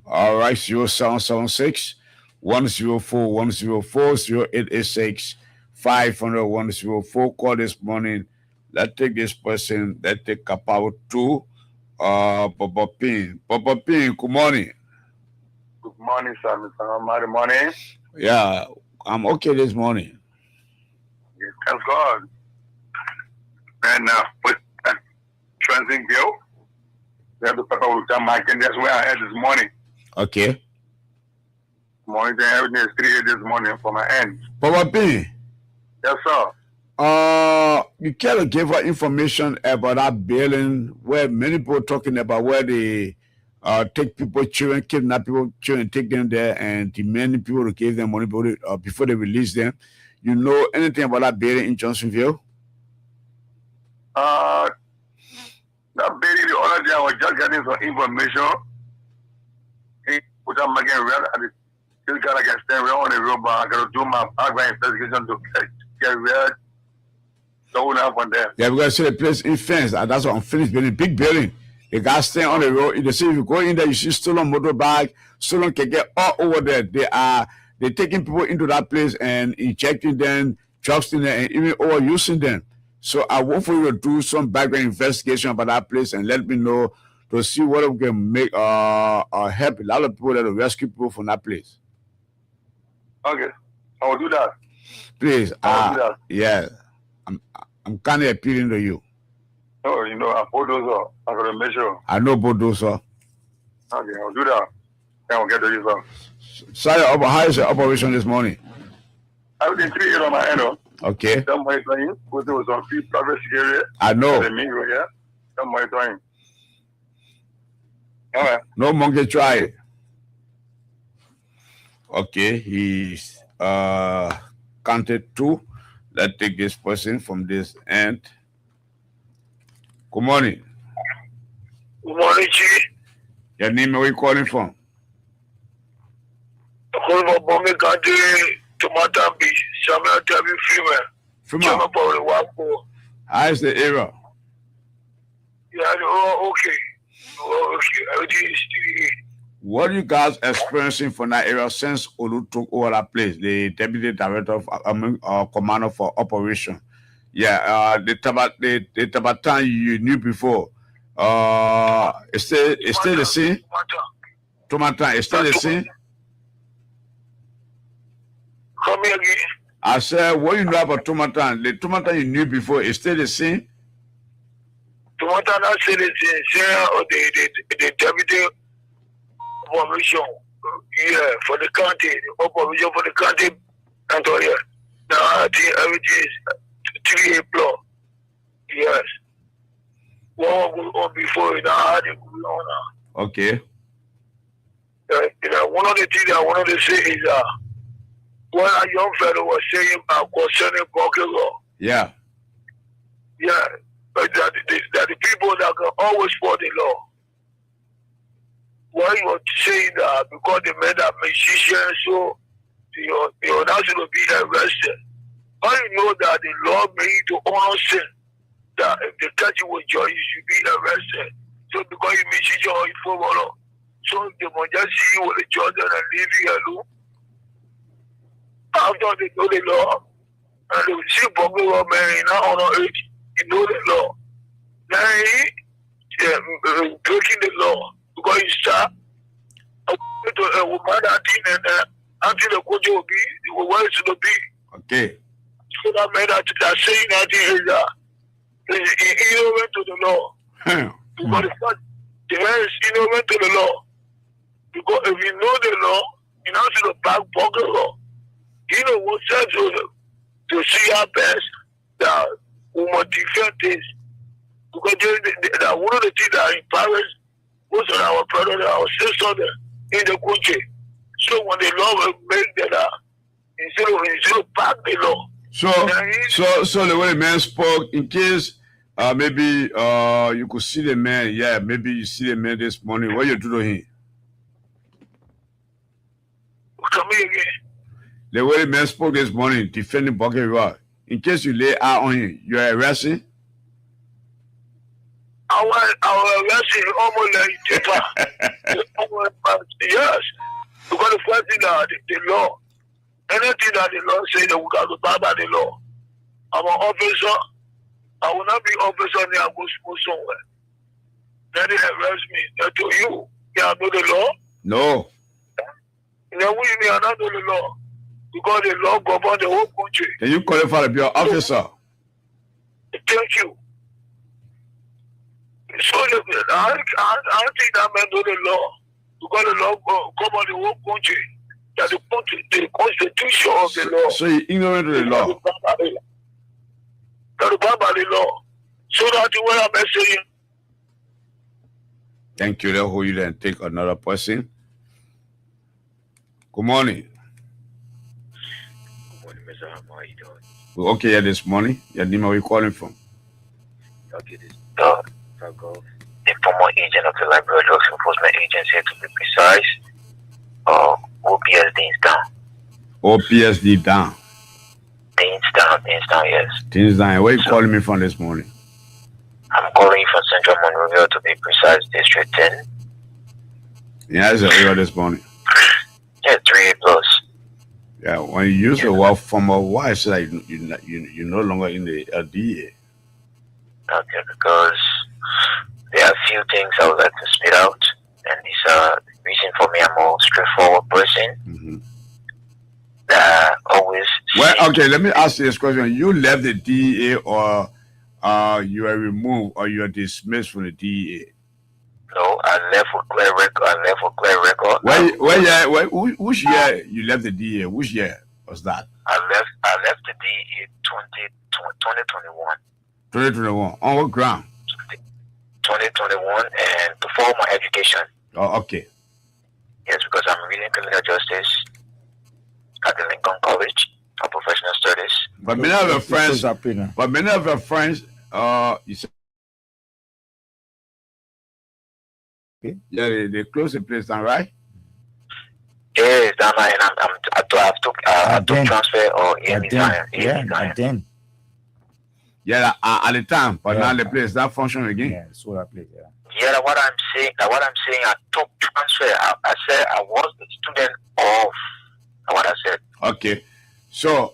All right, 0776 104 104 0886 500 104. Call this morning. Let's take this person. Let's take Kapao 2. Papa Pin. Papa Pin, good morning. Good morning, sir. Good morning. Yeah, I'm okay this morning. Yes, thank God. And with transit bill, we have the paper will come back, and that's where I had this morning. Okay. Morning, everything is 3 this morning for my end. Papa Pin. Yes, sir. You can't give her information about that building where many people talking about where they take people, children, kidnap people, children, take them there and demand people to give them money before they release them. You know anything about that building in Johnsonville? That building, the other day I was just getting some information. Without making real, I still gotta get stand on the road, but I gotta do my background investigation to get real. So on there. Yeah, because see the place in fence, and that's what unfinished building, big building. The guys staying on the road. They say if you go in there, you see stolen motorbike, stolen can get all over there. They're taking people into that place and injecting them, drugs in there, and even overusing them. So I want for you to do some background investigation about that place and let me know to see what we can make help a lot of people that will rescue people from that place. Okay, I will do that. Please, I will do that. Yeah. I'm kind of appealing to you. Oh, you know, I put those up. I got to make sure. I know both those, sir. Okay, I'll do that. Then I'll get to you, sir. Sorry, how is your operation this morning? I've been 3 years on my end. Okay. Some monitoring. Because there was some free private security. I know. Some monitoring. All right. No monkey try. Okay, he's counted 2. Let's take this person from this end. Good morning. Good morning, Chief. Your name, where you calling from? I call from Bombay Country, Tomato Beach, Samuel W. Freeman. How is the area? Yeah, okay. Okay, everything is still. What are you guys experiencing from that area since Olu took over that place, the deputy director of commander for operation? Yeah, the Tabatan you knew before. It's still the same? Tomatan, it's still the same? Come here again. I said, what you know about Tomatan? The Tomatan you knew before is still the same? Tomatan not still the same, or the deputy operation, yeah, for the county, the operation for the county, and all, yeah. Now, I think everything is 3 plus. Yes. One go on before, now I think go on now. Okay. One of the things I wanted to say is when a young fellow was saying concerning broken law. Yeah. Yeah, but that the people that can always follow the law. Why you are saying that? Because they made a musician, so you're not going to be arrested. How you know that the law made you to honor sin? That if they catch you with joy, you should be arrested. So because you musician or you follow, so they must just see you with the children and leave you alone. After they know the law, and they will see Bongo law man in our honor age, you know the law. Now he breaking the law. Because you start a woman until the coach will be, where it's to be. Okay. So that man that saying that is irrelevant to the law. Because the fact the man is irrelevant to the law. Because if you know the law, you know to the back pocket law. You know what says to see our best that we motivate things. Because that one of the things that in Paris, most of our brothers, our sisters in the country. So when the law will make that instead of back the law. So the way the man spoke, in case maybe you could see the man, maybe you see the man this morning. What you do to him? Come here again. The way the man spoke this morning, defending Bucket Rock. In case you lay out on him, you are arresting? Our arresting almost like paper. Yes. Because the first thing that the law, anything that the law says that we got to buy by the law. I'm an officer. I will not be officer near go somewhere. Then they arrest me. They tell you, you know the law? No. Then we are not know the law. Because the law governs the whole country. Can you qualify to be an officer? Thank you. So I think that man know the law. Because the law governs the whole country. That the constitution of the law. So you're ignorant of the law? That by the law. So that's what I'm saying. Thank you. They'll hold you there and take another person. Good morning. Good morning, Mr. Ham. How are you doing? We're okay here this morning. Your name, where you calling from? Okay, this is the former agent of the Liberia Drugs Enforcement Agency, to be precise. OPS Dean's down. OPSD down. Dean's down, yes. Dean's down. Where you calling me from this morning? I'm calling you from Central Monrovia, to be precise, District 10. Yeah, it's an area this morning. Yeah, 3A plus. Yeah, when you use the word former, why is it like you're no longer in the DA? Okay, because there are a few things I would like to spit out, and these are the reason for me. I'm a straightforward person. Mm-hmm. Always. Well, okay, let me ask you this question. You left the DEA, or you are removed, or you are dismissed from the DEA? No, I left for clear record. Which year you left the DEA? Which year was that? I left the DEA 2021. 2021. On what ground? 2021, and to follow my education. Oh, okay. Yes, because I'm reading criminal justice at the Lincoln College of Professional Studies. But many of your friends, you said, yeah, they close the place down, right? Yes, down there, and I took transfer or Again. Yeah, at the time, but now the place that function again. Yeah, so that place, yeah. Yeah, what I'm saying, I took transfer. I said I was the student of what I said. Okay, so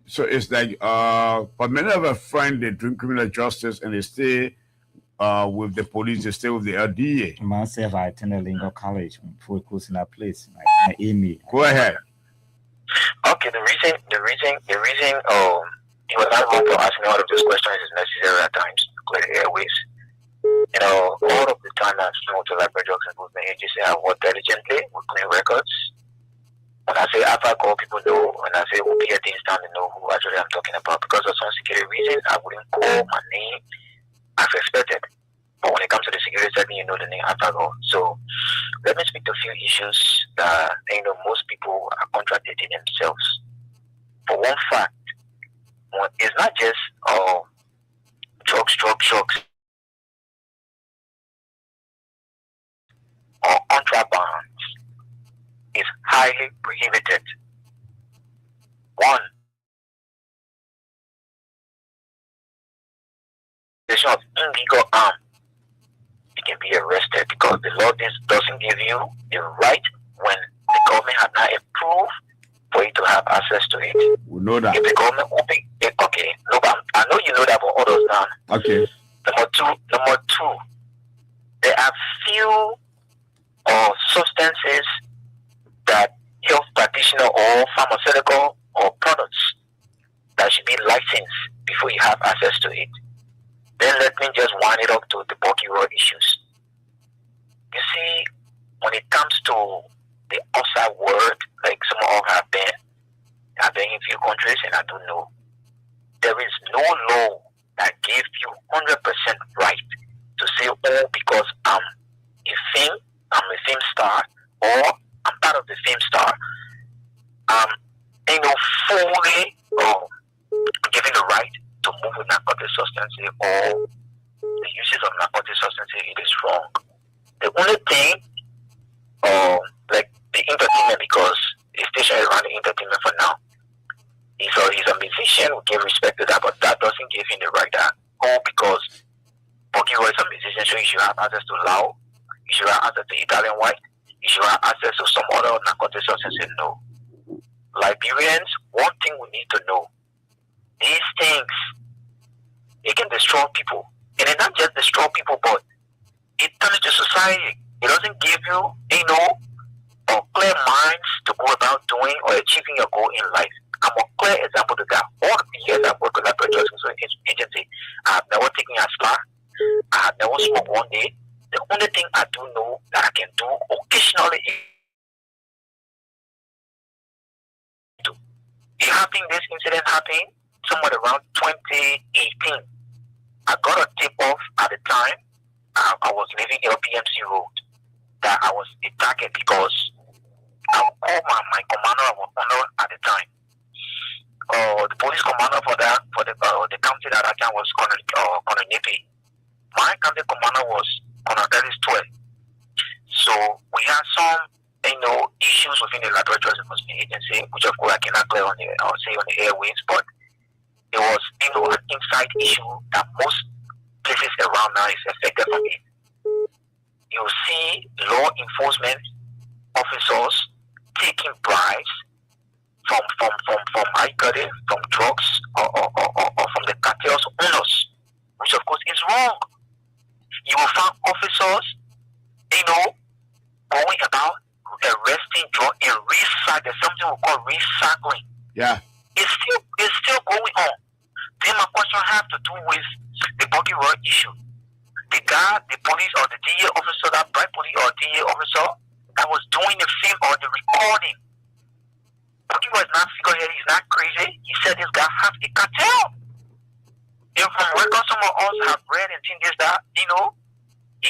so it's like but many of our friends, they do criminal justice and they stay with the police, they stay with the LDA. Myself, I attended Lincoln College before closing that place. I Amy. Go ahead. Okay, the reason you were not wrong for asking all of those questions is necessary at times to clear the airways. You know, all of the time I've spoken to Liberia Drugs Enforcement Agency, I work diligently with clean records. When I say Africa, people know. When I say OPS things down, they know who actually I'm talking about. Because of some security reasons, I wouldn't call my name as expected. But when it comes to the security setting, you know the name Africa. So let me speak to a few issues that most people are contradicting themselves. For one fact, it's not just drugs, or contraband is highly prohibited. One, possession of illegal arm, you can be arrested because the law doesn't give you the right when the government has not approved for you to have access to it. We know that. If the government open, okay, no, but I know you know that for others now. Okay. Number two, there are few or substances that health practitioner or pharmaceutical or products that should be licensed before you have access to it. Then let me just wind it up to the bulky raw issues. You see, when it comes to the outside world, like some of have been in few countries, and I don't know, there is no law that gives you 100% right to say, oh, because I'm a film star, or I'm part of the film star, fully given the right to move with narcotic substances or the uses of narcotic substances. It is wrong. The only thing, like the entertainment, because the station is running entertainment for now. He's a musician, we give respect to that, but that doesn't give him the right that, because Boogie is a musician, so you should have access to Lao, you should have access to Italian white, you should have access to some other narcotic substances. No. Liberians, one thing we need to know, these things, it can destroy people. And it not just destroy people, but it turns to society. It doesn't give you, clear minds to go about doing or achieving your goal in life. I'm a clear example to that. All the years I've worked with Liberia agency, I have never taken a slap. I have never smoked one day. The only thing I do know that I can do occasionally this incident happened somewhere around 2018. I got a tip off at the time. I was leaving LPMC Road that I was a target because I called my commander of honor at the time. The police commander for the county that I time was Colonel Nippy. My county commander was Colonel Ellis 12. So we had some issues within the Liberia Drug Enforcement Agency, which of course I cannot clear on the airways, but it was an inside issue that most places around now is affected from it. You see law enforcement officers taking bribes from drugs or from the cartels owners, which of course is wrong. You will find officers, going about arresting drug and recycling. There's something we call recycling. Yeah. It's still going on. Then my question has to do with the body work issue. The guy, the police or the DA officer, that bright police or DA officer that was doing the film or the recording. Body was not figurehead, he's not crazy. He said this guy has a cartel. And from records some of us have read and seen this, that, he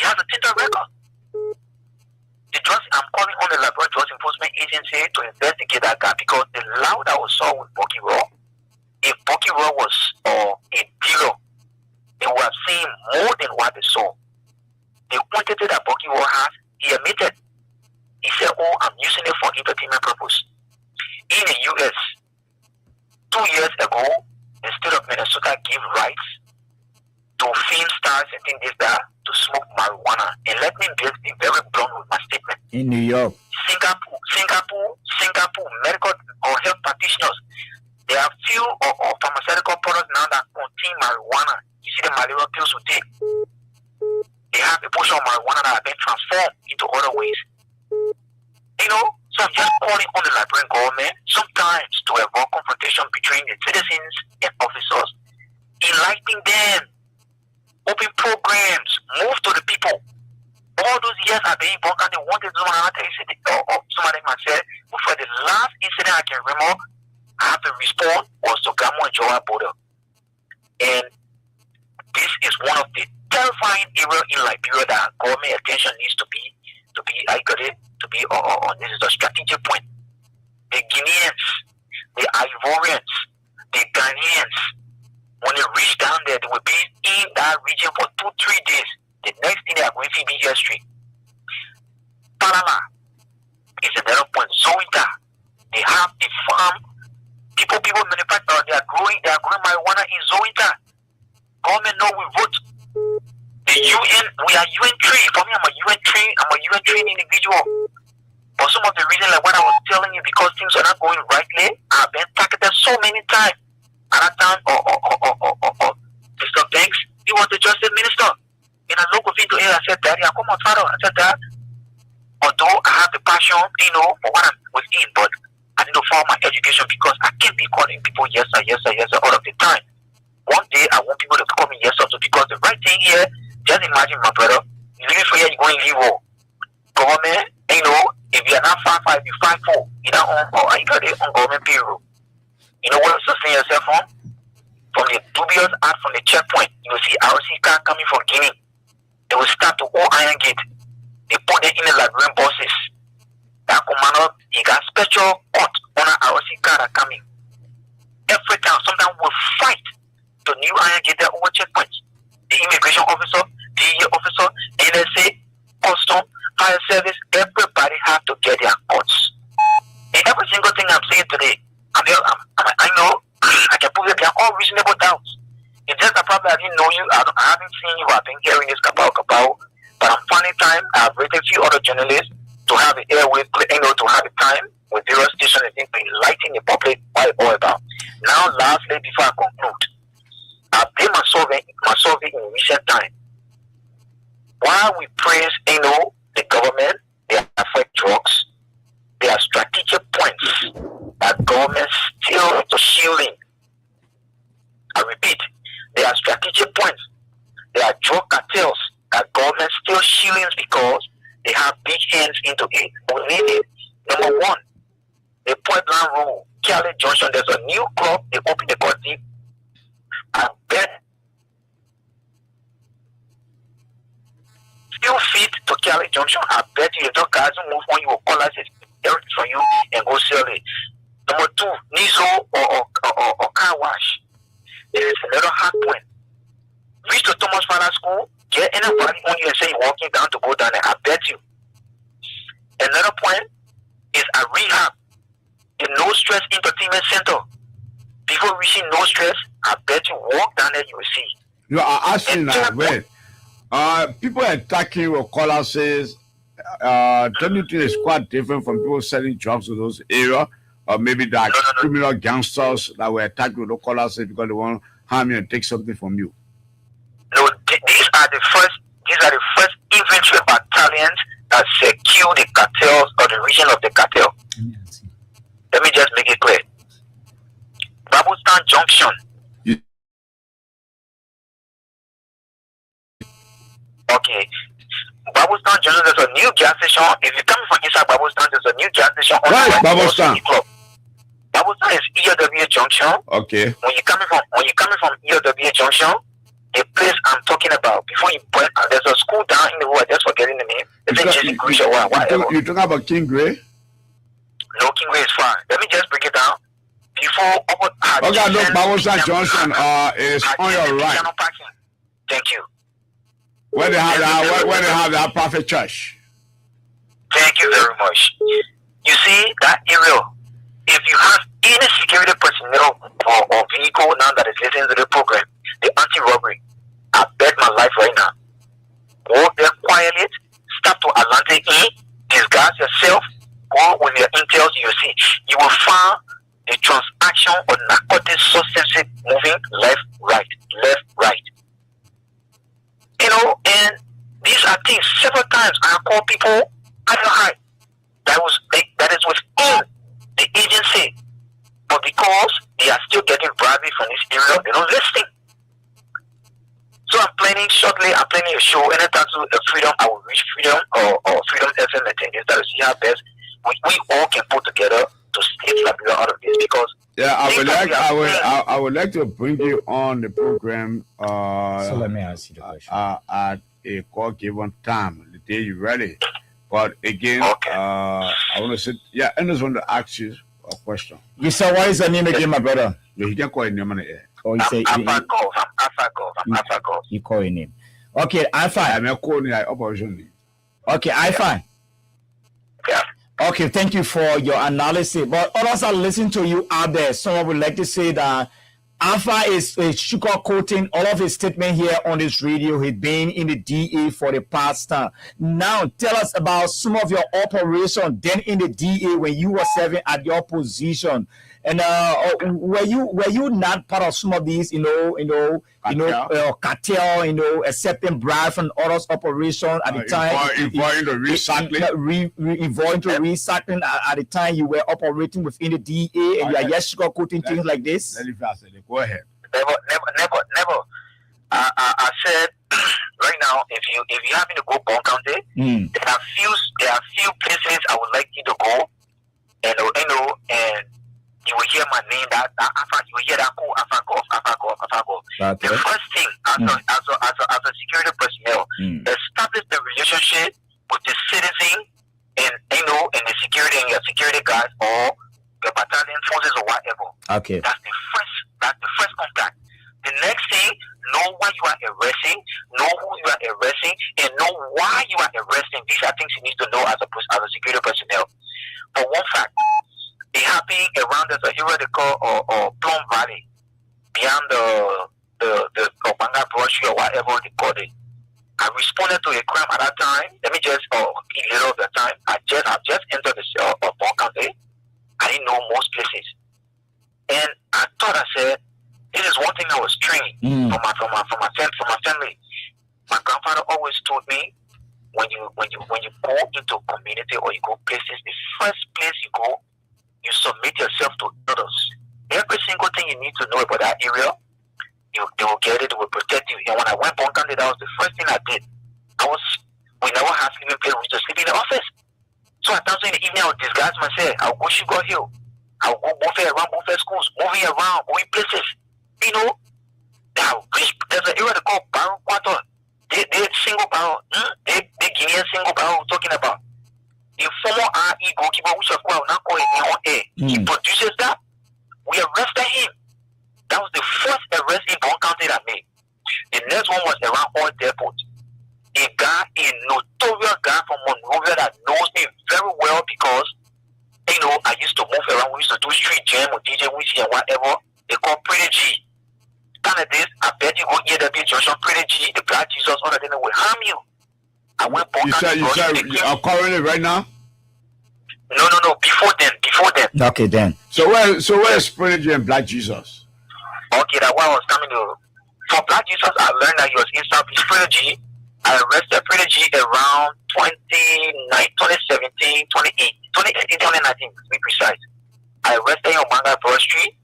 has a tinted record. I'm calling on the Liberia Drug Enforcement Agency to investigate that guy, because the law that was saw with Bucky Raw, if Bucky Raw was a dealer, they would have seen more than what they saw. The quantity that Bucky Raw has, he admitted. He said, I'm using it for entertainment purpose. In the US, 2 years ago, the state of Minnesota gave rights to film stars and things like that to smoke marijuana. And let me be very blunt with my statement. In New York, Singapore medical or health practitioners, there are few or pharmaceutical products now that contain marijuana. You see the malaria pills we take. They have a portion of marijuana that have been transformed into other ways. So I'm just calling on the Liberian government sometimes to avoid confrontation between the citizens and officers. Enlighten them. Open programs. Move to the people. All those years I've been involved, and they wanted to do another incident, or some of them have said, but for the last incident I can remember, I have to respond was to Gamo and Joa border. And this is one of the terrifying areas in Liberia that government attention needs to be on. This is a strategic point. The Guineans, the Ivorians, the Ghanaians, when they reach down there, they will be in that region for 2-3 days. The next thing they are going to be history. Panama is another point. Zoita, they have a farm. People manufacture. They are growing marijuana in Zoita. Government know we vote. The UN, we are UN tree. For me, I'm a UN trained individual. For some of the reasons, like what I was telling you, because things are not going rightly, I've been targeted so many times. At that time, Mr. Banks, he was the justice minister. And I looked into it, I said, Daddy, I come on, Father. I said, Dad, although passion, for what I'm within, but I need to follow my education because I can't be calling people yes sir, yes sir, yes sir all of the time. One day I want people to call me yes sir too, because the right thing here, just imagine my brother, you living for here, you're going to leave war. Government, if you're not 5'5", you're 5'4", you don't own or you got it on government payroll. You know what to sustain yourself on? From the dubious act from the checkpoint, you will see ROC car coming from Guinea. They will start to all Iron Gate. They put them in the Liberian buses. That commander, he got special court on an ROC car that coming. Every time, sometimes we'll fight to new Iron Gate there over checkpoints. The immigration officer, DEA officer, NSA, custom, fire service, everybody have to get their courts. And every single thing I'm saying today, I know I can prove that they are all reasonable doubts. It's just a problem I didn't know you. I haven't seen you. I've been hearing this Kapao. But I'm finding time. I've written a few other journalists to have the airway, to have the time with various stations and things to enlighten the public what it's all about. Now, lastly, before I conclude, I've done my survey in recent time. While we praise, the government, they affect drugs, there are strategic points that government still into shielding. I repeat, there are strategic points. There are drug cartels that government still shielding because they have big hands into it. We need it. Number one, the Point Blank Road, Cali Junction, there's a new club, they open the court deep. I bet still fit to Cali Junction. I bet you don't guys who move on, you will call us everything from you and go sell it. Number two, Nizo or car wash. There is another hard point. Reach to Thomas Father School, get anybody on you and say you're walking down to go down there. I bet you. Another point is a rehab. The No Stress Entertainment Center. Before reaching No Stress, I bet you walk down there, you will see. You are asking that, wait. People attacking your caller says, don't you think it's quite different from people selling drugs to those areas? Or maybe that criminal gangsters that were attacked with the caller says because they want to harm you and take something from you. No, these are the first infantry battalions that secure the cartels or the region of the cartel. Let me just make it clear. Babustown Junction. Okay. Babustown Junction, there's a new gas station. If you're coming from inside Babustown, there's a new gas station. Where is Babustown? Babustown is EOWA Junction. Okay. When you're coming from EOWA Junction, the place I'm talking about, before you point, there's a school down in the world, just forgetting the name. You're talking about King Gray? No, King Gray is fine. Let me just break it down. Before okay, look, Babustown Junction is on your right. Thank you. Where they have that Prophet Church. Thank you very much. You see that area, if you have any security personnel or vehicle now that is listening to the program, the anti-robbery, I bet my life right now. Walk there quietly, stop to Atlantic E, disguise yourself, go with your intels, you see. You will find the transaction of narcotic substances moving left, right. And these are things several times I call people high that is within the agency, but because they are still getting bribery from this area, they don't listen. So I'm planning a show, and anytime to Freedom, I will reach Freedom or Freedom FM and things that see how best we all can put together to state Liberia out of this, because I would like to bring you on the program. So let me ask you the question. At a call given time, the day you're ready. But again, I want to say, I just want to ask you a question. You said, what is your name again, my brother? You can call your name on the air. Oh, you say I'm Alpha Golf. You call your name. Okay, Alpha. I'm calling opposition. Okay, Alpha. Yeah. Okay, thank you for your analysis. But others are listening to you out there. Someone would like to say that Alpha is sugarcoating all of his statement here on this radio. He's been in the DA for the past time. Now, tell us about some of your operation then in the DA when you were serving at your position. And were you not part of some of these, cartel, accepting bribe from others operation at the time? Involving the recycling. Involving to recycling at the time you were operating within the DEA, and you are just sugarcoating things like this. Go ahead. Never. I said right now, if you happen to go Bon County, there are few places I would like you to go, and you will hear my name. You will hear that call, Afago. Okay. The first thing, as a security personnel, establish the relationship with the citizen, and the security and your security guys or your battalion forces or whatever. Okay. That's the first contact. The next thing, know why you are arresting, know who you are arresting, and know why you are arresting. These are things you need to know as a security personnel. For one fact, it happened around the area they call or Plum Valley, beyond the Obanga Brush or whatever they call it. I responded to a crime at that time. Let me just in the middle of the time. I just entered the Bon County. I didn't know most places, and I said, this is one thing I was trained from my family. My grandfather always told me, when you go into a community or you go places, the first place you go, you submit yourself to others. Every single thing you need to know about that area, they will get it, they will protect you. And when I went Bon County, that was the first thing I did. We never had sleeping place, we just sleep in the office. So at times in the evening, I would disguise myself. I'll go Sugar Hill. I'll go both schools, moving around, going places. There's an area they call Barrel Quarter. They single barrel. They Guinean single barrel we're talking about. The former RE goalkeeper, which of course now call it on air, he produces that. We arrested him. That was the first arrest in Bon County that I made. The next one was around Oil Depot. A notorious guy from Monrovia that knows me very well because, I used to move around. We used to do street jam or DJ Wheezy and whatever. They call Pretty G. Kind of this, I bet you go EW Junction, Pretty G, the Black Jesus, all of them will harm you. I went Bon County. You said currently right now? No, before then. Okay, then. So where is Pretty G and Black Jesus? Okay, that's why I was coming to. For Black Jesus, I learned that he was inside Pretty G. I arrested Pretty G around 2017, 2018, 2019, to be precise. I arrested him on Manga Broad Street.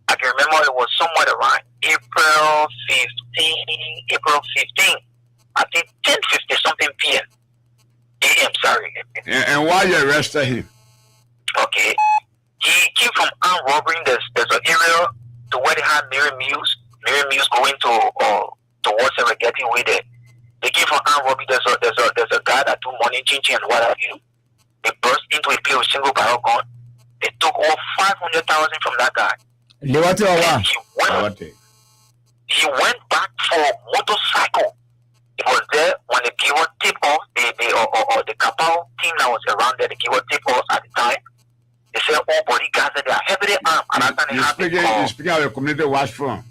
I can remember it was somewhere around April 15, I think 10:50 something p.m. AM, sorry. And why you arrested him? Okay. He came from armed robbery. There's an area to where they had Mary Mills going towards Serengeti way there. They came from armed robbery. There's a guy that do money changing and what have you. They burst into a place with single barrel gun. They took over 500,000 from that guy. He went back for motorcycle. It was there when the keyword tip off, the Kapao team that was around there, the keyword tip off at the time. They said, oh, body guys, they are heavily armed. And You're speaking of the community watch forum.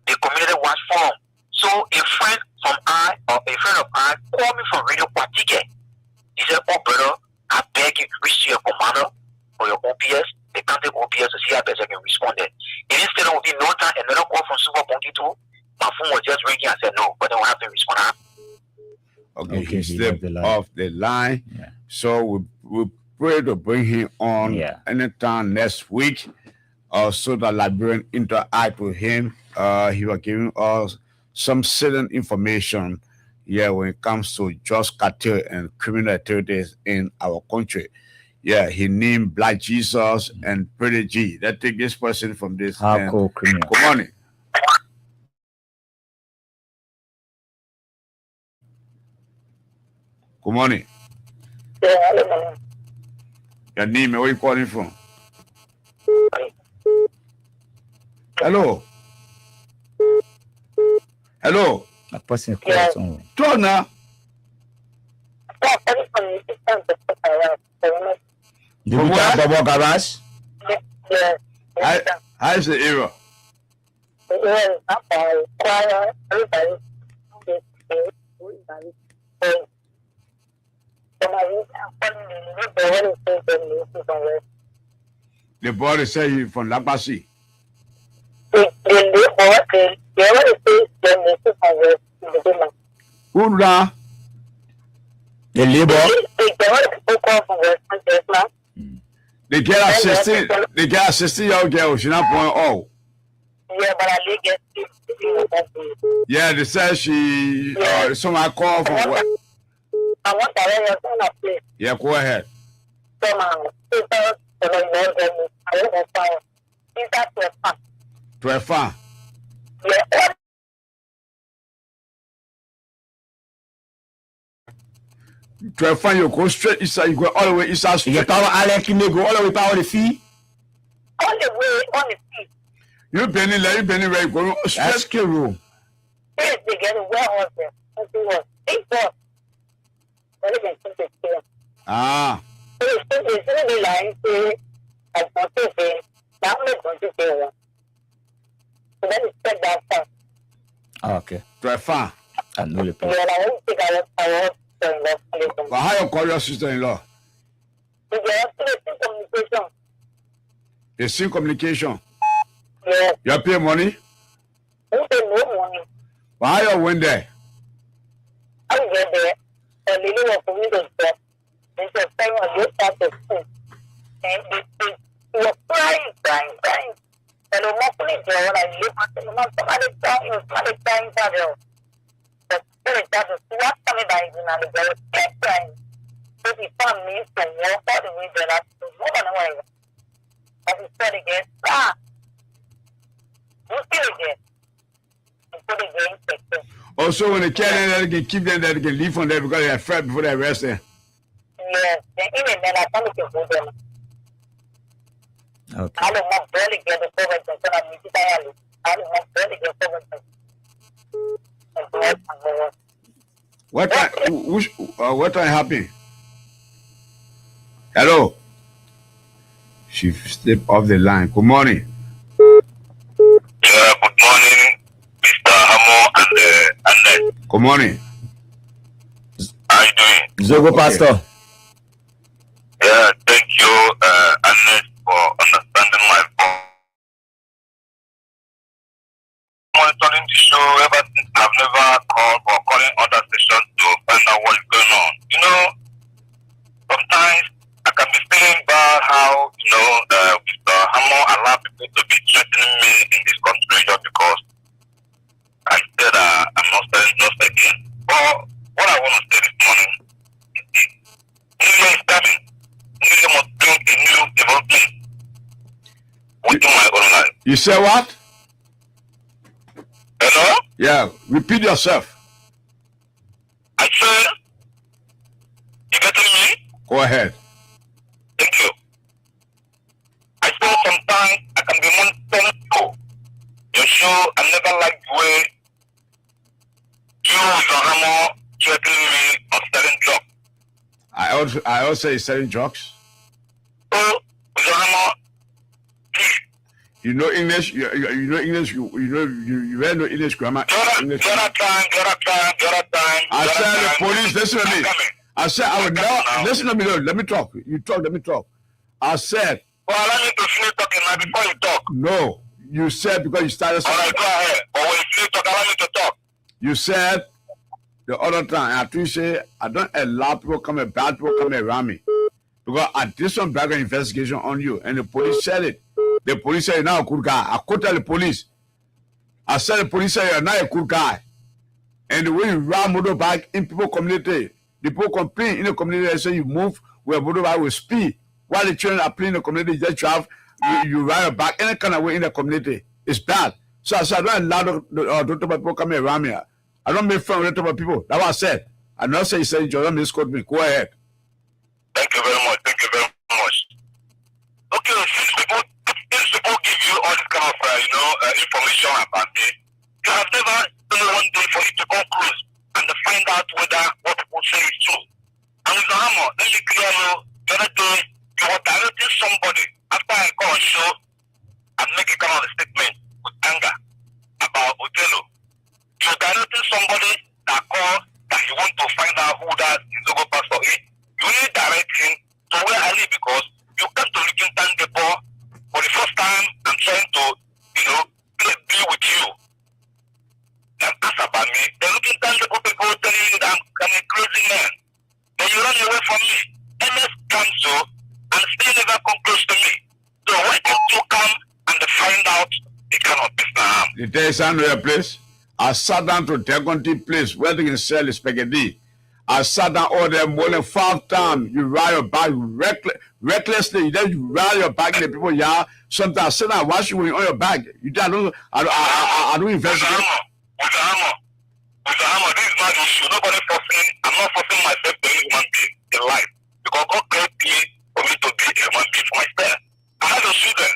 The community watch forum. So a friend of I called me from Radio Quatike. He said, oh, brother, I beg you, reach to your commander or your OPS. They can't take OPS to see how best I can respond there. Instead of no time, another call from Super Punky 2. My phone was just ringing. I said no, but I don't have to respond. Okay, he slipped off the line. Yeah. So we pray to bring him on anytime next week, so that Liberian interact with him. He was giving us some certain information, when it comes to just cartel and criminal activities in our country. Yeah, he named Black Jesus and Pretty G. Let's take this person from this. Hardcore criminal. Good morning. Good morning. Yeah, hello. Your name, where you calling from? Hello. Hello. A person calls on. Talk now. The Baba Garage? Yeah. How is the era? The boy say you from Lapasi. Who da? The labor. They get a 16. They get a 16-year-old girl. She not point all. Yeah, but I did get 15. Yeah, they say she. Someone call from what? I want to have your son up there. Yeah, go ahead. Somehow, I want to find. Is that to a farm? To a farm. Yeah. To a farm, you go straight inside. You go all the way inside. You power Alec, you go all the way power the fee. On the way, on the fee. You been in there, you been in where you go straight skill room. Yes, they get a warehouse there. Big boss. Ah. So it's going to be like, I want to say, now I'm going to say one. So then it's set that far. Okay. To a farm. I know the place. Yeah, I don't think I want to. But how you call your sister-in-law? Communication. They see communication. Yeah. You pay money? You pay no money. But how you went there? I get there. And they don't for me to stop. They said, "Time on your start to school." And they were crying. And I'm not putting there when I live at the moment. Somebody crying, Father. The spirit that is what coming by in the girl kept crying. So he found me from walk all the way there. More than a while. And he said again, you feel again. And put again, section. Also, when they carry them, they can keep them there, they can leave from there because they are afraid before they arrest them. Yes, even then I can't get them. Okay. I don't want barely get the coverage until I meet it. I don't want barely get coverage. What time happened? Hello? She slipped off the line. Good morning. Yeah, good morning, Mr. Hamo and Good morning. how you doing? Zogo Pastor. Yeah, thank you, Annette, for understanding my point. Monitoring the show ever since I've never called or calling other stations to find out what's going on. You know, sometimes I can be feeling bad how, Mr. Hamo allow people to be threatening me in this country just because I said I'm not saying just again. But what I want to say this morning is New Year is coming. New Year must bring a new development within my own life. You say what? Hello? Yeah, repeat yourself. I said, you getting me? Go ahead. Thank you. I said sometimes I can be monitoring you. Your show, I never liked the way you, your Hamo, threatening me on selling drugs. I also say selling drugs. So, your Hamo, you know English. You know English. You really know English grammar. English. The other time. I said the police. Listen to me. I said I would now listen to me. Let me talk. You talk. Let me talk. I said. Well, allow me to finish talking now before you talk. No, you said because you started. All right, go ahead. But when you finish talking, allow me to talk. You said the other time. I do say I don't allow people bad people coming around me because I did some background investigation on you, and the police said it. The police said you're not a good guy. I could tell the police. I said the police said you're not a good guy. And the way you ride motorbike in people community, the people complain in the community. They say you move where motorbike with speed. While the children are playing in the community, you just drive, you ride a bike any kind of way in the community. It's bad. So I said I don't allow the people coming around me. I don't make friends with the people. That's what I said. I not say you said you don't misquote me. Go ahead. Thank you very much. Okay, since people give you all this kind of information about me, you have never done one day for you to go cruise and to find out whether what people say is true. And Mr. Hamo, let me clear you. The other day, you were directing somebody after I go on show and make a kind of a statement with anger about Othello. You directing somebody that called that you want to find out who that Zogo Pastor is. You need direct him to where I live because you come to Likintan Depot tell you something to your place. I sat down to Tegonti place where they can sell the spaghetti. I sat down all there more than 5 times. You ride your bike recklessly. You just ride your bike in the people yard. Sometimes I sit down and watch you when you're on your back. You don't I don't investigate. Mr. Hammer, this is not an issue. Nobody forcing. I'm not forcing myself to be a human being in life. Because God created me for me to be a human being for myself. I have a children.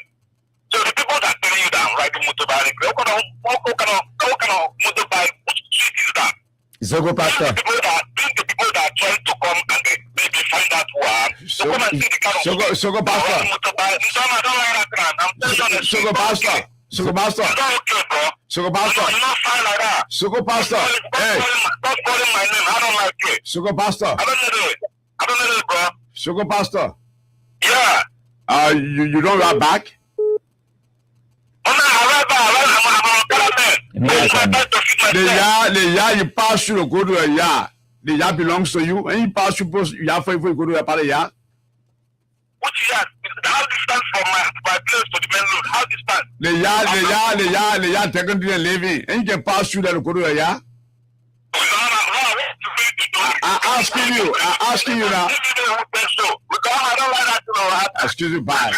So the people that tell you that I'm riding motorbike, what kind of motorbike street is that? Zogo Pastor. The people that are trying to come and maybe find out who I am. So come and see the kind of Sogo Pastor. motorbike. I'm telling you honestly. Sogo Pastor. Sogo Pastor. It's not okay, bro. Sogo Pastor. You're not fine like that. Sogo Pastor. Hey. Stop calling my name. I don't like it. Sogo Pastor. I don't know it, bro. Sogo Pastor. Yeah. You don't ride back? The yard you pass through to go to a yard. The yard belongs to you, and you pass through yard for you go to a part of yard. Which yard? How distance from my place to the main road? How distance? The yard taken to the living, and you can pass through there to go to a yard. I'm asking you now. Excuse me, bye.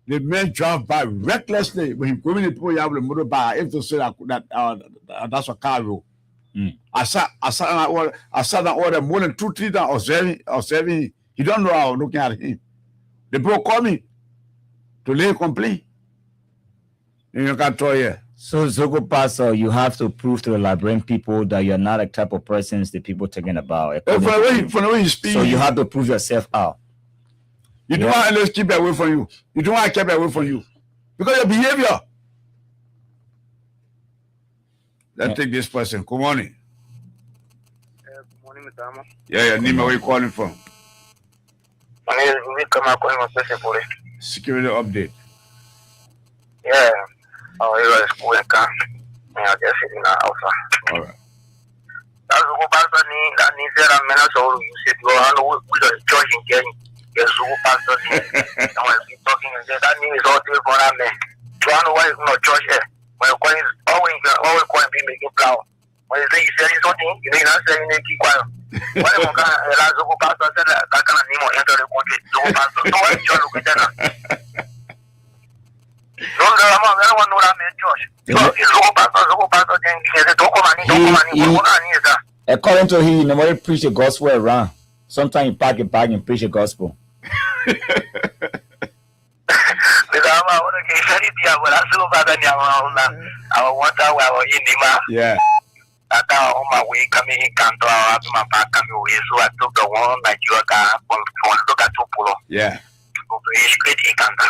The man drive by recklessly when he going to put you with the motorbike. If to say that's a car road. I sat down order more than 2-3 times observing. He don't know how looking at him. The bro call me to lay a complaint. And you can't tell you. So Zogo Pastor, you have to prove to the Liberian people that you're not the type of persons the people talking about. From the way you speak. So you have to prove yourself out. You don't want to keep it away from you. You don't want to keep it away from you. Because your behavior. Let's take this person. Good morning. Good morning, Mr. Hammer. Yeah, Nima, where you calling from? My name is Louis Kama, calling from Special Police. Security update. Yeah. Oh, you are school and car. Yeah, just sitting in Alpha. All right. That's what Pastor needs. I'm not sure you said, I know we are church in Kenya. Yes, Pastor. And when we talking, that name is all there for that man. So I know why it's not church here. When you're calling, always calling be making proud. When you say you're selling something, you know, you're not selling it, keep quiet. When you can, Zogo Pastor said that kind of name will enter the country. Zogo Pastor. So why you look at that? No, I don't want to know that man church. Zogo Pastor, then he said, don't come on. According to him, he never preach the gospel around. Sometimes you pack a bag and preach the gospel. Yeah. On my way coming in Kanto, I have my back coming away, so I took the one Nigeria car from look at Tupolo. Yeah. To straight in Kanta.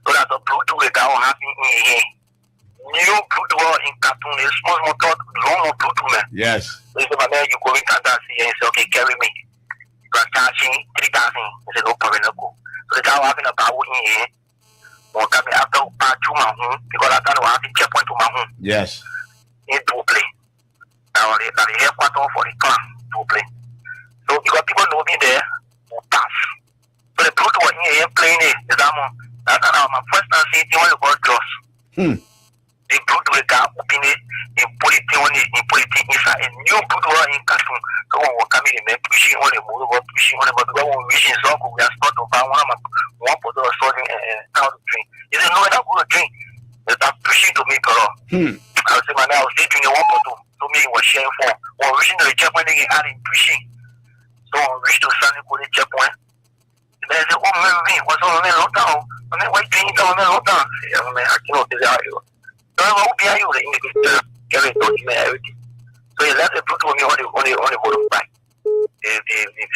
So that the Bluetooth is now having in here. New Bluetooth in Cartoon is small motor, long Bluetooth man. Yes. So he said, my man, you go in Kanta, see, and he said, okay, carry me. So I'm charging 3,000. He said, no problem, no go. So the guy having a power in here. Or coming after part to my home, because I thought I have to checkpoint to my home. Yes. In to play. Now the headquarters for the clan to play. So because people know me there, will pass. So the Bluetooth was in here playing it. That's my first time seeing what you call Joss. The Bluetooth got open it, he put it on it, he put it inside a new Bluetooth in cartoon. So when we're coming in there, pushing on the move, pushing on the move, because when we're reaching something, we are supposed to buy one bottle of salt and how to drink. He said, no, I'm not going to drink. They're pushing to me, bro. I said, man, I was taking one bottle. To me, it was sharing for. When we reaching to the checkpoint, they get adding pushing. So when we reach to Sunday, go to the checkpoint. The man said, oh, man, what's on me? Long time. I mean, why drinking down me long time? Yeah, man, I cannot tell you. So I won't be out of the indicator. Every talking me everything. So he left the put on me on the motorbike. The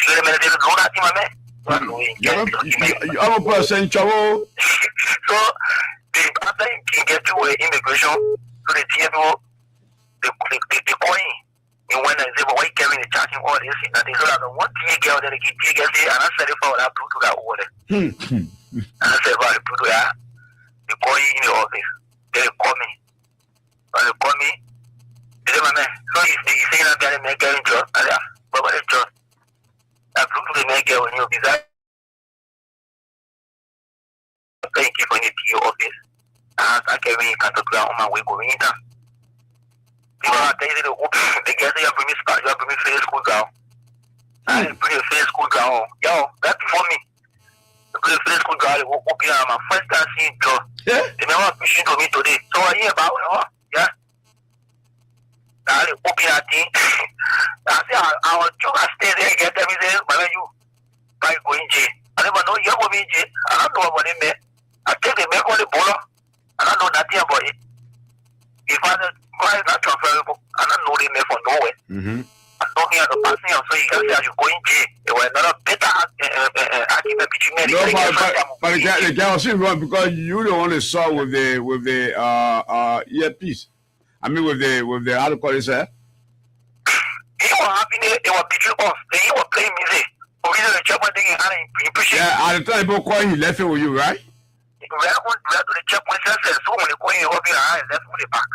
few minutes they don't have him, man. I'm a person, chavo. So after he get to immigration, so the TFO, the coin. And when I say, well, why carrying the charging all this? And they said, I want to get out there, and I said, for that Bluetooth that order. And I said, well, the Bluetooth, the coin in the office. They call me. When they call me, they say, my man, so he's saying that they're making a job. I said, but what is job? That Bluetooth they make when you visit. Thank you for the TO office. ground on my way going in town. People are telling you the girls you have bring me start, you have bring me finish school ground. I didn't bring a finish school ground. Yo, that's before me. The finish school ground, they woke up here, my first time seeing Joe. They never pushing to me today. So I hear about it, yeah. I open that thing. I say, I was joke, I stay there, get everything, but when you buy going jail. I never know you're going jail. I don't know about it, man. I take the make on the bowler. I don't know nothing about it. If I why is that transferable? I don't know the man from nowhere. I told me as a person, so you can say, as you go in jail, it was another better argument between me. No, but the guy was wrong because you don't want to saw with the earpiece. I mean, with the how to call it, sir? He was happening, it was between us. He was playing music. Yeah, at the time people call he left it with you, right? We are going to the checkpoint sensor, so when they call you over here, left with the back.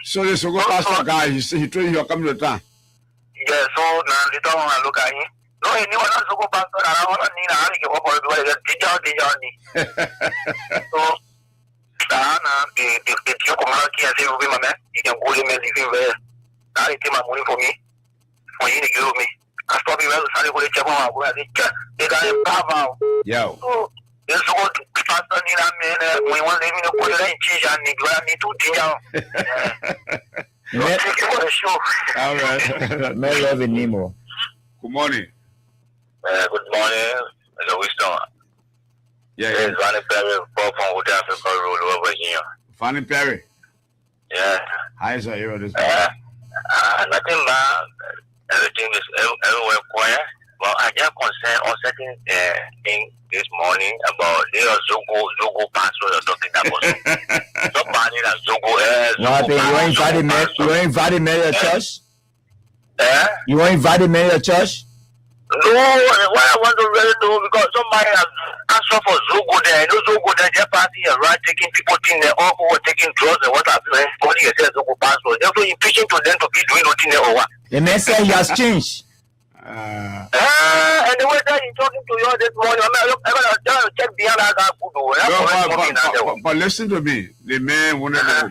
So this will go pastor guy, he told you you're coming to town. Yeah, so now the time I look at him. No, he knew not to go pastor, and I don't need to get up or do it. So, the commander can say, my man, you can go in and leave him there. Now they take my money for me. For you to give me. I stop you well, so they check on my they got a Kapao. Yo. So, there's what pastor need a man, we want to live in a quarter and change and need to show. All right. May love in Nemo. Good morning. Good morning. Hello, Wisdom. Yeah. It's Fanny Perry, Paul from Wood Africa Road over here. Fanny Perry. Yeah. How is it this nothing bad. Everything is everywhere quiet. Well, I just concerned on certain thing this morning about the Zogo pastor you're talking about. Somebody that Zogo What happened? You ain't invited me to your church? You ain't invited me to your church? No, what I want to really know, because somebody has asked for Zogo there. No Zogo there, they're passing around taking people in there, all who were taking drugs and what have you, and calling yourself Zogo pastor. Therefore, you're preaching to them to be doing nothing there or what? The man said he has changed. And the way that he's talking to you this morning, I'm going to check behind that. But listen to me. The man wanted to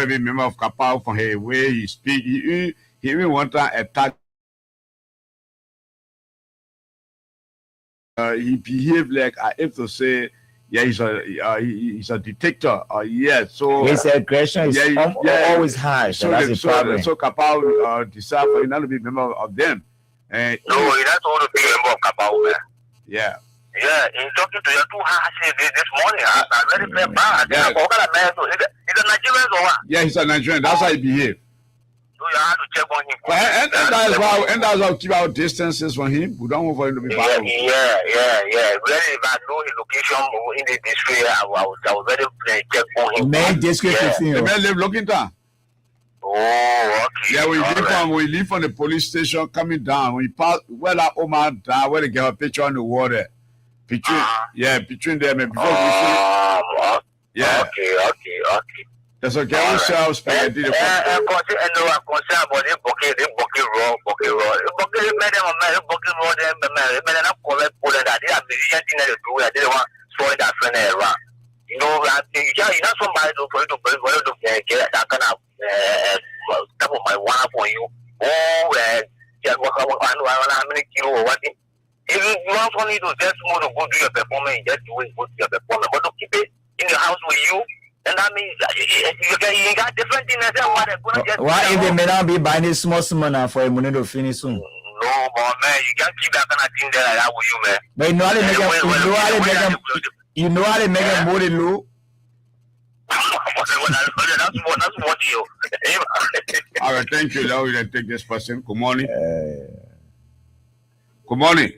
be a member of Kapao from the way he speak. He even want to attack. He behaved like I have to say, yeah, he's a dictator. Yeah, so his aggression is always high. So that's the problem. So Kapao decided for him not to be a member of them. And no, he doesn't want to be a member of Kapao, man. Yeah. Yeah, he's talking to you too harshly this morning. I really feel bad. Yeah. He's a Nigerian or what? Yeah, he's a Nigerian. That's how he behave. So you have to check on him. And that's why we keep our distances from him. We don't want for him to be violent. Yeah. Really, if I know his location in the district, I will very check on him. Main district 15. The man live looking down. Oh, okay. Yeah, we leave from the police station coming down. We pass where that Omar down, where they get a picture on the water. Between them and before yeah. Okay. There's a girl who sells spaghetti. And concern about the bucket raw. Bucket made them a bucket raw, them, but I'm calling for that. They have musician thing to do. I didn't want to spoil that friend around. You know, you know somebody to get that kind of stuff of my wife for you. Oh, just work out how many kilo or what. If you want only to just more to go do your performance, just do it, go do your performance, but don't keep it in the house with you. And that means you got different things. Why if they may not be buying this small money for a money to finish soon? No, but man, you can't keep that kind of thing there like that with you, man. But you know how they make them more than low? That's what you. All right, thank you. Now we can take this person. Good morning. Good morning.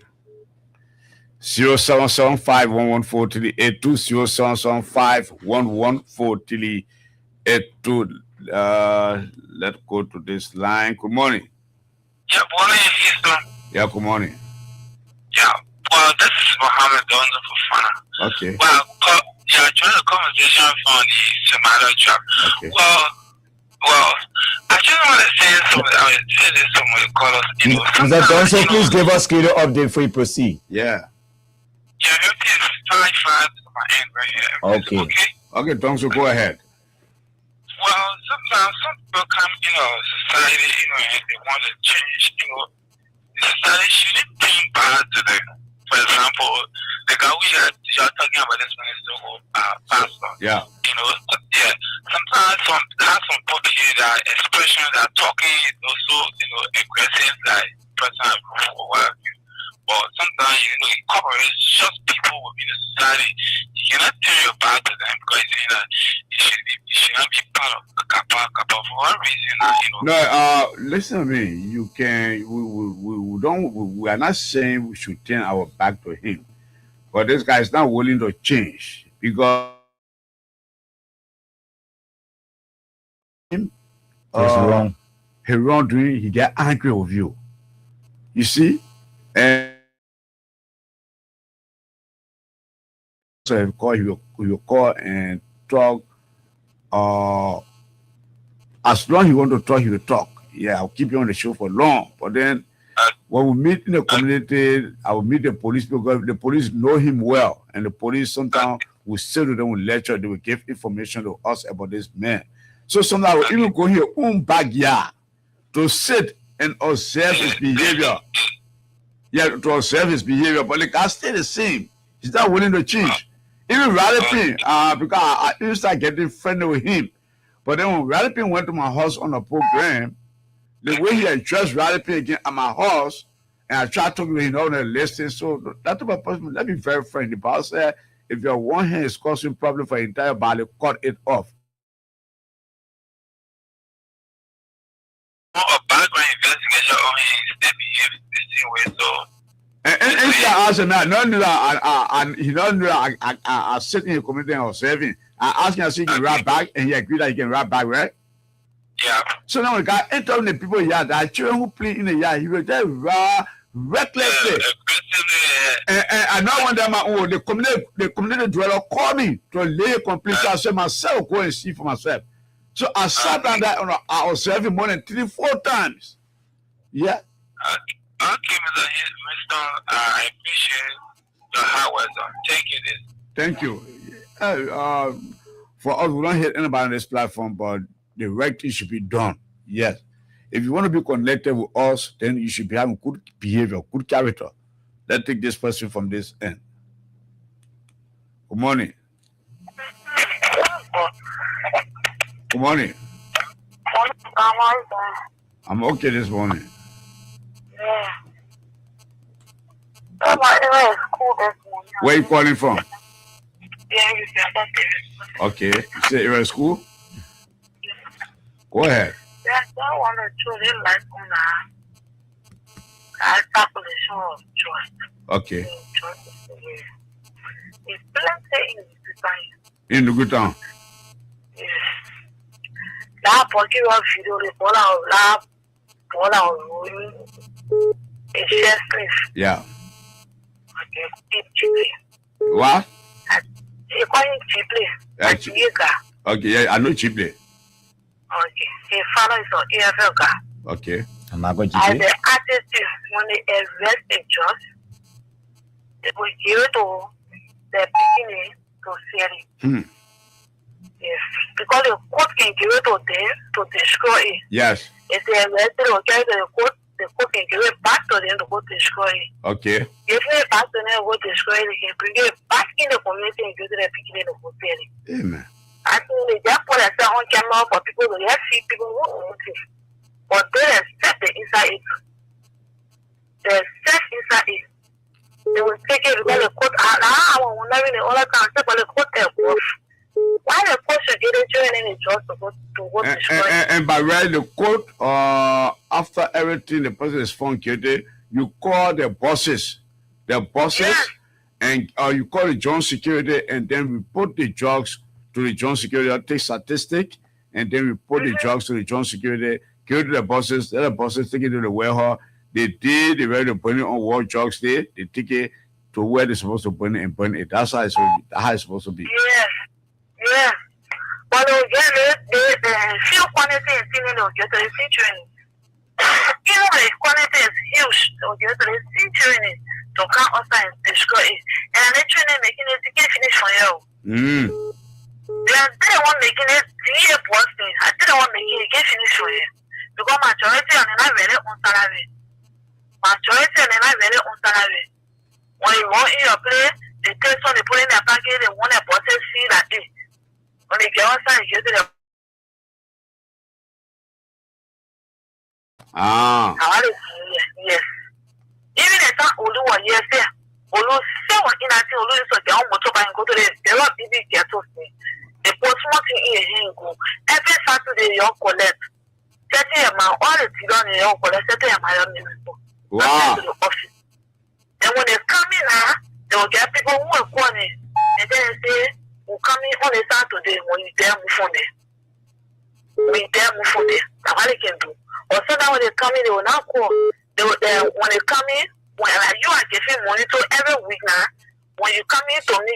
0775-114-82, 0775-114-82. Let's go to this line. Good morning. Yeah, good morning, Houston. Yeah, good morning. Yeah, well, this is Mohammed Donzo for Fana. Okay. Well, yeah, join the conversation from the Somali track. Okay. Well, I just want to say something. I will say this somewhere, call us. You know, Mr. Donzo, please give us schedule update before you proceed. Yeah. Yeah, everything is 5 on my end right here. Okay. Okay, Tom, so go ahead. Well, sometimes some people come, society, and they want to change, the society shouldn't think bad to them. For example, the guy you're talking about this one is the pastor. Yeah. Sometimes some people that expression that talking is also, aggressive, like person or whatever. But sometimes, incorporate just people within the society. You cannot turn your back to them because you should not be part of the Kapao for one reason. No, listen to me. You can. We don't. We are not saying we should turn our back to him, but this guy is not willing to change because it's wrong. He wrongdoing. He get angry with you. You see, and so he will call and talk. As long as you want to talk, he will talk. Yeah, I'll keep you on the show for long. But then when we meet in the community, I will meet the police because the police know him well. And the police sometimes will say to them, will lecture, they will give information to us about this man. So sometimes I will even go here, backyard, to sit and observe his behavior. Yeah, to observe his behavior. But the guy stay the same. He's not willing to change. Even Rallypin, because I used to start getting friendly with him. But then when Rallypin went to my house on a program, the way he addressed Rallypin again at my house, and I tried talking to him on the listing, so that type of person, let me be very friendly. But I said, if your one hand is causing problem for the entire body, cut it off. A background investigation on him, they behave the same way, so. And I asked him that, he don't know that I sit in the community and observing. I asked him if he can rap back, and he agreed that he can rap back, right? Yeah. So now the guy entering the people yard, the children who play in the yard, he was just recklessly. And I know one day the community dweller called me to lay a complaint. So I said myself, go and see for myself. So I sat down there and I observed him more than 3-4 times. Yeah. Okay, Mr. I appreciate your hard work. Thank you. Thank you. For us, we don't hate anybody on this platform, but the right thing should be done. Yes. If you want to be connected with us, then you should be having good behavior, good character. Let's take this person from this end. Good morning. Good morning. I'm okay this morning. Yeah. I'm at school this morning. Where are you calling from? Yeah, Okay. You say you're at school? Go ahead. Yeah, I want to choose like I tackle the show of trust. Okay. It's plenty in the time. In the good town. Yeah. That particular video, the ball out, a chef cliff. Yeah. Okay, cheaply. What? You call it cheaply. Okay, yeah, I know cheaply. Okay. The father is on EFL car. Okay. As the artist, when they arrest the judge, they will give it to the beginning to sell it. Yes. Because the court can give it to them to destroy it. Yes. If they arrest it, okay, the court can give it back to them to go destroy it. Okay. If they back to them to go destroy it, they can bring it back in the community and give it to the beginning to go sell it. Amen. I think they just put it on camera for people to see people who want it. But they accept the inside it. They accept inside it. They will take it because the court I will not really all the time, but the court off. Why the court should get it during any judge to go destroy it? And by right, the court, after everything, the person is found guilty, you call the bosses. Yes. And you call the joint security, and then we put the drugs to the joint security, take statistic, and then we put the drugs to the joint security, give it to the bosses, let the bosses take it to the warehouse. They did, they ready to burn it on war drugs there, they take it to where they're supposed to burn it and burn it. That's how it's supposed to be. Yes. Yeah. But again, the few quantity is still in the training. Even the quantity is huge, the training to come outside and destroy it. And the training making it to get finished for you. The didn't want making it the posting. I didn't want making it get finished for you. Because majority on I very on salary. Majority on I very on salary. When you want in your play, the person they put in their package, they want a process fee that day. When they get outside, you get to the yes. Even if that Olu was yes there. Olu say what in I think Olu is so down motor and go to the lot of get to me. The postmark in here go. Every Saturday you collect. 30 amount all the children in your collect 30 amount. Wow. To the office. And when they come in they will get people who are calling and then say we'll come in on a Saturday when you dare move on there. We dare move on there. That's what they can do. Also now when they come in, they will not call. They will, when they come in, when like you are getting money to every week now, when you come in to me,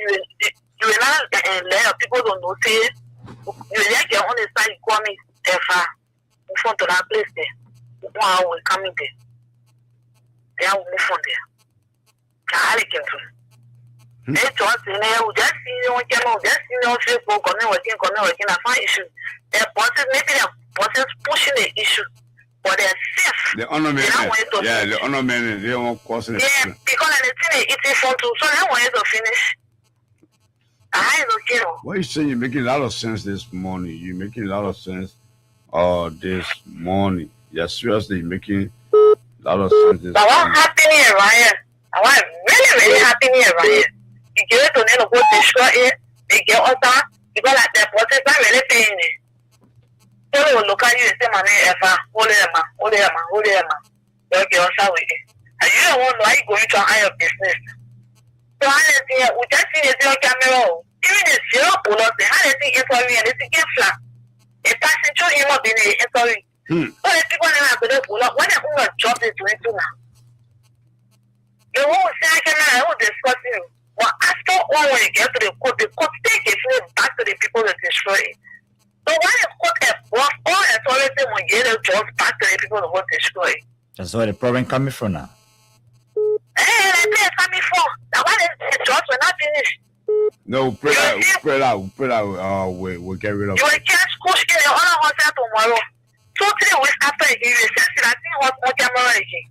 you will not let people don't know say you will like your own side you call me ever in front of that place there. Wow, we come in there. They will move on there. How they can do. They just in there, we just see you on camera, just see you on Facebook, working, I find issues. Their bosses, maybe their bosses pushing the issue. But they're safe. The honor men, yeah, the honor men, they won't cause it. Yeah, because the thing is eating for too, so they want you to finish. I don't care. What you saying? You're making a lot of sense this morning. You're making a lot of sense this morning. Yeah, seriously, you're making a lot of sense this morning. I want happy new year, Ryan. I want really happy new year, Ryan. You get it to them, go destroy it, they get us out, because like their bosses are really paying it. So they will look at you and say, "Money ever, hold them. They'll get us out with it." And you don't want to know how you going to hire your business. So how they see we just see the zero camera. Even the zero pull-up, how they see interview and they see get flat. A passing through him up in the interview. So the people never have to pull up. When they own a job, they do it too now. They won't say I cannot, I won't discuss you. But after all, when you get to the court take it back to the people that destroy it. So when the court has all authority will get the jobs back to the people that want to destroy. That's where the problem coming from now. Hey, that's where it's coming from. Now why the jobs were not finished? No, pray out. We'll get rid of it. You will catch push in the other hotel tomorrow. 2-3 weeks after he recessed, I think what more camera again.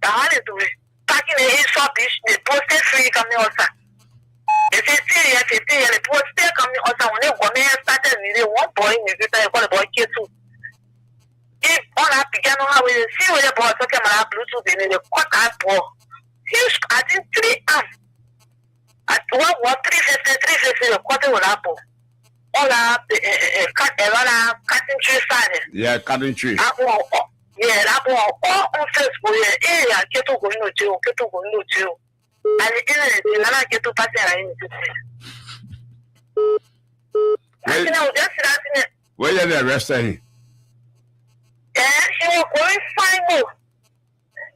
The how they do it. Packing the shop they posted free coming outside. They say, the posted coming outside when they go there started with one boy in the future, they call the boy K2. If all that began on how we see where the boy talking about Bluetooth, and they cut that ball. Huge, I think 3 amps. At 350, the quarter will apple. All that, cutting tree side. Yeah, cutting tree. Yeah, that boy, all on Facebook, yeah, get to go in jail. And the internet, you not get to pass it. Where are they arresting him? Yeah, he was going final.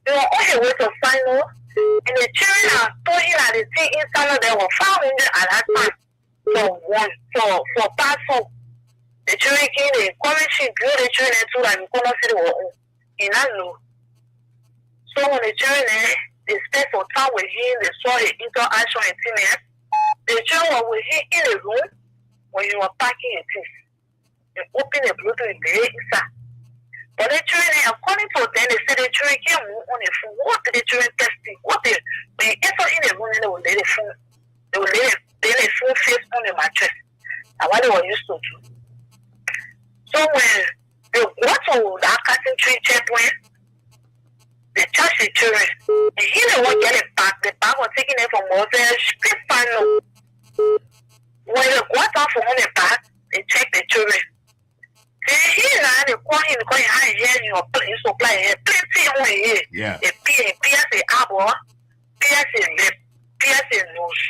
They were on the way to final. And the children are told him that the thing inside there were 500 at that time. For parcel. The children came, they encouraged him, build the children so that we couldn't see the war. In that law. So when the children they spent some time with him, they saw the interaction in him. The children were with him in the room when he was packing a piece. They opened the Bluetooth in the inside. But the children, according to them, they said the children came on the phone. What did the children testing? When you enter in the room, they will lay the phone. They will lay the phone face on the mattress. That's what they were used to do. So when they go to that cutting tree checkpoint, they charge the children. And he didn't want to get it back. The bag was taking it from Moses. Straight final. When they go out from the back, they check the children. He now they call him because he had here you supply here plenty on here. Yeah. They pierce the elbow, pierce the lip, pierce the nose.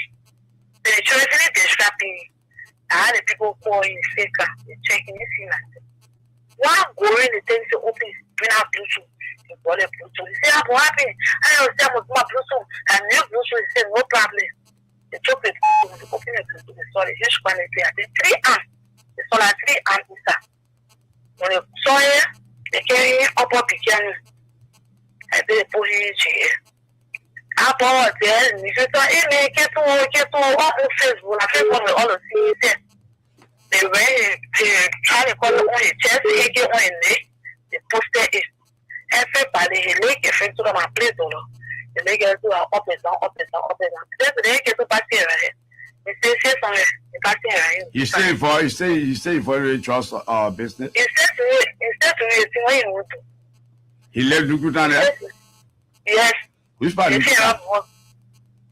The children they strapping. I had the people call in faker. They checking this thing like that. One going the things to open bring out Bluetooth. They call it Bluetooth. He said, what happened? I don't say my Bluetooth. And new Bluetooth, he said, no problem. They took the Bluetooth, they open the Bluetooth, they saw the huge quality. I think 3 amps. They saw like 3 amps inside. When they saw it, they carry up beginning. And they put it in chair. I bought it, and he said, hey, man, get to on Facebook. I Facebook with all the things. They went to try to call on chest, he get on the poster is everybody, he make a friend to my place. The niggas do our up and down, up and down, up and down. Then they get to back here, right? He says, on the back here, right? You say for the trust business? Instead to it, when you would. He left Nuku down there? Yes. Which part of the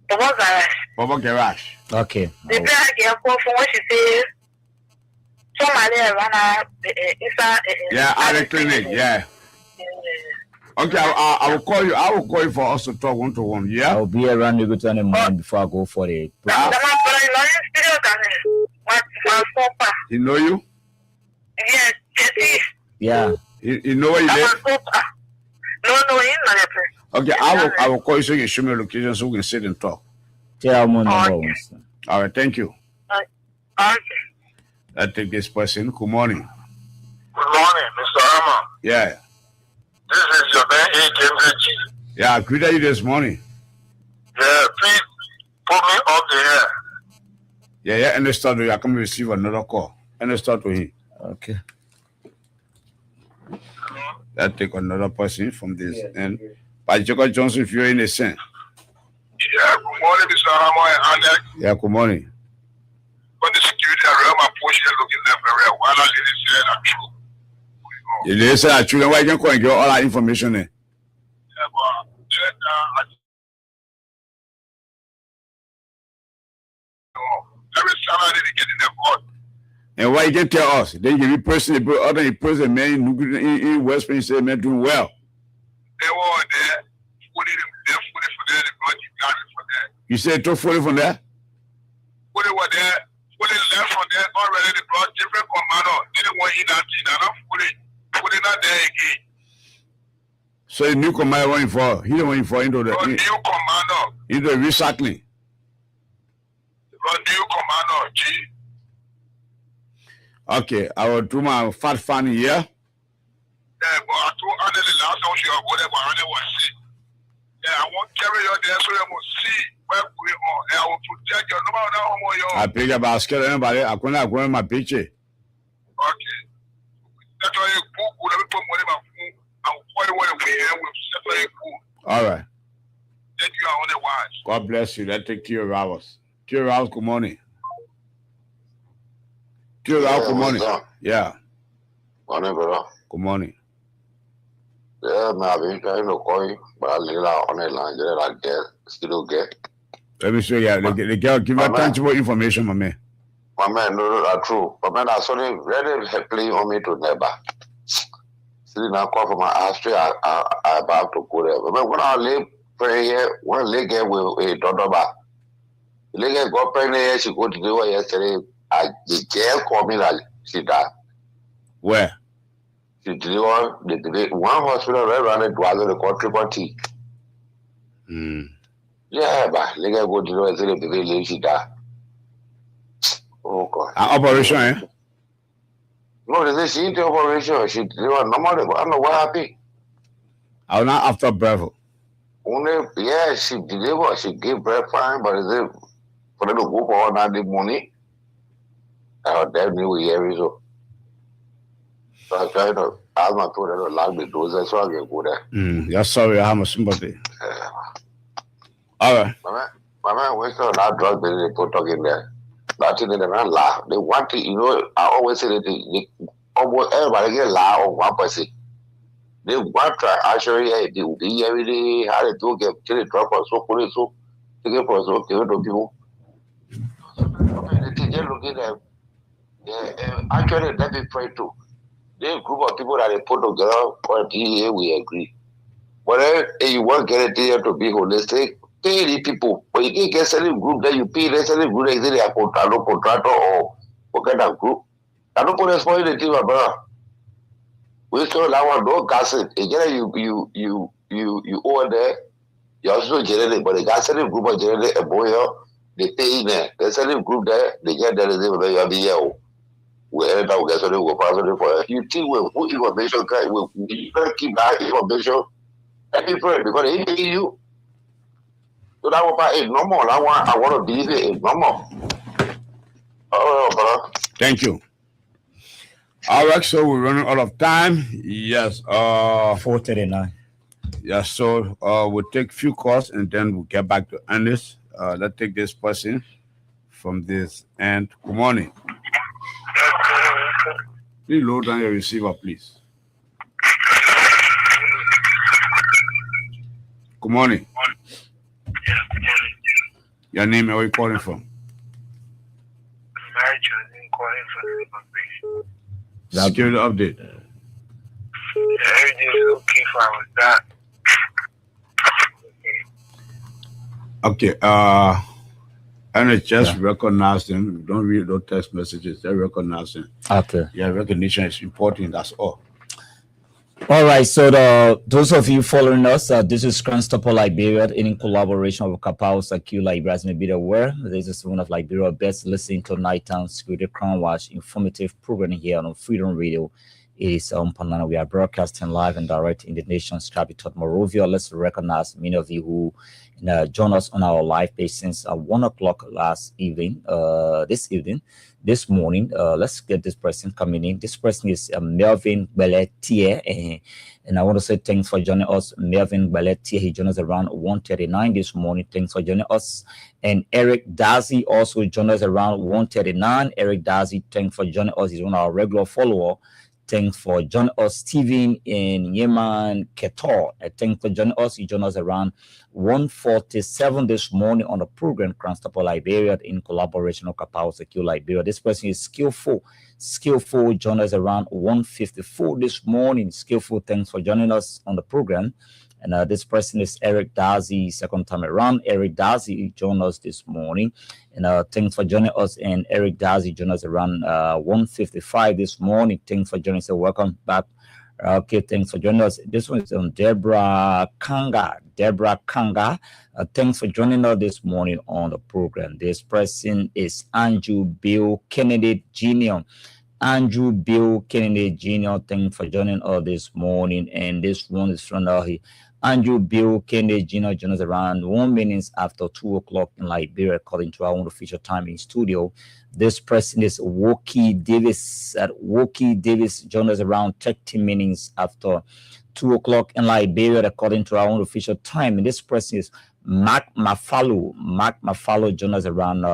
garage? Baba Garage. Okay. The black girl called for what she says. Somebody ran out inside. Yeah, at the clinic, yeah. Okay, I will call you. I will call you for us to talk one-to-one. Yeah, I'll be around you in the morning before I go for the. He know you? Yes, yeah. He know where you live? No, he's not. Okay, I will call you so you can show me your location so we can sit and talk. Yeah, I'm on All right, thank you. Okay. I take this person. Good morning. Good morning, Mr. Arma. Yeah. This is your man, AKMG. Yeah, I greeted you this morning. Yeah, please put me up the air. Yeah, understand. I can receive another call. Understand to him. Okay. I take another person from this end. But Jacob Johnson, if you're in the scene. Yeah, good morning, Mr. Arma and Andek. Yeah, good morning. When the security around my porch here looking left and right, while I lady said I'm true. You listen at children, why you can go and get all that information there? Yeah, but every Saturday they get in the court. And why you can tell us? Then you be person, other person, man in West Point say man doing well. They were there, fully for there, they got the guy for there. You said took fully from there? Fully were there, fully left from there, already they brought different commander. Didn't want in that thing, and I'm fully not there again. So the new commander went for, he don't want for into the new commander. Into the recycling. The new commander, G. Okay, I will do my fat fan here. Yeah, but I told Anna the last time she was there, but Anna was sick. Yeah, I want to carry you there so you will see what's going on. And I will protect you. No matter how much you are. I pick a basket, anybody. I couldn't go in my picture. Okay. That's why you book. Let me put money in my phone. I will call you when we here. That's why you book. All right. Thank you on the watch. God bless you. That take 2 hours. 2 hours, good morning. 2 hours, good morning. Yeah. Morning, brother. Good morning. Yeah, man, I've been trying to call you, but I leave out on the line. Like that, still get. Let me show you. The girl give me tangible information, my man. My man, no, that's true. But man, I saw them really happily on me to never. Still now call for my astray. I about to go there. But when I live pray here, when I live here with a daughter back, the lady got pregnant here. She go to do it yesterday. The girl called me that she died. Where? She delivered one hospital right around the Dwalo, the country party. Yeah, but lady go to do it. The baby she died. Oh God. Operation, eh? No, they say she did the operation. She delivered normal. I don't know what happened. I was not after Bravo. Only, yeah, she delivered. She gave birth fine, but is it for them to go for all that money? That new year is so. So I tried to ask my people to lock the doors so I can go there. Yeah, sorry, I have my sympathy. All right. My man went to that drug business, they put talking there. That thing they don't laugh. They want to, I always say that they almost everybody get laugh on one person. They want to actually, they will be every day, how they do get the drug for so cool, so take it for so give it to people. They just looking at actually, let me pray too. There's a group of people that they put together for a DEA, we agree. But if you want to get a DEA to be holistic, pay the people. But you can get certain group that you pay, there's certain group that is a contractor or forget that group. I don't put responsibility, my brother. We saw that one, no gossip. Again, you over there, you also generate, but they got certain group of generate a boy, they pay in there. There's certain group there, they get there, they have the wherever we get something, we'll pass it for you. Think with who information can we keep that information and people because they pay you. So that was normal. I want to believe it is normal. Oh, brother. Thank you. All right, so we're running out of time. Yes. 4:39. Yes, so we'll take few calls and then we'll get back to Ernest. Let's take this person from this end. Good morning. Please load down your receiver, please. Good morning. Your name and where you calling from? Security update. Everything is okay for that. Okay. And it just recognize them. Don't read those text messages. They recognize them. Okay. Yeah, recognition is important. That's all. All right, so those of you following us, this is Constable Liberia in collaboration with Kapao Secure Liberia. As may be aware, this is one of Liberia's best listening to nighttime security crime watch informative program here on Freedom Radio. It is Panana. We are broadcasting live and direct in the nation's capital, Monrovia. Let's recognize many of you who join us on our live page since 1 o'clock this morning. Let's get this person coming in. This person is Melvin Belletier, and I want to say thanks for joining us, Melvin Belletier. He joined us around 1:39 this morning. Thanks for joining us. And Eric Dazi also joined us around 1:39. Eric Dazi, thanks for joining us. He's one of our regular followers. Thanks for joining us, Stephen in Yemen, Ketor. Thanks for joining us. You joined us around 1:47 this morning on the program Constable Liberia in collaboration with Kapao Secure Liberia. This person is Skillful. Skillful joined us around 1:54 this morning. Skillful, thanks for joining us on the program. And this person is Eric Dazi, second time around. Eric Dazi joined us this morning. And thanks for joining us. And Eric Dazi joined us around 1:55 this morning. Thanks for joining us. So welcome back. Okay, thanks for joining us. This one is on Deborah Kanga. Deborah Kanga, thanks for joining us this morning on the program. This person is Andrew Bill Kennedy Jr. Andrew Bill Kennedy Jr., thanks for joining us this morning. And this one is from Andrew Bill Kennedy Jr. joined us around 1 minute after 2 o'clock in Liberia, according to our own official time in studio. This person is Wookie Davis. Wookie Davis joined us around 30 minutes after 2 o'clock in Liberia, according to our own official time. And this person is Mark Mafalo. Mark Mafalo joined us around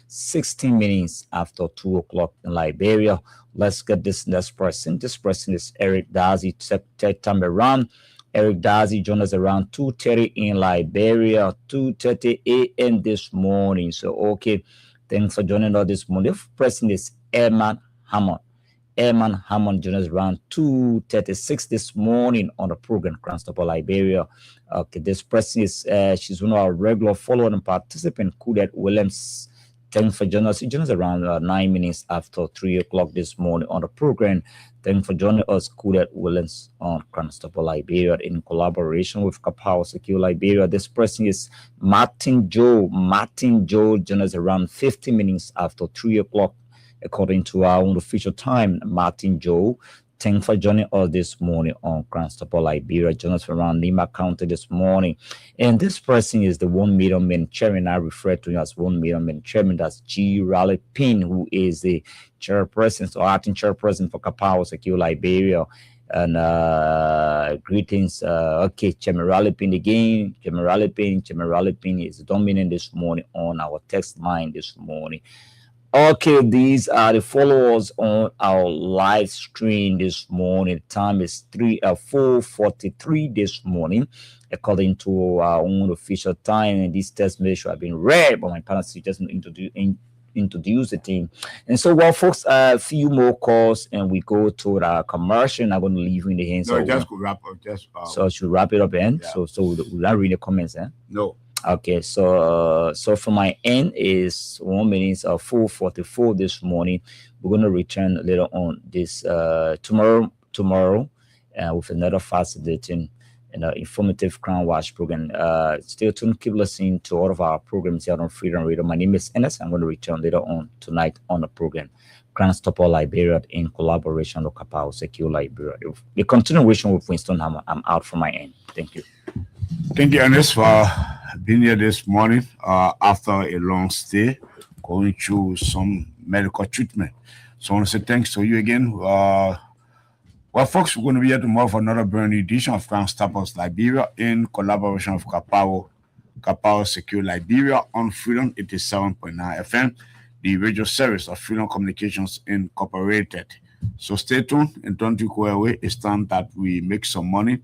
16 minutes after 2 o'clock in Liberia. Let's get this next person. This person is Eric Dazi, third time around. Eric Dazi joined us around 2:30 in Liberia, 2:30 a.m. this morning. So, okay, thanks for joining us this morning. The person is Eman Hammond. Eman Hammond joined us around 2:36 this morning on the program Constable Liberia. Okay, this person is, she's one of our regular follower and participant, Kudet Williams. Thanks for joining us. You joined us around 9 minutes after 3 o'clock this morning on the program. Thanks for joining us, Kudet Williams, on Constable Liberia in collaboration with Kapao Secure Liberia. This person is Martin Joe. Martin Joe joined us around 50 minutes after 3 o'clock, according to our own official time. Martin Joe, thanks for joining us this morning on Constable Liberia. Join us around Lima County this morning. And this person is the 1 million man chairman. I refer to him as 1 million man chairman. That's G. Raleigh Pin, who is the chairperson, so acting chairperson for Kapao Secure Liberia. And greetings. Okay, Chairman Raleigh Pin again. Chairman Raleigh Pin is dominant this morning on our text line this morning. Okay, these are the followers on our live stream this morning. The time is 4:43 this morning, according to our own official time. And this test message have been read, but my parents just introduce the team. And so, well, folks, a few more calls, and we go to the commercial. I'm going to leave you in the hands. No, just wrap up. So I should wrap it up, and yeah. so we'll not read the comments, eh? No. Okay, so from my end is 1 minute 4:44 this morning. We're going to return later on this tomorrow with another fascinating and informative Crown Watch program. Stay tuned, keep listening to all of our programs here on Freedom Radio. My name is Enes. I'm going to return later on tonight on the program Crown Stopper Liberia in collaboration with Kapao Secure Liberia. The continuation with Winston Hammer. I'm out from my end. Thank you. Thank you, Ernest, for being here this morning after a long stay, going through some medical treatment. So I want to say thanks to you again. Well, folks, we're going to be here tomorrow for another brand new edition of Crown Staples Liberia in collaboration with Kapao. Kapao Secure Liberia on Freedom 87.9 FM, the radio service of Freedom Communications Incorporated. So stay tuned and don't go away. It's time that we make some money.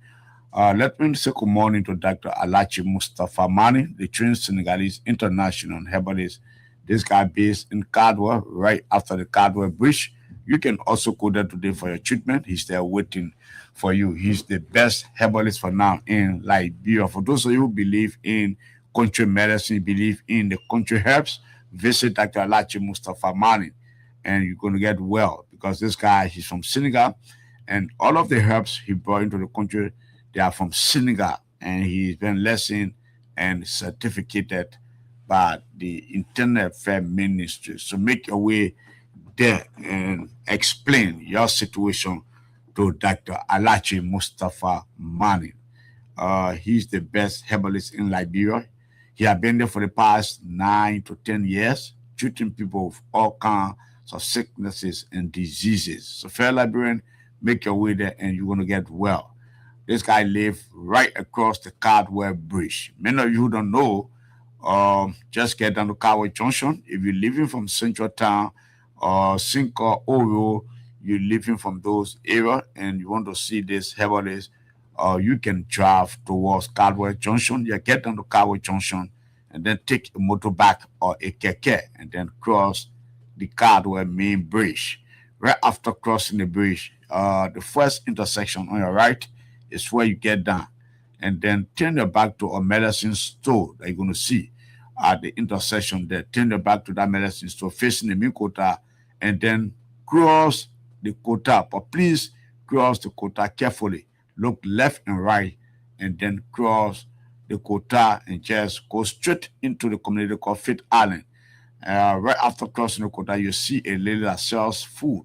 Let me say good morning to Dr. Alachi Mustafa Mani, the trained Senegalese international herbalist. This guy based in Cadwell, right after the Cadwell Bridge. You can also go there today for your treatment. He's there waiting for you. He's the best herbalist for now in Liberia. For those of you who believe in country medicine, believe in the country herbs, visit Dr. Alachi Mustafa Mani and you're going to get well because this guy, he's from Senegal and all of the herbs he brought into the country, they are from Senegal and he's been licensed and certificated by the Internal Affairs Ministry. So make your way there and explain your situation to Dr. Alachi Mustafa Mani. He's the best herbalist in Liberia. He has been there for the past 9 to 10 years, treating people with all kinds of sicknesses and diseases. So, fair Liberian, make your way there and you're going to get well. This guy lives right across the Cardwell Bridge. Many of you who don't know, just get down to Cardwell Junction. If you're living from Central Town, Cinco, Oro, you're living from those areas and you want to see this herbalist, you can drive towards Cardwell Junction. You get down to Cardwell Junction and then take a motorbike or a keke and then cross the Cardwell main bridge. Right after crossing the bridge, the first intersection on your right is where you get down. And then turn your back to a medicine store that you're going to see at the intersection there. Turn your back to that medicine store facing the main quota and then cross the quota. But please cross the quota carefully. Look left and right and then cross the quota and just go straight into the community called Fifth Island. Right after crossing the quota, you see a lady that sells food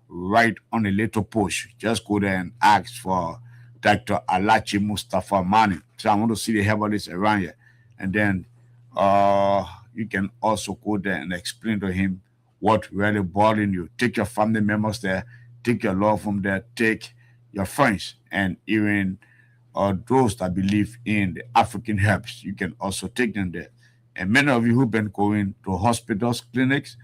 right on a little push. Just go there and ask for Dr. Alachi Mustafa Mani. So I want to see the herbalist around here. And then you can also go there and explain to him what really bothering you. Take your family members there, take your loved from there, take your friends, and even those that believe in the African herbs. You can also take them there. And many of you who've been going to hospitals, clinics,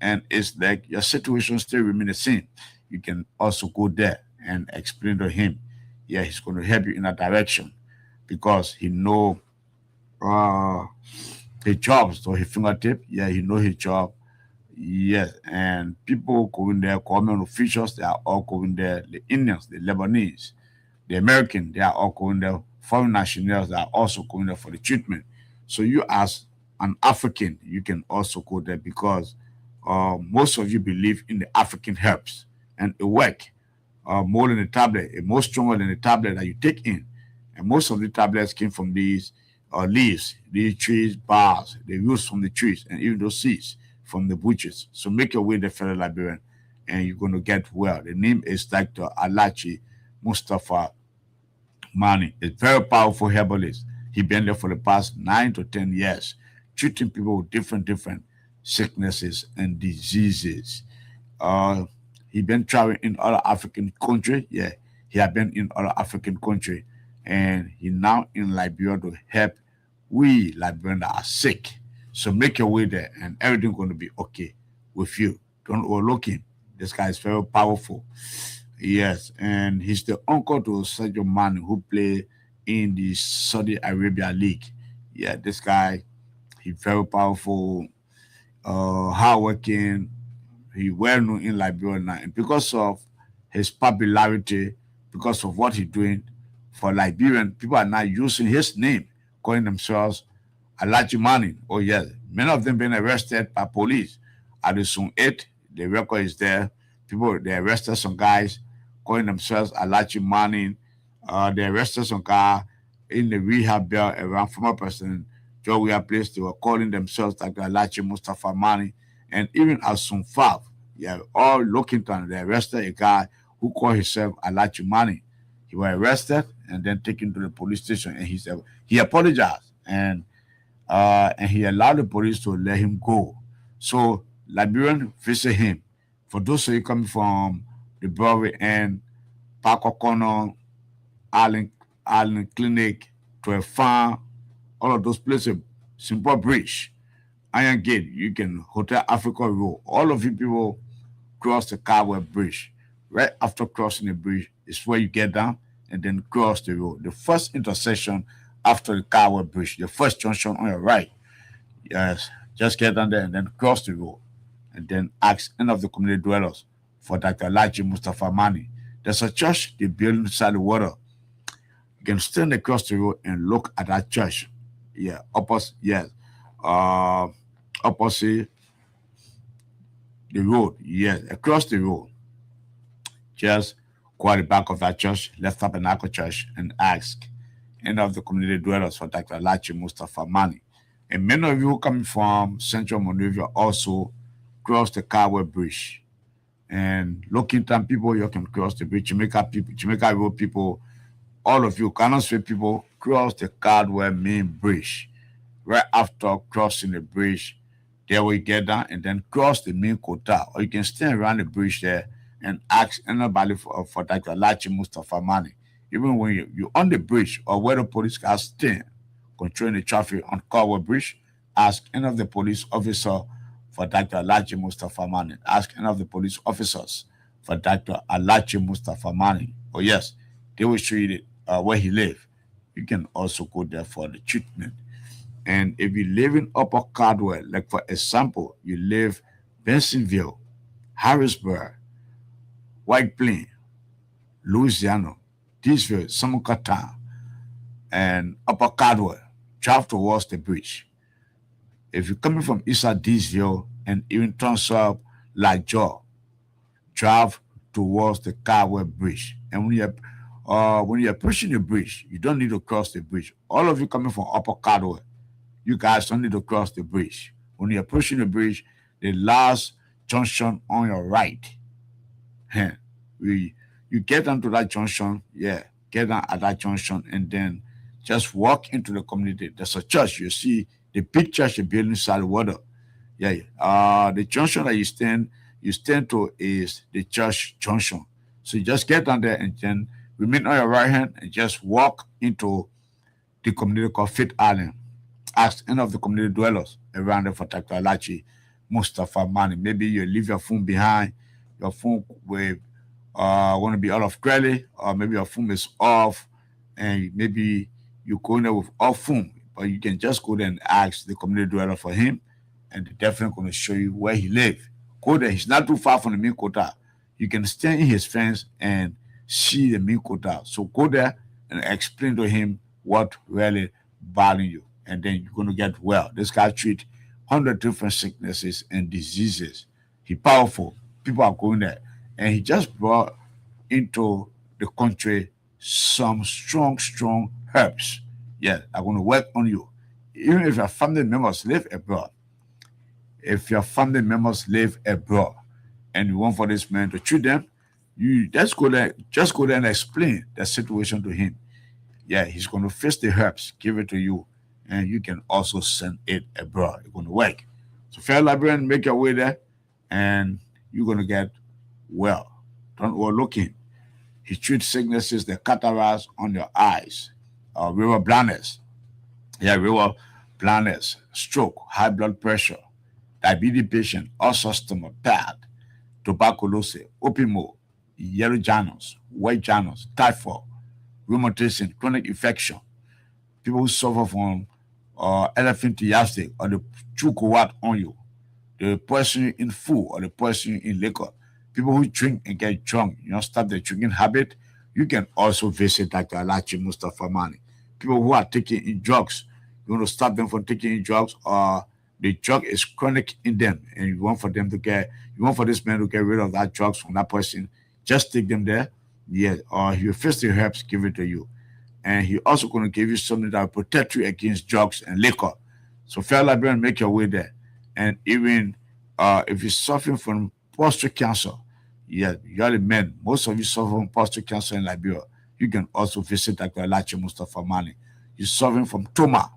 and it's like your situation still remain the same. You can also go there and explain to him. Yeah, he's going to help you in that direction because he know his job. So his fingertip, yeah, he know his job. Yes, and people going there, government officials, they are all going there. The Indians, the Lebanese, the American, they are all going there. Foreign nationals, they are also going there for the treatment. So you as an African, you can also go there because most of you believe in the African herbs and it work more than the tablet, more stronger than the tablet that you take in. And most of the tablets came from these leaves, these trees, bars, they roots from the trees, and even those seeds from the bushes. So make your way there, fellow Liberian, and you're going to get well. The name is Dr. Alachi Mustafa Mani. It's very powerful herbalist. He's been there for the past 9 to 10 years, treating people with different sicknesses and diseases. He been traveling in other African country. Yeah, he had been in other African country, and he now in Liberia to help we Liberians that are sick. So make your way there, and everything's going to be okay with you. Don't overlook him. This guy is very powerful. Yes, and he's the uncle to Sergio Mane who play in the Saudi Arabia League. Yeah, this guy, he's very powerful, hardworking. He's well known in Liberia now, and because of his popularity, because of what he's doing for Liberian, people are now using his name, calling themselves Alachi Mani. Oh yes, many of them been arrested by police. At the Zone 8, the record is there. People, they arrested some guys calling themselves Alachi Mani. They arrested some guy in the rehab bell around former President Joe Weah Place. They were calling themselves like Alachi Mustafa Mani. And even at Zone 5, yeah, all looking down, they arrested a guy who called himself Alachi Mani. He was arrested and then taken to the police station, and he said he apologized and he allowed the police to let him go. So Liberian visit him For those of you coming from the Broadway and Park O'Connor, Island Clinic, to a farm, all of those places, Simple Bridge, Iron Gate, you can Hotel Africa Road. All of you people cross the Cowboy Bridge. Right after crossing the bridge is where you get down and then cross the road. The first intersection after the Cowboy Bridge, the first junction on your right. Yes, just get down there and then cross the road. And then ask any of the community dwellers for Dr. Laji Mustafa Mani. There's a church they built inside the water. You can stand across the road and look at that church. Yeah, opposite the road. Yes, across the road. Just go at the back of that church, Left Tabernacle Church, and ask any of the community dwellers for Dr. Lachi Mustafa Mani. And many of you coming from Central Monrovia also cross the Cowboy Bridge. And looking time people, you can cross the bridge. Jamaica Road people, all of you, Cannon Street people, cross the Cowboy main bridge. Right after crossing the bridge, there we get down and then cross the main quota. Or you can stand around the bridge there and ask anybody for Dr. Lachi Mustafa Mani. Even when you're on the bridge or where the police cars stand controlling the traffic on Cowboy Bridge, ask any of the police officer for Dr. Alachi Mustafa Mani. Ask any of the police officers for Dr. Alachi Mustafa Mani. Oh yes, they will show you where he lives. You can also go there for the treatment. And if you live in Upper Caldwell, like for example, you live Bensonville, Harrisburg, White Plain, Louisiana, Deesville, Samukata, and Upper Caldwell, drive towards the bridge. If you're coming from East Deesville and even turns up like Jaw, drive towards the Caldwell Bridge. And when you're approaching the bridge, you don't need to cross the bridge. All of you coming from Upper Caldwell, you guys don't need to cross the bridge. When you're approaching the bridge, the last junction on your right, you get onto that junction, get down at that junction and then just walk into the community. There's a church. You see the big church building inside the water. The junction that you stand to is the church junction. So you just get down there and then remain on your right hand and just walk into the community called Fifth Island. Ask any of the community dwellers around there for Dr. Alachi Mustafa Mani. Maybe you leave your phone behind. Your phone will want to be out of credit, or maybe your phone is off, and maybe you go in there with off phone. But you can just go there and ask the community dweller for him, and they're definitely going to show you where he lives. Go there. He's not too far from the main quota. You can stand in his fence and see the main quota. So go there and explain to him what really bothering you, and then you're going to get well. This guy treats 100 different sicknesses and diseases. He's powerful. People are going there. And he just brought into the country some strong herbs. Yeah, I'm going to work on you. Even if your family members live abroad. If your family members live abroad and you want for this man to treat them, you just go there and explain the situation to him. Yeah, he's going to fix the herbs, give it to you, and you can also send it abroad. It's going to work. So, fair Liberian, make your way there, and you're going to get well. Don't overlook him. He treats sicknesses, the cataracts on your eyes, river blindness. River blindness, stroke, high blood pressure, diabetes patient, ulcer stomach, bad, tuberculosis, opimo, yellow janus, white janus, typhoid, rheumatism, chronic infection. People who suffer from elephantiasis or the chukwat on you, the poison in food or the poison in liquor. People who drink and get drunk, stop the drinking habit, you can also visit Dr. Alachi Mustafa Mani. People who are taking in drugs, you want to stop them from taking in drugs, or the drug is chronic in them, and you want for this man to get rid of that drugs from that person, just take them there, or he will fix the herbs, give it to you. And he also going to give you something that will protect you against drugs and liquor. So, fair Liberian, make your way there. And even if you're suffering from prostate cancer, you're the men. Most of you suffer from prostate cancer in Liberia. You can also visit Dr. Alachi Mustafa Mani. You're suffering from tumor,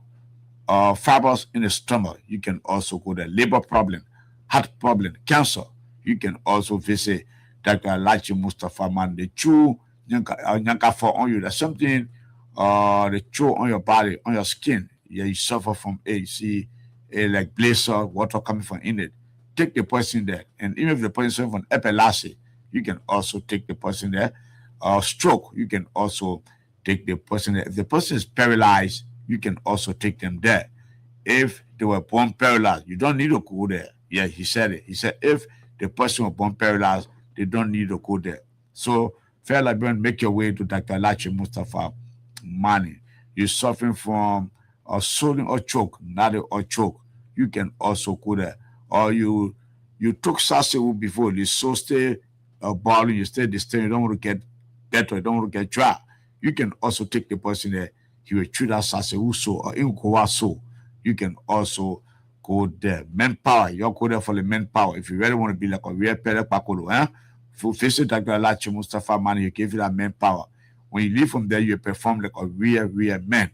fibers in the stomach. You can also go there. Liver problem, heart problem, cancer. you can also visit Dr. Alachi Mustafa Man. The chew nyanka for on you. There's something the chew on your body, on your skin. Yeah, you suffer from it. You see like blazer, water coming from in it. Take the poison there. And even if the poison is from epilepsy, you can also take the poison there. Stroke, you can also take the person there. If the person is paralyzed, you can also take them there. If they were born paralyzed, you don't need to go there. Yeah, he said it. He said if the person was born paralyzed, they don't need to go there. So, fair Liberian, make your way to Dr. Alachi Mustafa Mani. You're suffering from a swelling or choke, nausea or choke. You can also go there. Or you took Sasewu before, the so stay balling, you stay distant, you don't want to get better, you don't want to get dry. You can also take the person there. He will treat that Sasewu so or Inkowa so. You can also go there. Manpower, you'll go there for the manpower. If you really want to be like a real pele pakolo, for visit Dr. Alachi Mustafa Mani, you give you that manpower. When you leave from there, you perform like a real man.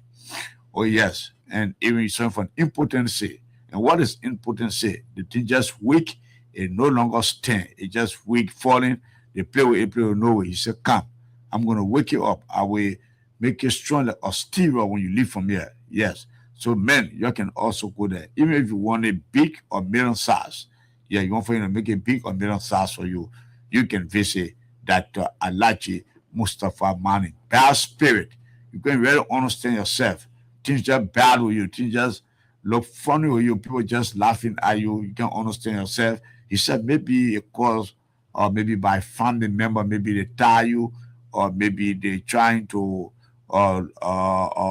Oh, yes. And even you suffer from impotency. And what is impotency? The thing just weak, it no longer stand. It just weak, falling. They play with no way. He said, come, I'm going to wake you up. I will make you strong like a steel when you leave from here. Yes. So, men, you can also go there. Even if you want a big or medium size, yeah, you want for you to make a big or medium size for you, you can visit Dr. Alachi Mustafa Mani. Bad spirit. You can really understand yourself. Things just bad with you. Things just look funny with you. People just laughing at you. You can't understand yourself. He said maybe it caused, or maybe by family member, maybe they tie you, or maybe they trying to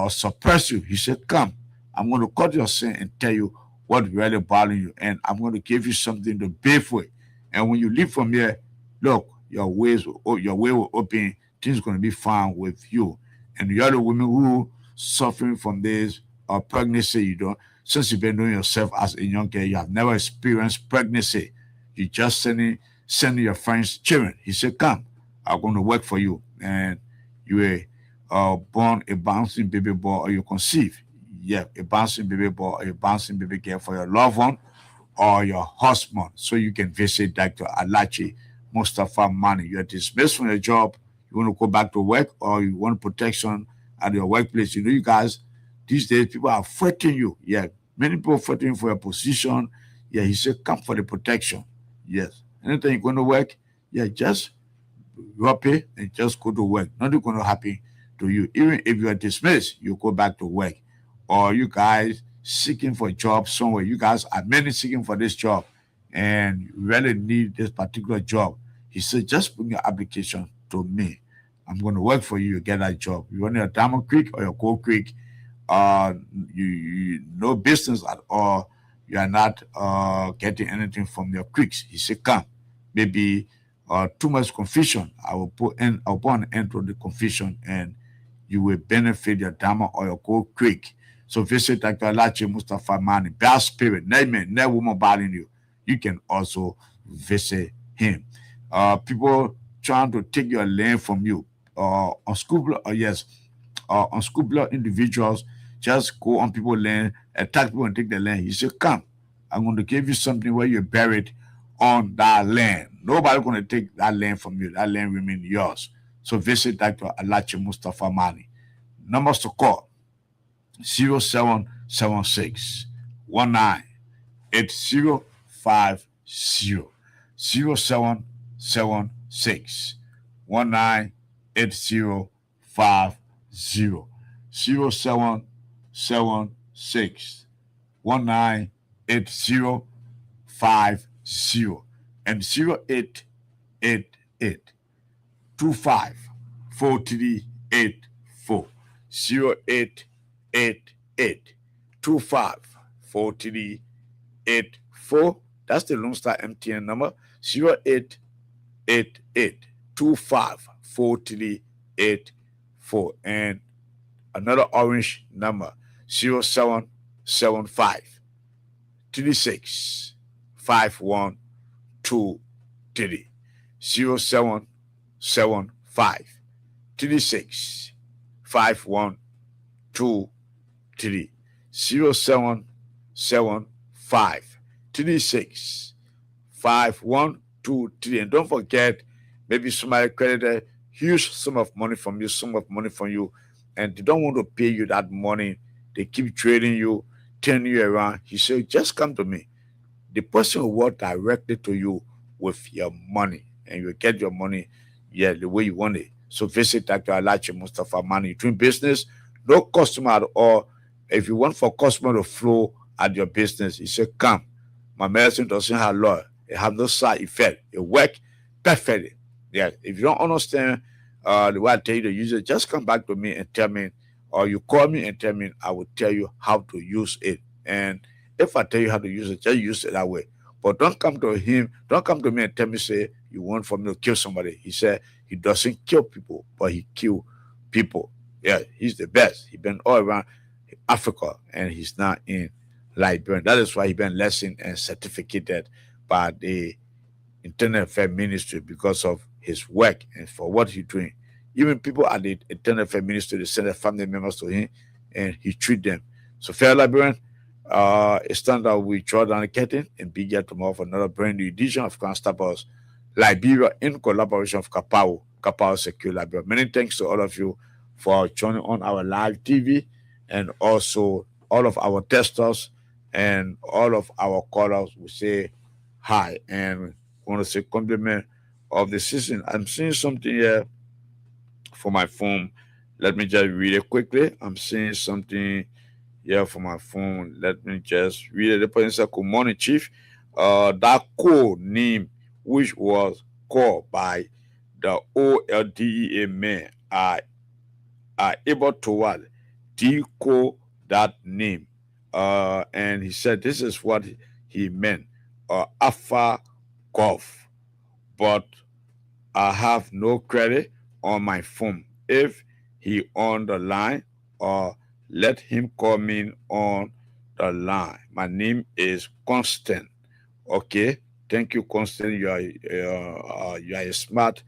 suppress you. He said, come, I'm going to cut your sin and tell you what really bothering you, and I'm going to give you something to pay for it. And when you leave from here, look, your way will open. Things going to be fine with you. And the other women who suffering from this pregnancy, you don't, since you've been doing yourself as a young girl, you have never experienced pregnancy. You just sending your friends children. He said, come, I'm going to work for you. And you were born a bouncing baby boy, or you conceive. Yeah, a bouncing baby boy or a bouncing baby girl for your loved one or your husband. So you can visit Dr. Alachi Mustafa Mani. You're dismissed from your job. You want to go back to work, or you want protection at your workplace. You know, you guys, these days, people are threatening you. Yeah, many people threatening for your position. Yeah, he said, come for the protection. Yes. Anytime you're going to work, yeah, just drop it and just go to work. Nothing going to happen to you. Even if you are dismissed, you go back to work. Or you guys seeking for a job somewhere. You guys are many seeking for this job, and you really need this particular job. He said, just bring your application to me. I'm going to work for you to get that job. You want your Diamond Creek or your Gold Creek, you no business at all. You are not getting anything from your creeks. He said, come. Maybe too much confusion. I'll put an end to the confusion, and you will benefit your Diamond or your Gold Creek. So visit Dr. Alachi Mustafa Mani. Bad spirit, no man, no woman bothering you. You can also visit him. People trying to take your land from you. Unscrupulous individuals just go on people's land, attack people and take their land. He said, come, I'm going to give you something where you're buried on that land. Nobody's going to take that land from you. That land remains yours. So visit Dr. Alachi Mustafa Mani. Numbers to call: 0776 198050. 0776 198050. 0776 198050. And 0888 254384. 0888 254384. That's the Lone Star MTN number. 0888 254384. And another orange number, 0775 36 5123. 0775 36 5123. 0775 36 5123. 2, 3. And don't forget, maybe somebody credited a huge sum of money from you, and they don't want to pay you that money. They keep trading you, turning you around. He said, just come to me. The person will work directly to you with your money, and you get your money, the way you want it. So visit Dr. Alachi Mustafa Mani. Doing business, no customer at all. If you want for customer to flow at your business, he said, come. My medicine doesn't have law. It has no side effect. It works perfectly. Yeah. If you don't understand the way I tell you to use it, just come back to me and tell me, or you call me and tell me, I will tell you how to use it. And if I tell you how to use it, just use it that way. But don't come to me and tell me, say, you want for me to kill somebody. He said he doesn't kill people, but he kill people. Yeah, he's the best. He's been all around Africa, and he's now in Liberia. That is why he's been licensed and certificated by the Internal Affairs Ministry because of his work and for what he's doing. Even people at the Internal Affairs Ministry, they send their family members to him, and he treat them. So, fair Liberian, it's time that we draw down the curtain and be here tomorrow for another brand new edition of Constables Liberia in collaboration with Kapao Secure Liberia. Many thanks to all of you for joining on our live TV, and also all of our testers and all of our callers. We say hi and want to say compliment of the season. I'm seeing something here for my phone. Let me just read it quickly. I'm seeing something here for my phone. Let me just read it. The person said, good morning, Chief. That code name, which was called by the OLDEA men, are able to decode that name. And he said this is what he meant. Alpha Golf. But I have no credit on my phone. If he on the line, or let him call me on the line. My name is Constant. Okay, thank you, Constant. You are a smart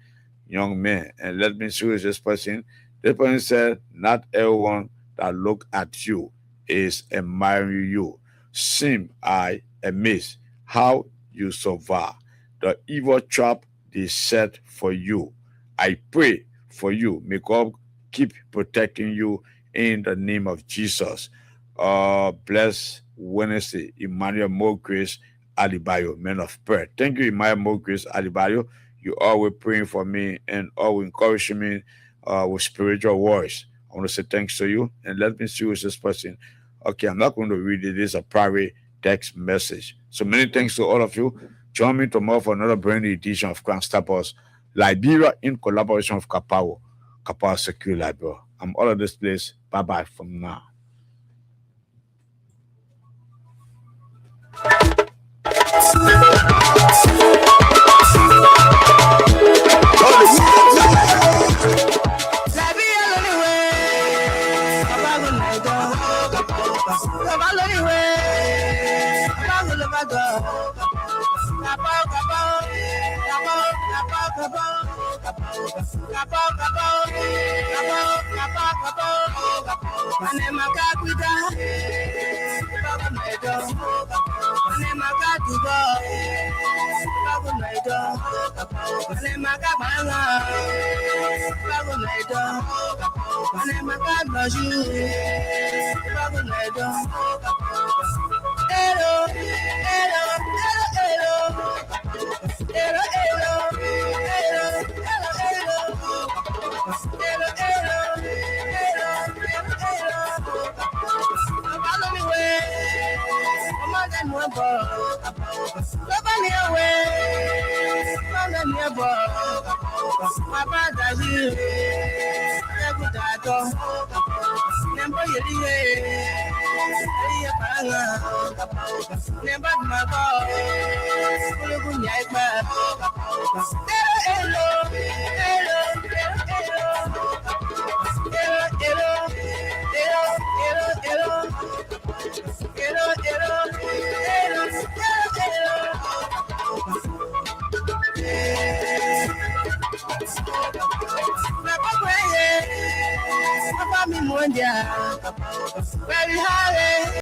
young man. And let me see who is this person. This person said, not everyone that look at you is admiring you. Seem I amazed how you survive the evil trap they set for you. I pray for you. May God keep protecting you in the name of Jesus. Bless Wednesday, Emmanuel More Grace Adebayo, man of prayer. Thank you, Emmanuel More Grace Adebayo. You always praying for me and always encouraging me with spiritual words. I want to say thanks to you. And let me see who's this person. Okay, I'm not going to read it. It is a private text message. So many thanks to all of you. Join me tomorrow for another brand new edition of Grand Staples Liberia in collaboration with Kapao Secure Liberia. I'm all of this place. Bye-bye from now. Very high.